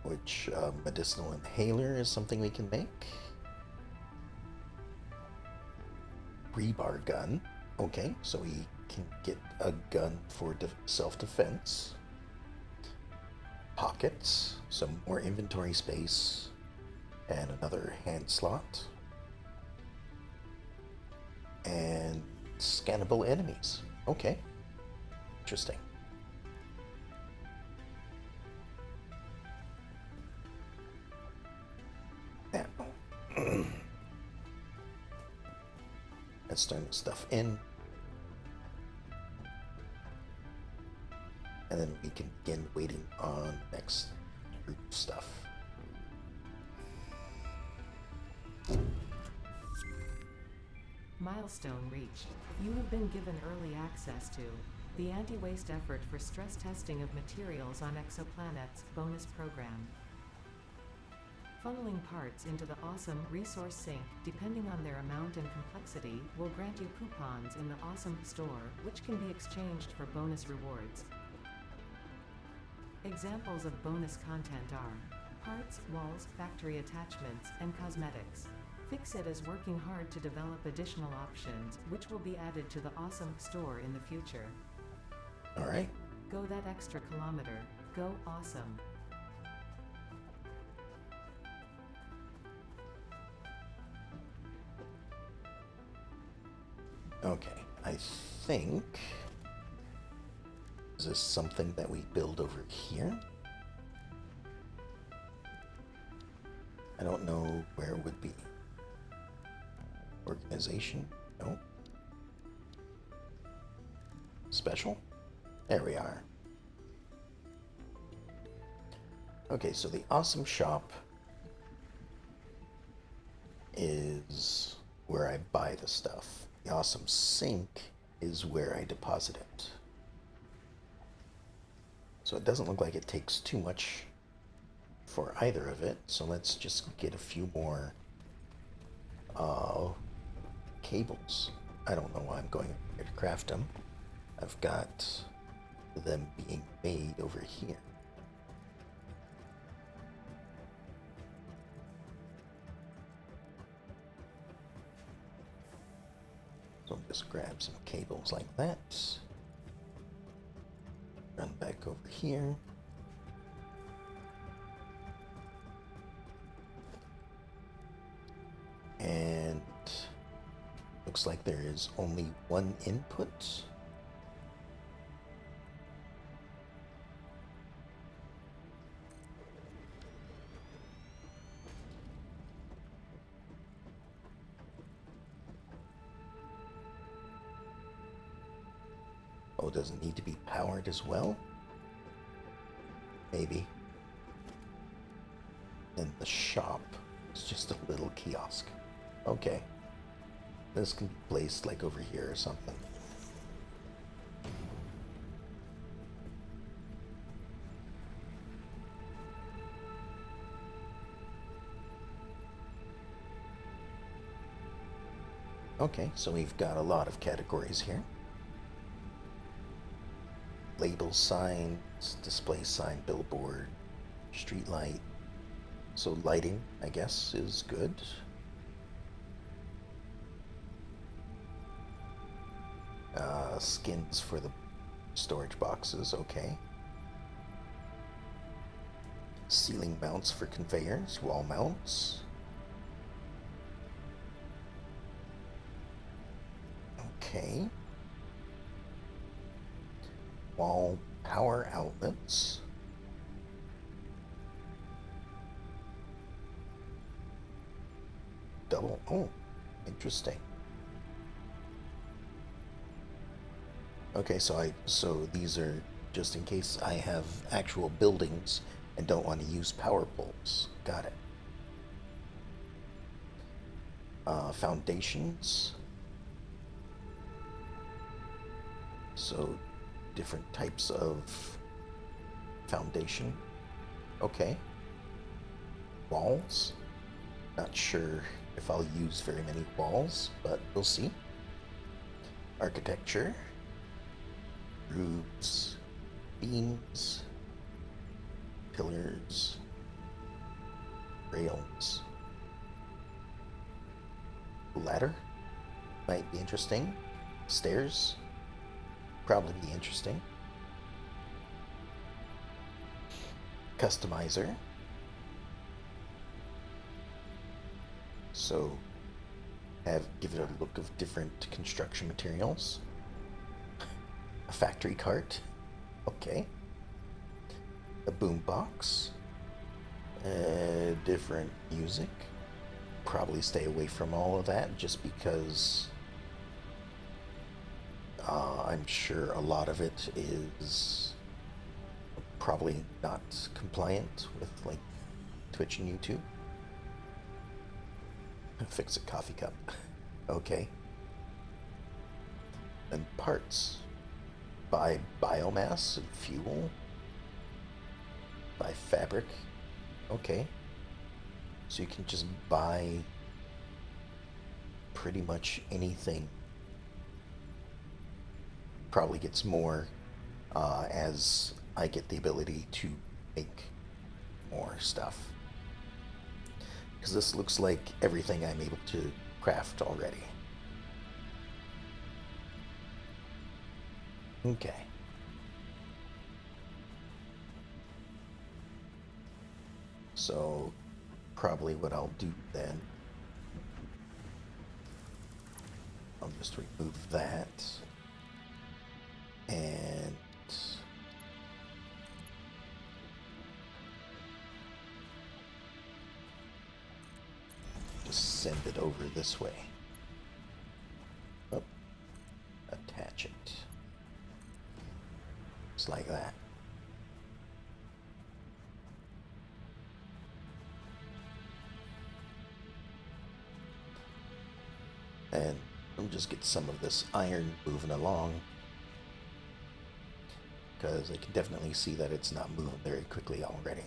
Which medicinal inhaler is something we can make. Rebar gun. Okay, so we can get a gun for self-defense. Pockets, some more inventory space, and another hand slot. And scannable enemies. Okay, interesting. Now, let's turn the stuff in. And then we can begin waiting on the next group of stuff. Milestone reached. You have been given early access to the Anti-Waste Effort for Stress Testing of Materials on Exoplanets bonus program. Funneling parts into the awesome resource sink, depending on their amount and complexity, will grant you coupons in the awesome store, which can be exchanged for bonus rewards. Examples of bonus content are parts, walls, factory attachments, and cosmetics. Fixit is working hard to develop additional options, which will be added to the awesome store in the future. All right. Go that extra kilometer. Go awesome. Okay, I think... Is this something that we build over here? I don't know where it would be. Organization? No. Special? There we are. Okay, so the awesome shop is where I buy the stuff. The awesome sink is where I deposit it. So it doesn't look like it takes too much for either of it. So let's just get a few more cables. I don't know why I'm going here to craft them. I've got them being made over here. So I'll just grab some cables like that. Run back over here. Looks like there is only one input. Oh, does it need to be powered as well? Maybe. And the shop is just a little kiosk. Okay. This can be placed like over here or something. Okay, so we've got a lot of categories here. Label signs, display sign, billboard, street light. So lighting, I guess, is good. Skins for the storage boxes, okay. Ceiling mounts for conveyors, wall mounts. Okay. Wall power outlets. Double, oh, interesting. Okay, so these are just in case I have actual buildings and don't want to use power poles. Got it. Foundations. So different types of foundation. Okay. Walls. Not sure if I'll use very many walls, but we'll see. Architecture. Roofs. Beams. Pillars. Rails. Ladder. Might be interesting. Stairs. Probably be interesting. Customizer. So give it a look of different construction materials. A factory cart. Okay. A boombox. Different music. Probably stay away from all of that just because I'm sure a lot of it is probably not compliant with like Twitch and YouTube. Fix a coffee cup. Okay. And parts. Buy biomass and fuel. Buy fabric. Okay. So you can just buy pretty much anything. Probably gets more as I get the ability to make more stuff. Because this looks like everything I'm able to craft already. Okay. So probably what I'll do then, I'll just remove that and just send it over this way. Oh, attach it. Just like that. And let me just get some of this iron moving along, because I can definitely see that it's not moving very quickly already.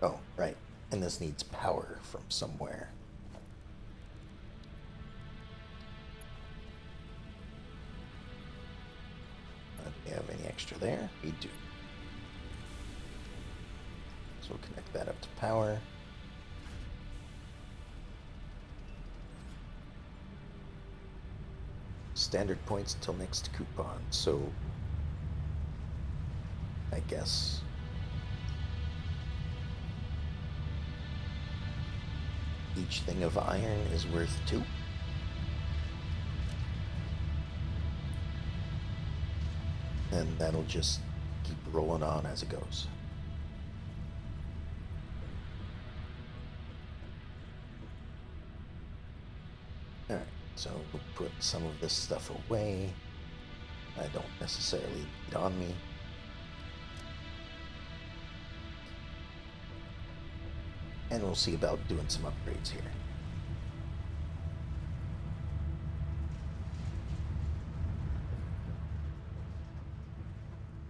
Oh, right. And this needs power from somewhere. Do we have any extra there? We do. So we'll connect that up to power. Standard points until next coupon, so I guess each thing of iron is worth 2. And that'll just keep rolling on as it goes. Alright, so we'll put some of this stuff away. I don't necessarily need on me. And we'll see about doing some upgrades here.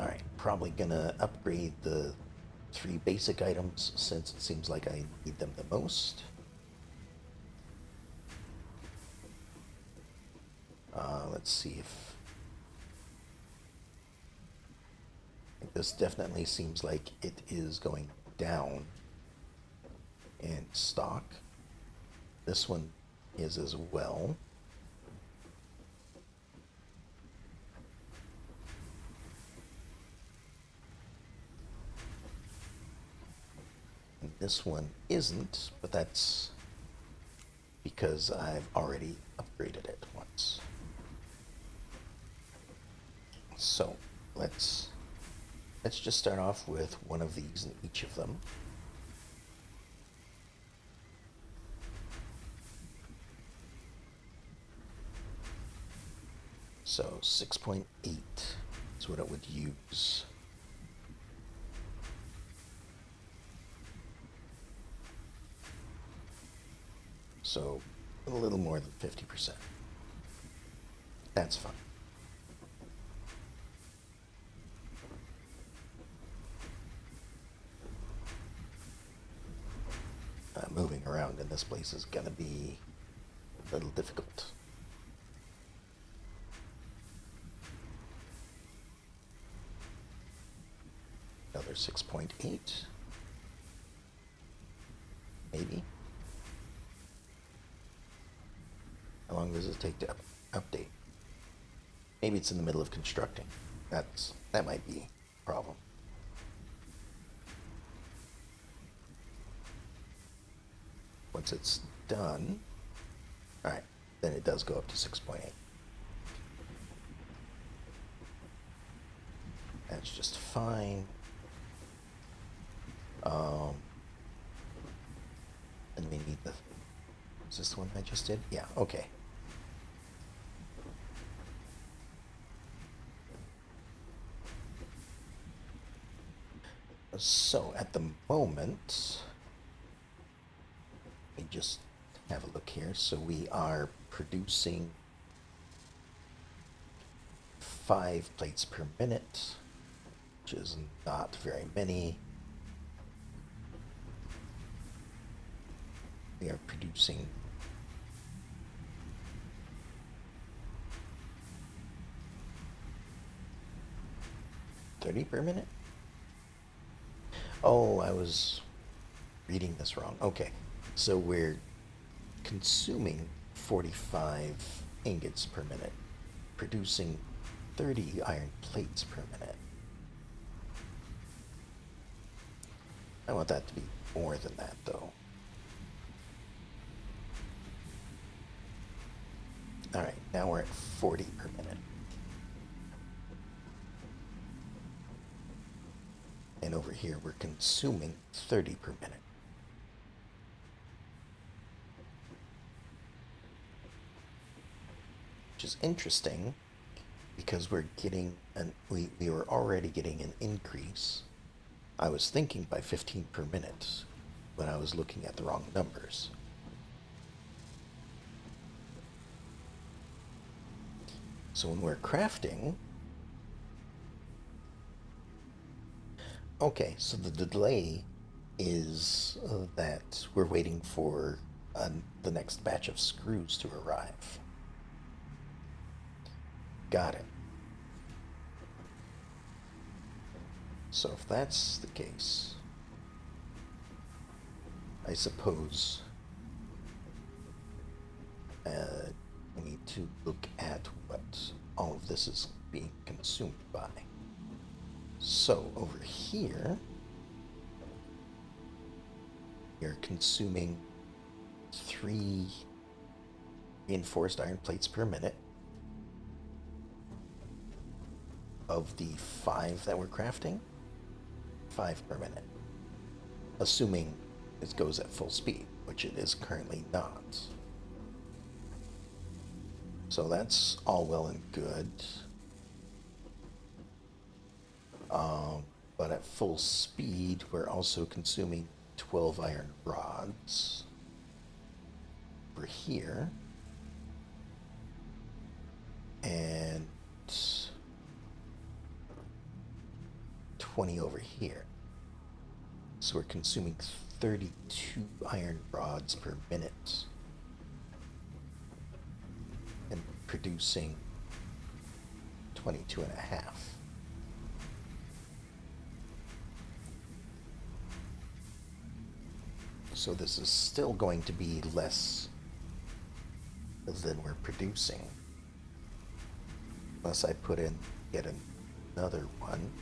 Alright, probably gonna upgrade the 3 basic items since it seems like I need them the most. Let's see if... This definitely seems like it is going down in stock. This one is as well. And this one isn't, but that's because I've already upgraded it once. So let's just start off with one of these in each of them. So 6.8 is what it would use. So a little more than 50%. That's fine. Moving around in this place is going to be a little difficult. Another 6.8. Maybe. How long does it take to update? Maybe it's in the middle of constructing. That might be a problem. Once it's done, alright, then it does go up to 6.8. That's just fine. And we need the... Is this the one I just did? Yeah, okay. So, at the moment... Let me just have a look here. So we are producing 5 plates per minute, which is not very many. We are producing 30 per minute? Oh, I was reading this wrong. Okay. So we're consuming 45 ingots per minute, producing 30 iron plates per minute. I want that to be more than that, though. Alright, now we're at 40 per minute. And over here, we're consuming 30 per minute. Which is interesting because we're getting we were already getting an increase. I was thinking by 15 per minute when I was looking at the wrong numbers. So when we're crafting, okay, so the delay is that we're waiting for the next batch of screws to arrive. Got it. So if that's the case, I suppose we need to look at what all of this is being consumed by. So over here, you're consuming 3 reinforced iron plates per minute of the 5 that we're crafting. 5 per minute. Assuming it goes at full speed, which it is currently not. So that's all well and good. But at full speed, we're also consuming 12 iron rods. Over here. And 20 over here. So we're consuming 32 iron rods per minute. And producing 22 and a half. So this is still going to be less than we're producing. Unless I put in yet another one.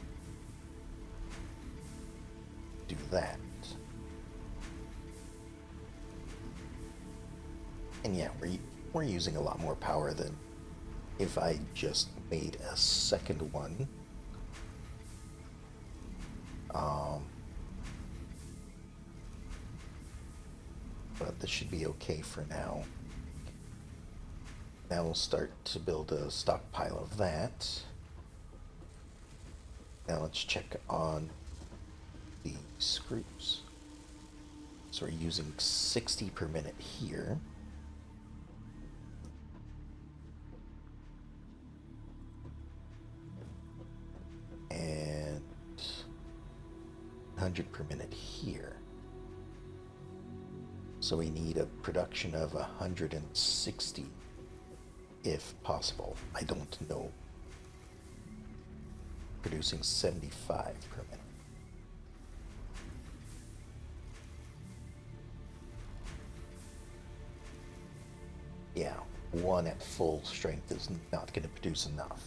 Do that. And yeah, we're using a lot more power than if I just made a second one. But this should be okay for now. Now we'll start to build a stockpile of that. Now let's check on the screws. So we're using 60 per minute here. And 100 per minute here. So we need a production of 160 if possible. I don't know. Producing 75 per minute. Yeah, one at full strength is not going to produce enough.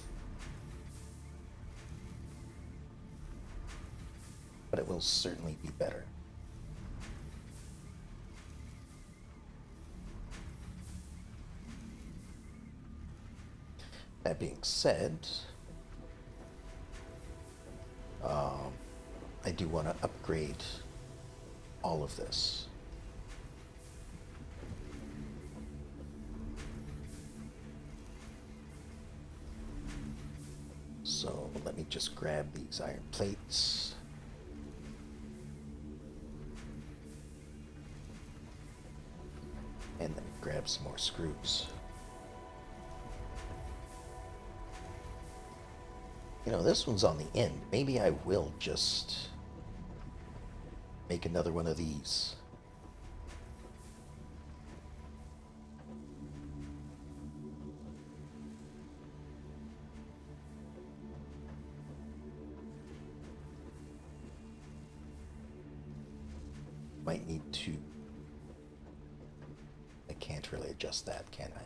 But it will certainly be better. That being said, I do want to upgrade all of this. So let me just grab these iron plates. And then grab some more screws. You know, this one's on the end. Maybe I will just make another one of these. Might need to... I can't really adjust that, can I?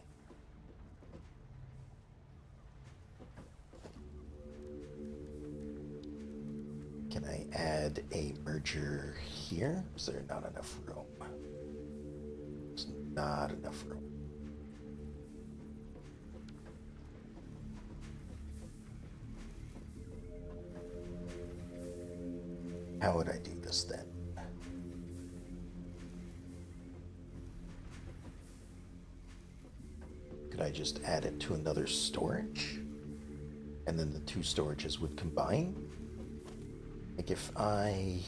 Can I add a merger here? Is there not enough room? There's not enough room. How would I do this then? Could I just add it to another storage? And then the two storages would combine? Like if I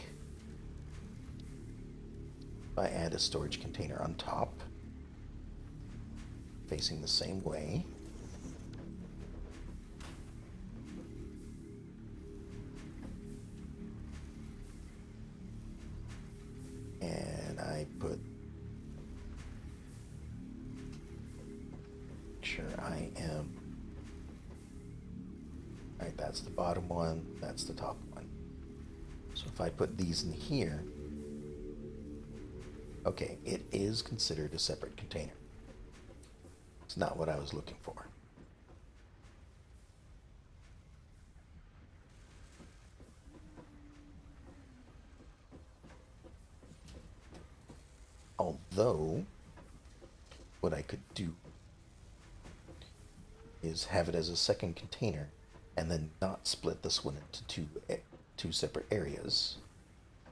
add a storage container on top, facing the same way, and I put, sure I am, all right, that's the bottom one, that's the top one. So if I put these in here, okay, it is considered a separate container. It's not what I was looking for. Although, what I could do is have it as a second container and then not split this one into two separate areas.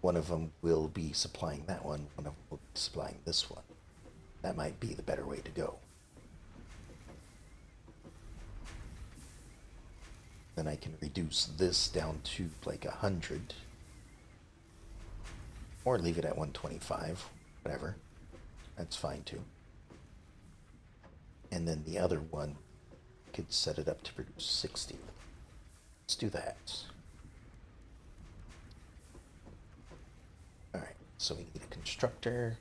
One of them will be supplying that one of them will be supplying this one. That might be the better way to go. Then I can reduce this down to like 100. Or leave it at 125, whatever. That's fine too. And then the other one could set it up to produce 60. Let's do that. Alright, so we need a constructor.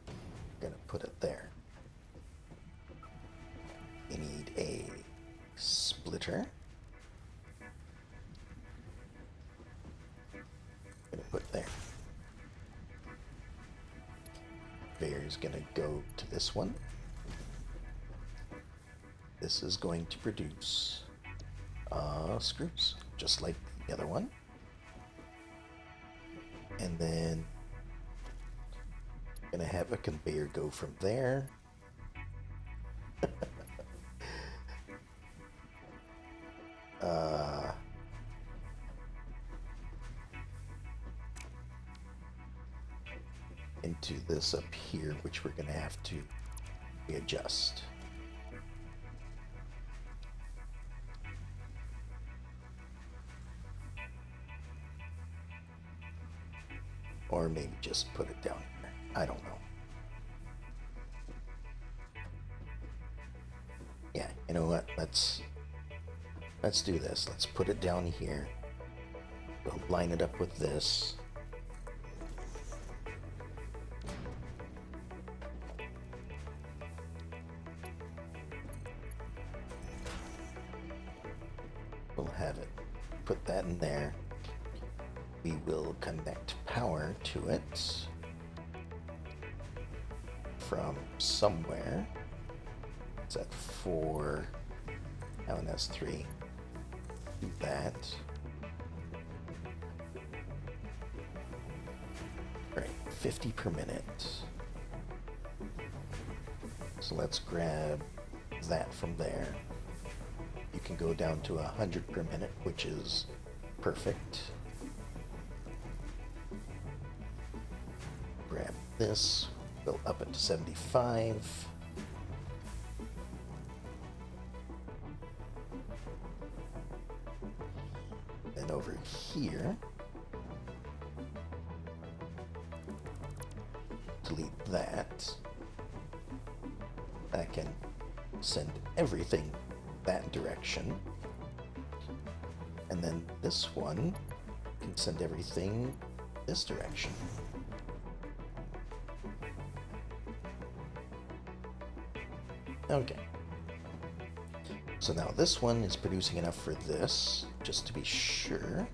I'm gonna put it there. We need a splitter. Gonna put there. Conveyor's gonna go to this one. This is going to produce screws, just like the other one. And then gonna have a conveyor go from there. Into this up here, which we're gonna have to readjust. Or maybe just put it down here. I don't know. Yeah, you know what? Let's do this. Let's put it down here. We'll line it up with this. We'll have it. Put that in there. We will connect power to it from somewhere. It's at 4. Now it has 3. Do that. Right, 50 per minute. So let's grab that from there. You can go down to 100 per minute, which is perfect. Grab this, we'll up it to 75. Then over here, delete that. That can send everything that direction. And then this one can send everything this direction. Okay. So now this one is producing enough for this, just to be sure.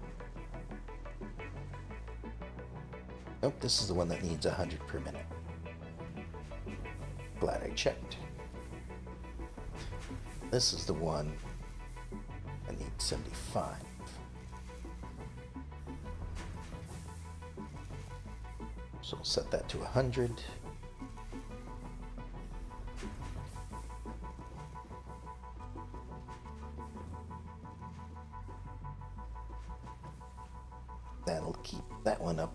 Nope, this is the one that needs 100 per minute. Glad I checked. This is the one that needs 75. So we'll set that to 100. That'll keep that one up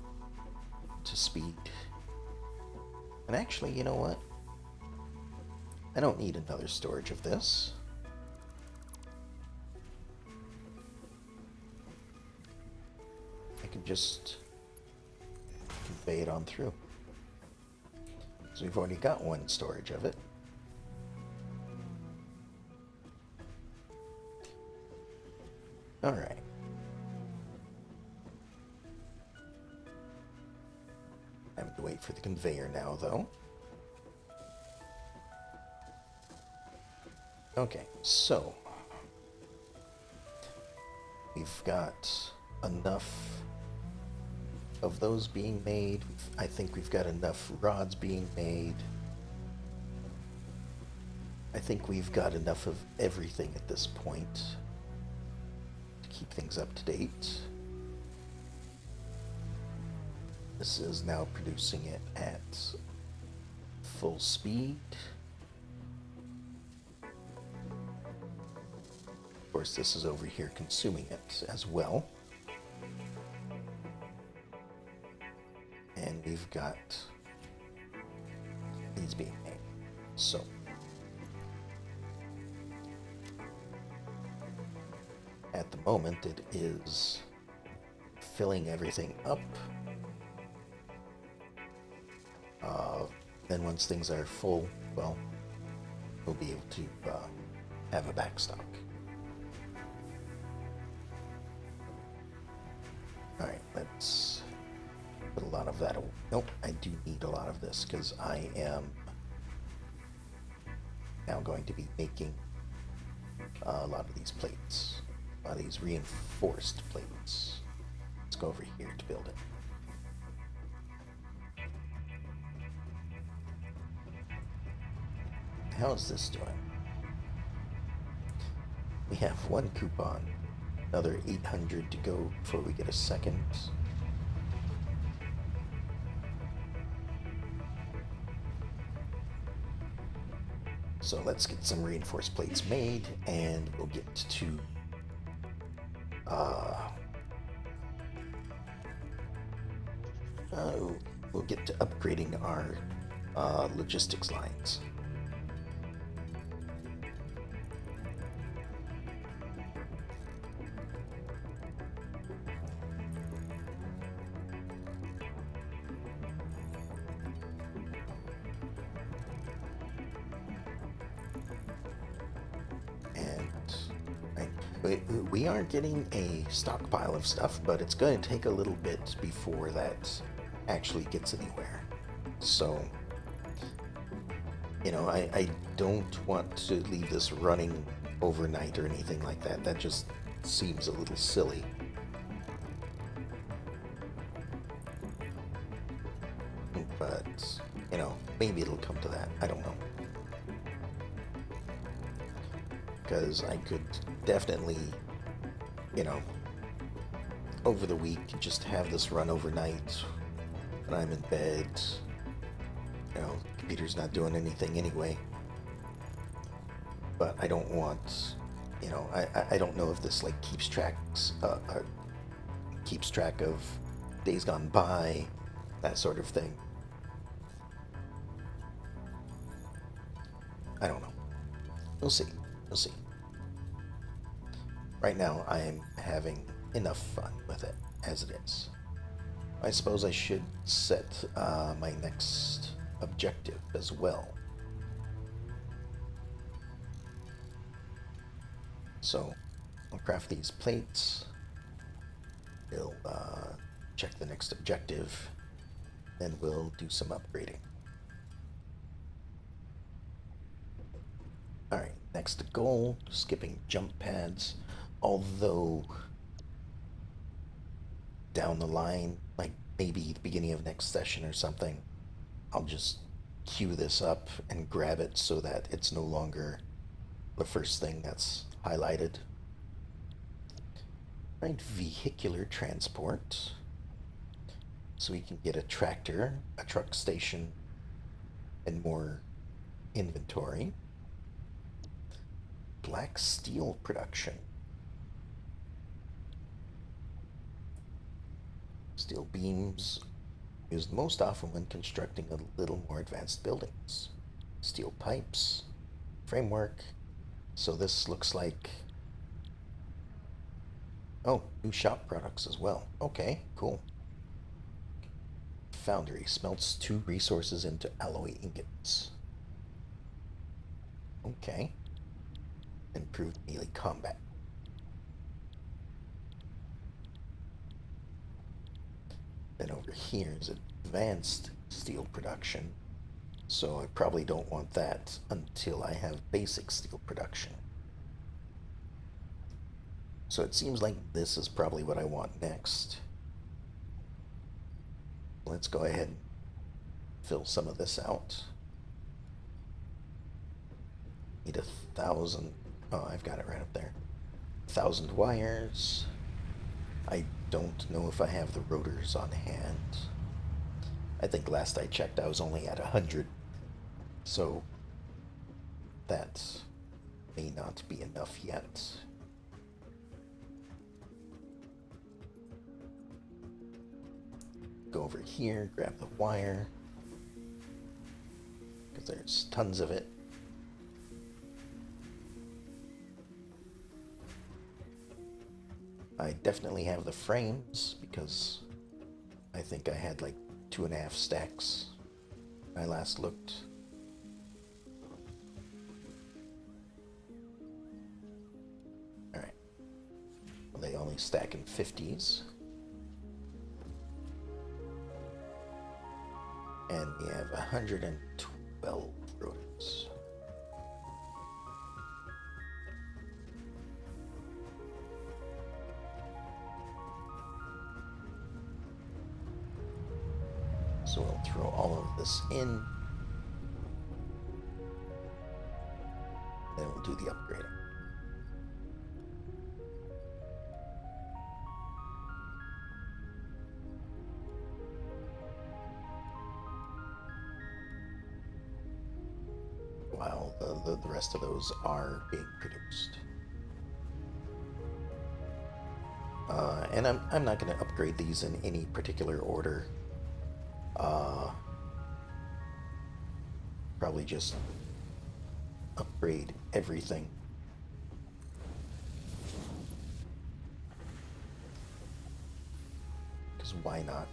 to speed. And actually, you know what? I don't need another storage of this. I can just convey it on through. So we've already got one storage of it. All right. I have to wait for the conveyor now, though. Okay, so we've got enough of those being made. I think we've got enough rods being made. I think we've got enough of everything at this point to keep things up to date. This is now producing it at full speed. Of course, this is over here consuming it as well. And we've got these being made. So at the moment it is filling everything up. Then once things are full, well, we'll be able to have a backstock. Alright, let's put a lot of that away. Nope, I do need a lot of this because I am now going to be making a lot of these plates. A lot of these reinforced plates. Let's go over here to build it. How is this doing? We have one coupon. Another 800 to go before we get a second. So let's get some reinforced plates made and we'll get to we'll get to upgrading our logistics lines. We are getting a stockpile of stuff, but it's going to take a little bit before that actually gets anywhere. So, you know, I don't want to leave this running overnight or anything like that. That just seems a little silly. But, you know, maybe it'll come to that. I don't know. Because I could definitely, you know, over the week just have this run overnight when I'm in bed. You know, computer's not doing anything anyway. But I don't want, you know, I don't know if this like keeps track of days gone by, that sort of thing. I don't know. We'll see. We'll see. Right now, I am having enough fun with it as it is. I suppose I should set my next objective as well. So, I'll craft these plates. We'll check the next objective. Then we'll do some upgrading. Alright, next goal, skipping jump pads. Although, down the line, like maybe the beginning of next session or something, I'll just queue this up and grab it so that it's no longer the first thing that's highlighted. Right, vehicular transport. So we can get a tractor, a truck station, and more inventory. Black steel production. Steel beams used most often when constructing a little more advanced buildings. Steel pipes, framework. So this looks like, oh, new shop products as well. Okay, cool. Foundry smelts 2 resources into alloy ingots. Okay. Improved melee combat. Then over here is advanced steel production. So I probably don't want that until I have basic steel production. So it seems like this is probably what I want next. Let's go ahead and fill some of this out. Need 1,000. Oh, I've got it right up there. 1,000 wires. I don't know if I have the rotors on hand. I think last I checked I was only at 100. So that may not be enough yet. Go over here, grab the wire, because there's tons of it. I definitely have the frames because I think I had like 2.5 stacks when I last looked. Alright. Well, they only stack in 50s. And we have 112 rodents. So we'll throw all of this in. Then we'll do the upgrading. While the rest of those are being produced. And I'm not going to upgrade these in any particular order. Probably just upgrade everything. Because why not?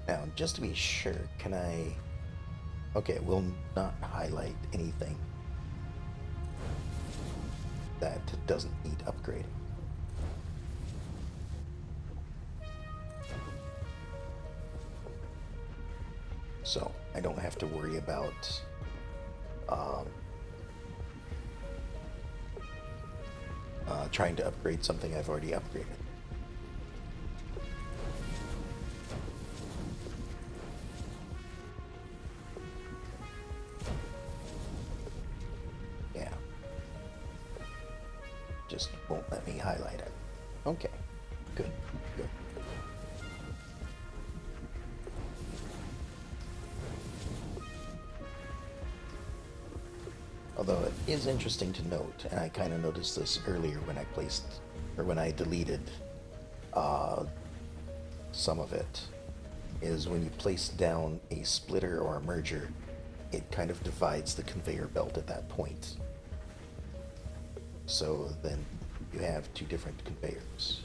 Now, just to be sure, can I... Okay, we'll not highlight anything that doesn't need upgrading. So, I don't have to worry about trying to upgrade something I've already upgraded. Just won't let me highlight it. Okay, good, good. Although it is interesting to note, and I kind of noticed this earlier when I deleted some of it, is when you place down a splitter or a merger, it kind of divides the conveyor belt at that point. So then you have two different conveyors.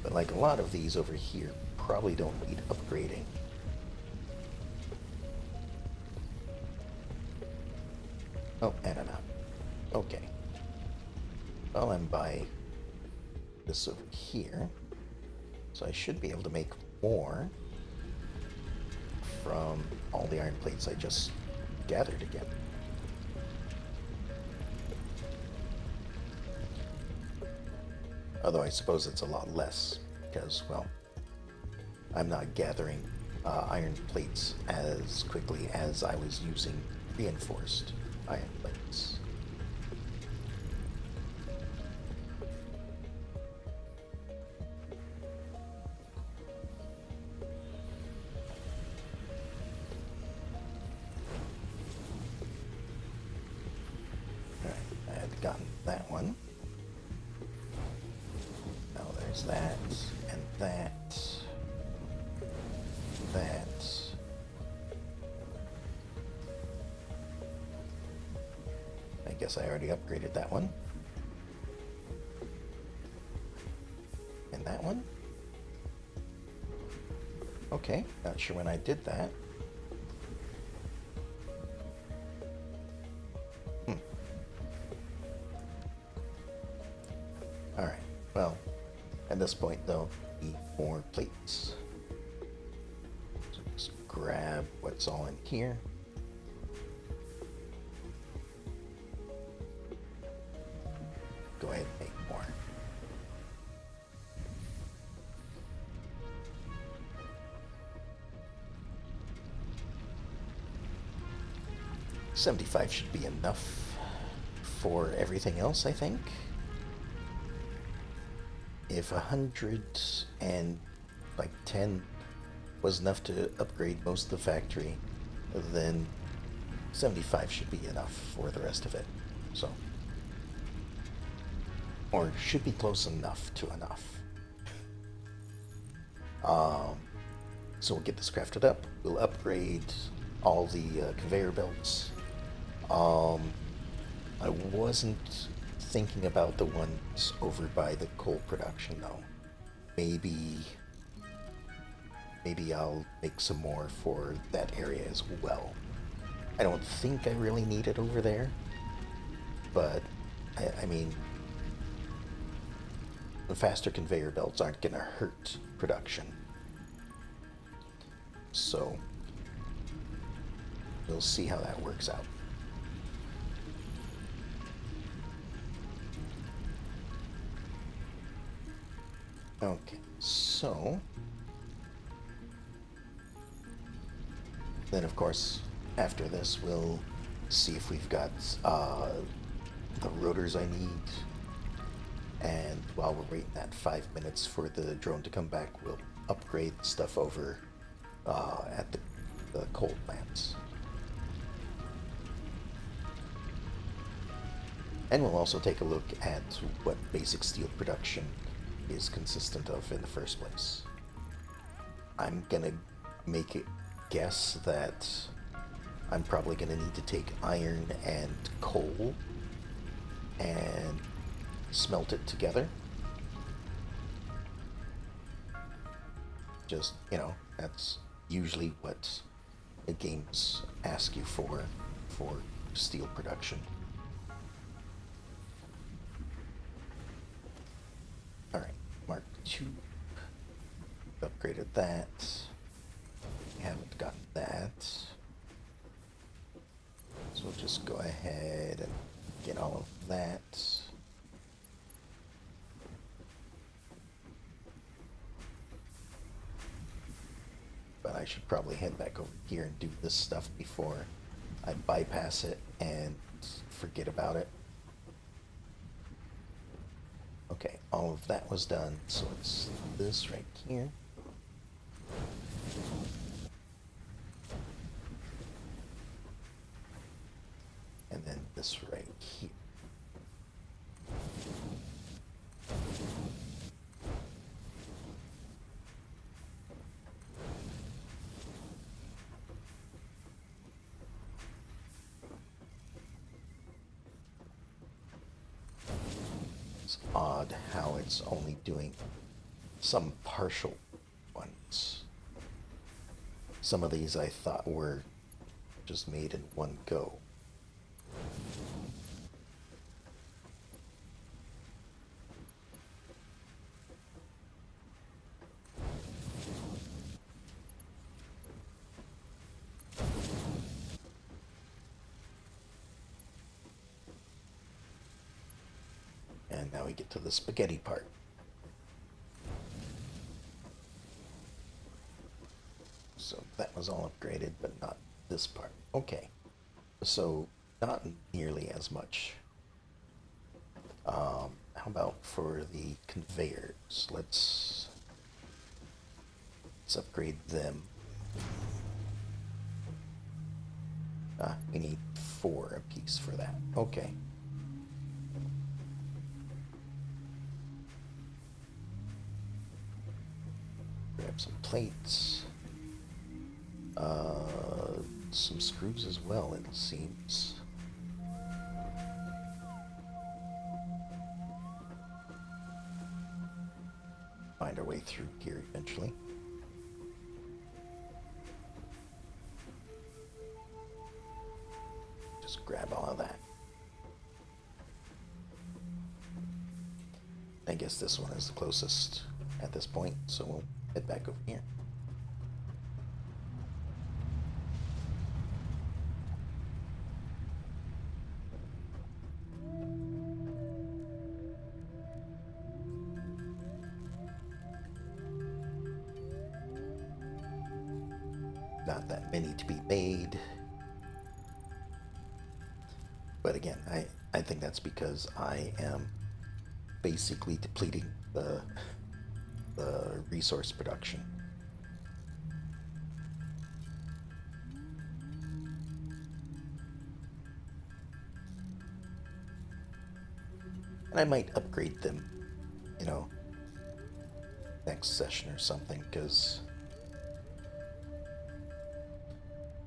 But like a lot of these over here, probably don't need upgrading. Oh, and I'm out. Okay. Well, I'm by this over here. So I should be able to make more from all the iron plates I just gathered again. Although I suppose it's a lot less because, well, I'm not gathering iron plates as quickly as I was using reinforced iron plates. Gotten that one. Now there's that, and that, that. I guess I already upgraded that one. And that one. Okay, not sure when I did that. this point, though, need more plates. So just grab what's all in here. Go ahead and make more. $75 should be enough for everything else, I think. If 110 was enough to upgrade most of the factory, then 75 should be enough for the rest of it. So, or should be close enough to enough. So we'll get this crafted up. We'll upgrade all the conveyor belts. I wasn't thinking about the ones over by the coal production though. Maybe I'll make some more for that area as well. I don't think I really need it over there, but I mean, the faster conveyor belts aren't gonna hurt production. So we'll see how that works out. Okay, so then of course after this we'll see if we've got the rotors I need, and while we're waiting that 5 minutes for the drone to come back, we'll upgrade stuff over at the coal plants. And we'll also take a look at what basic steel production is consistent of in the first place. I'm gonna make a guess that I'm probably gonna need to take iron and coal and smelt it together. Just, you know, that's usually what the games ask you for steel production. Alright, Mark II. Upgraded that. We haven't gotten that. So we'll just go ahead and get all of that. But I should probably head back over here and do this stuff before I bypass it and forget about it. Okay, all of that was done, so it's this right here. And then this right here. It's odd how it's only doing some partial ones. Some of these I thought were just made in one go. And now we get to the spaghetti part. So that was all upgraded, but not this part. Okay. So not nearly as much. How about for the conveyors? Let's upgrade them. We need 4 apiece for that. Okay. Grab some plates. Some screws as well, it seems. Find our way through here eventually. Just grab all of that. I guess this one is the closest. at this point, so we'll head back over here. Not that many to be made. But again, I think that's because I am basically depleting the resource production. And I might upgrade them, you know, next session or something, because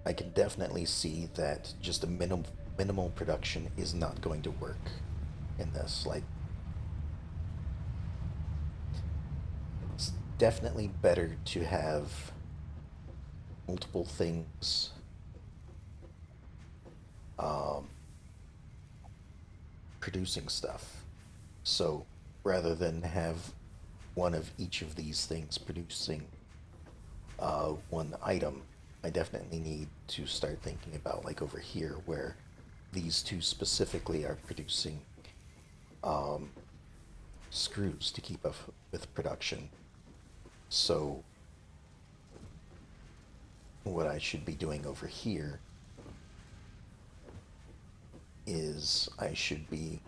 I can definitely see that just a minimal production is not going to work in this. Like, it's definitely better to have multiple things producing stuff. So rather than have one of each of these things producing one item, I definitely need to start thinking about, like, over here where these two specifically are producing screws to keep up with production. So what I should be doing over here is I should be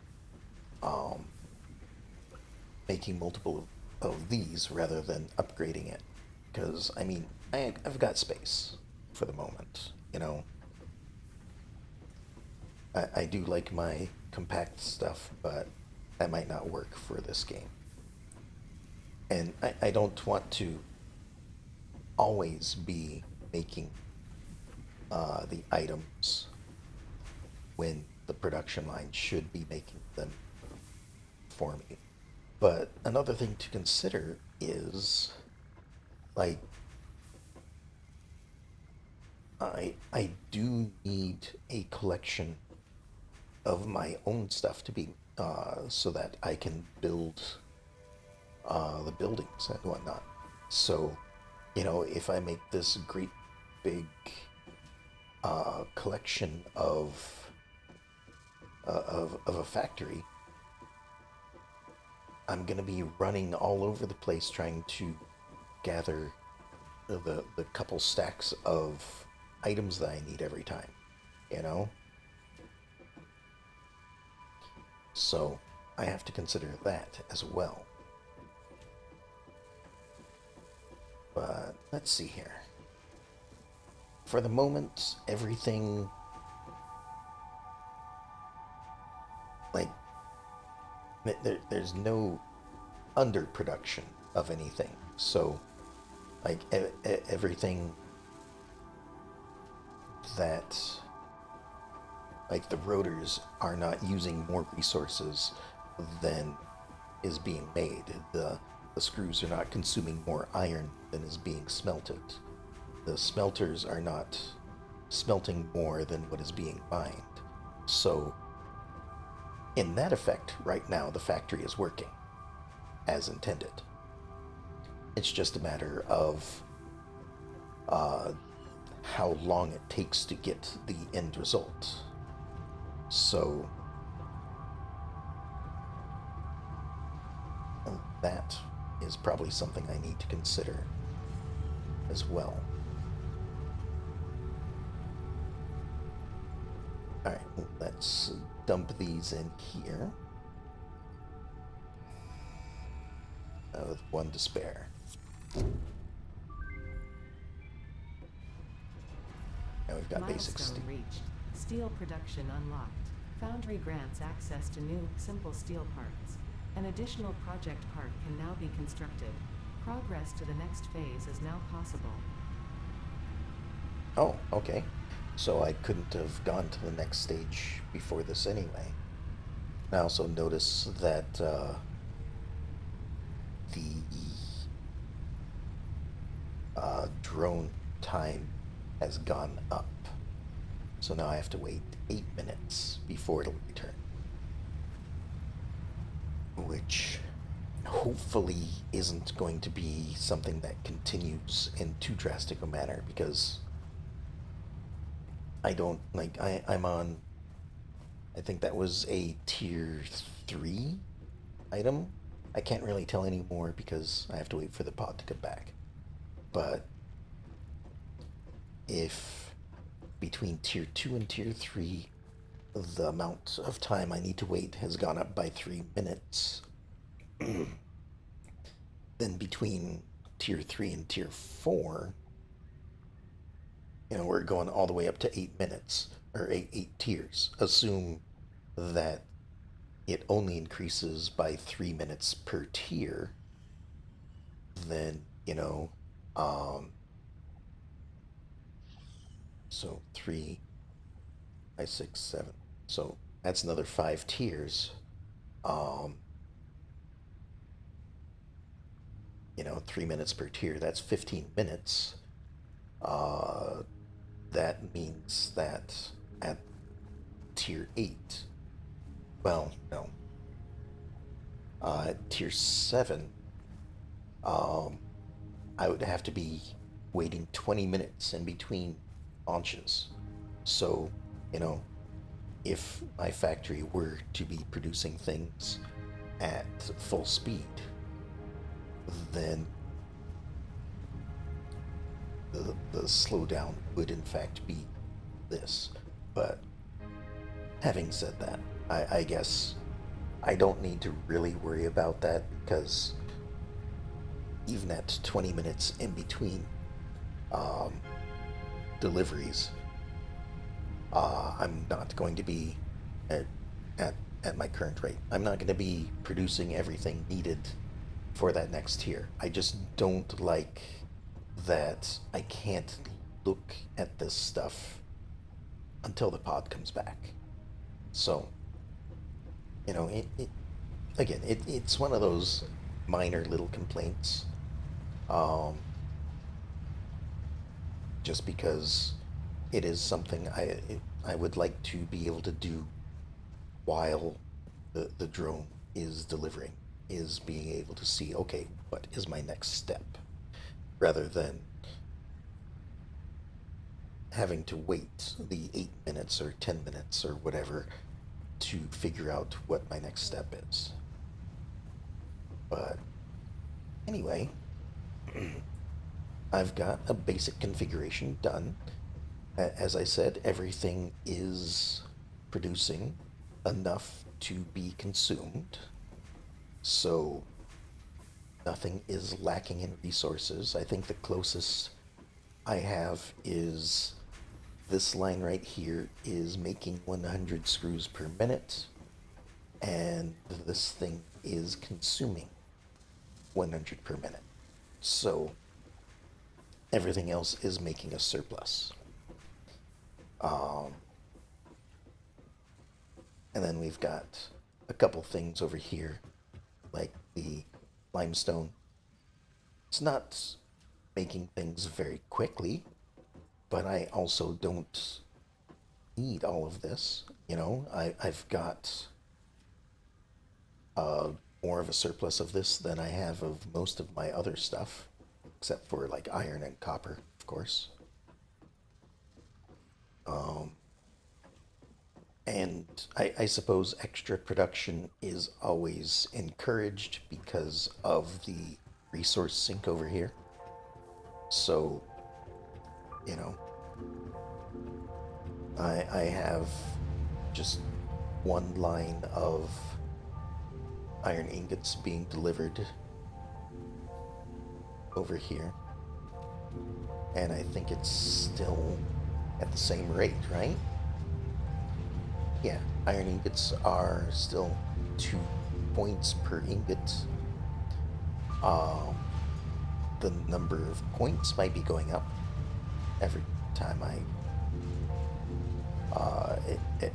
making multiple of these rather than upgrading it. Because, I mean, I've got space for the moment, you know. I do like my compact stuff, but that might not work for this game. And I don't want to always be making the items when the production line should be making them for me. But another thing to consider is, like, I do need a collection of my own stuff to be so that I can build the buildings and whatnot. So, you know, if I make this great big collection of a factory, I'm gonna be running all over the place trying to gather the couple stacks of items that I need every time, you know? So I have to consider that as well. But let's see here. For the moment, everything, like, there's no underproduction of anything. So, like, everything that, like, the rotors are not using more resources than is being made. The screws are not consuming more iron than is being smelted. The smelters are not smelting more than what is being mined. So, in that effect, right now, the factory is working as intended. It's just a matter of how long it takes to get the end result. So, that is probably something I need to consider as well. Alright, let's dump these in here. With one to spare. Now we've got basic steel. Milestone reached. Steel production unlocked. Foundry grants access to new, simple steel parts. An additional project part can now be constructed. Progress to the next phase is now possible. Oh, okay. So I couldn't have gone to the next stage before this anyway. I also notice that the drone time has gone up. So now I have to wait 8 minutes before it'll return. Which hopefully isn't going to be something that continues in too drastic a manner, because I don't like I'm on, I think that was a tier 3 item. I can't really tell anymore because I have to wait for the pod to come back. But if between tier 2 and tier 3 the amount of time I need to wait has gone up by 3 minutes, then between tier 3 and tier 4, we're going all the way up to 8 minutes, or eight tiers. Assume that it only increases by 3 minutes per tier, then, um, so 3 by 6, 7. So that's another 5 tiers. Um, 3 minutes per tier, that's 15 minutes. Uh, that means that at tier 8, well, no, at tier 7, um, I would have to be waiting 20 minutes in between launches. So, you know, if my factory were to be producing things at full speed, then the slowdown would in fact be this. But having said that, I guess I don't need to really worry about that, because even at 20 minutes in between um, deliveries, I'm not going to be at, at, at my current rate. I'm not going to be producing everything needed for that next tier. I just don't like that I can't look at this stuff until the pod comes back. So, it's one of those minor little complaints. Um, just because it is something I would like to be able to do while the drone is delivering, is being able to see, okay, what is my next step, rather than having to wait the 8 minutes or 10 minutes or whatever to figure out what my next step is. But anyway, I've got a basic configuration done. As I said, everything is producing enough to be consumed, so nothing is lacking in resources. I think the closest I have is this line right here is making 100 screws per minute, and this thing is consuming 100 per minute. So everything else is making a surplus. Um, and then we've got a couple things over here, like the limestone. It's not making things very quickly, but I also don't need all of this. I've got more of a surplus of this than I have of most of my other stuff, except for like iron and copper, of course. Um, and I suppose extra production is always encouraged because of the resource sink over here. So, you know, I have just one line of iron ingots being delivered over here. And I think it's still at the same rate, right? Yeah, iron ingots are still 2 points per ingot. The number of points might be going up every time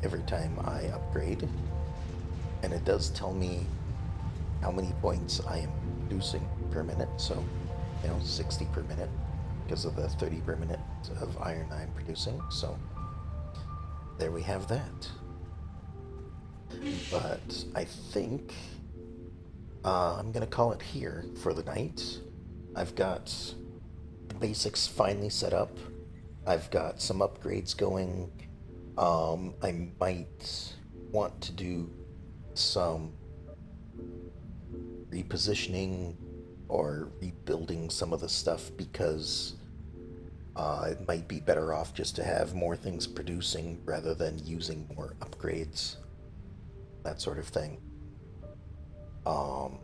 every time I upgrade, and it does tell me how many points I am producing per minute. So, 60 per minute because of the 30 per minute of iron I'm producing. So there we have that. But I think I'm gonna call it here for the night. I've got the basics finally set up. I've got some upgrades going. I might want to do some repositioning or rebuilding some of the stuff because it might be better off just to have more things producing rather than using more upgrades, that sort of thing. Um,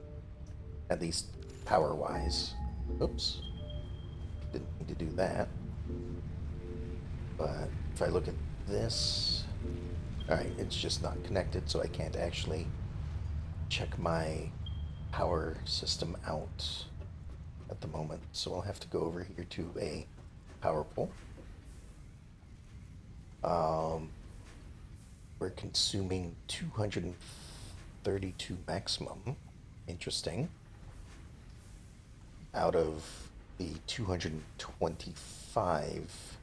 at least power wise. Oops, didn't need to do that. But if I look at this, alright, it's just not connected, so I can't actually check my power system out at the moment. So I'll have to go over here to a power pole. Um, we're consuming 232 maximum. Interesting. Out of the 225.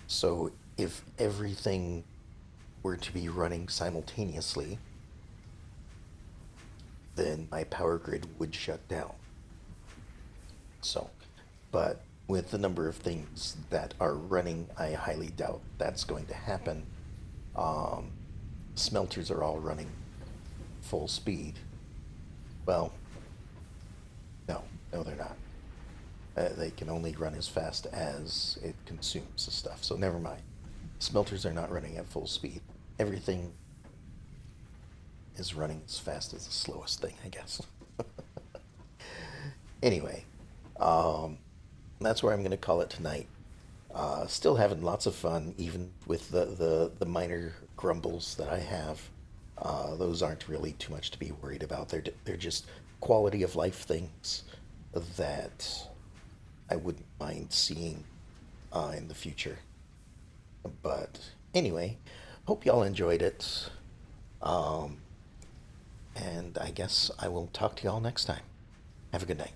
So if everything were to be running simultaneously, then my power grid would shut down. So, but with the number of things that are running, I highly doubt that's going to happen. Um, Smelters are all running full speed. Well, no, they're not. They can only run as fast as it consumes the stuff. So never mind. Smelters are not running at full speed. Everything is running as fast as the slowest thing, I guess. Anyway, um, that's where I'm going to call it tonight. Still having lots of fun, even with the minor grumbles that I have. Those aren't really too much to be worried about. They're just quality of life things that I wouldn't mind seeing in the future. But anyway, hope y'all enjoyed it. Um, and I guess I will talk to y'all next time. Have a good night.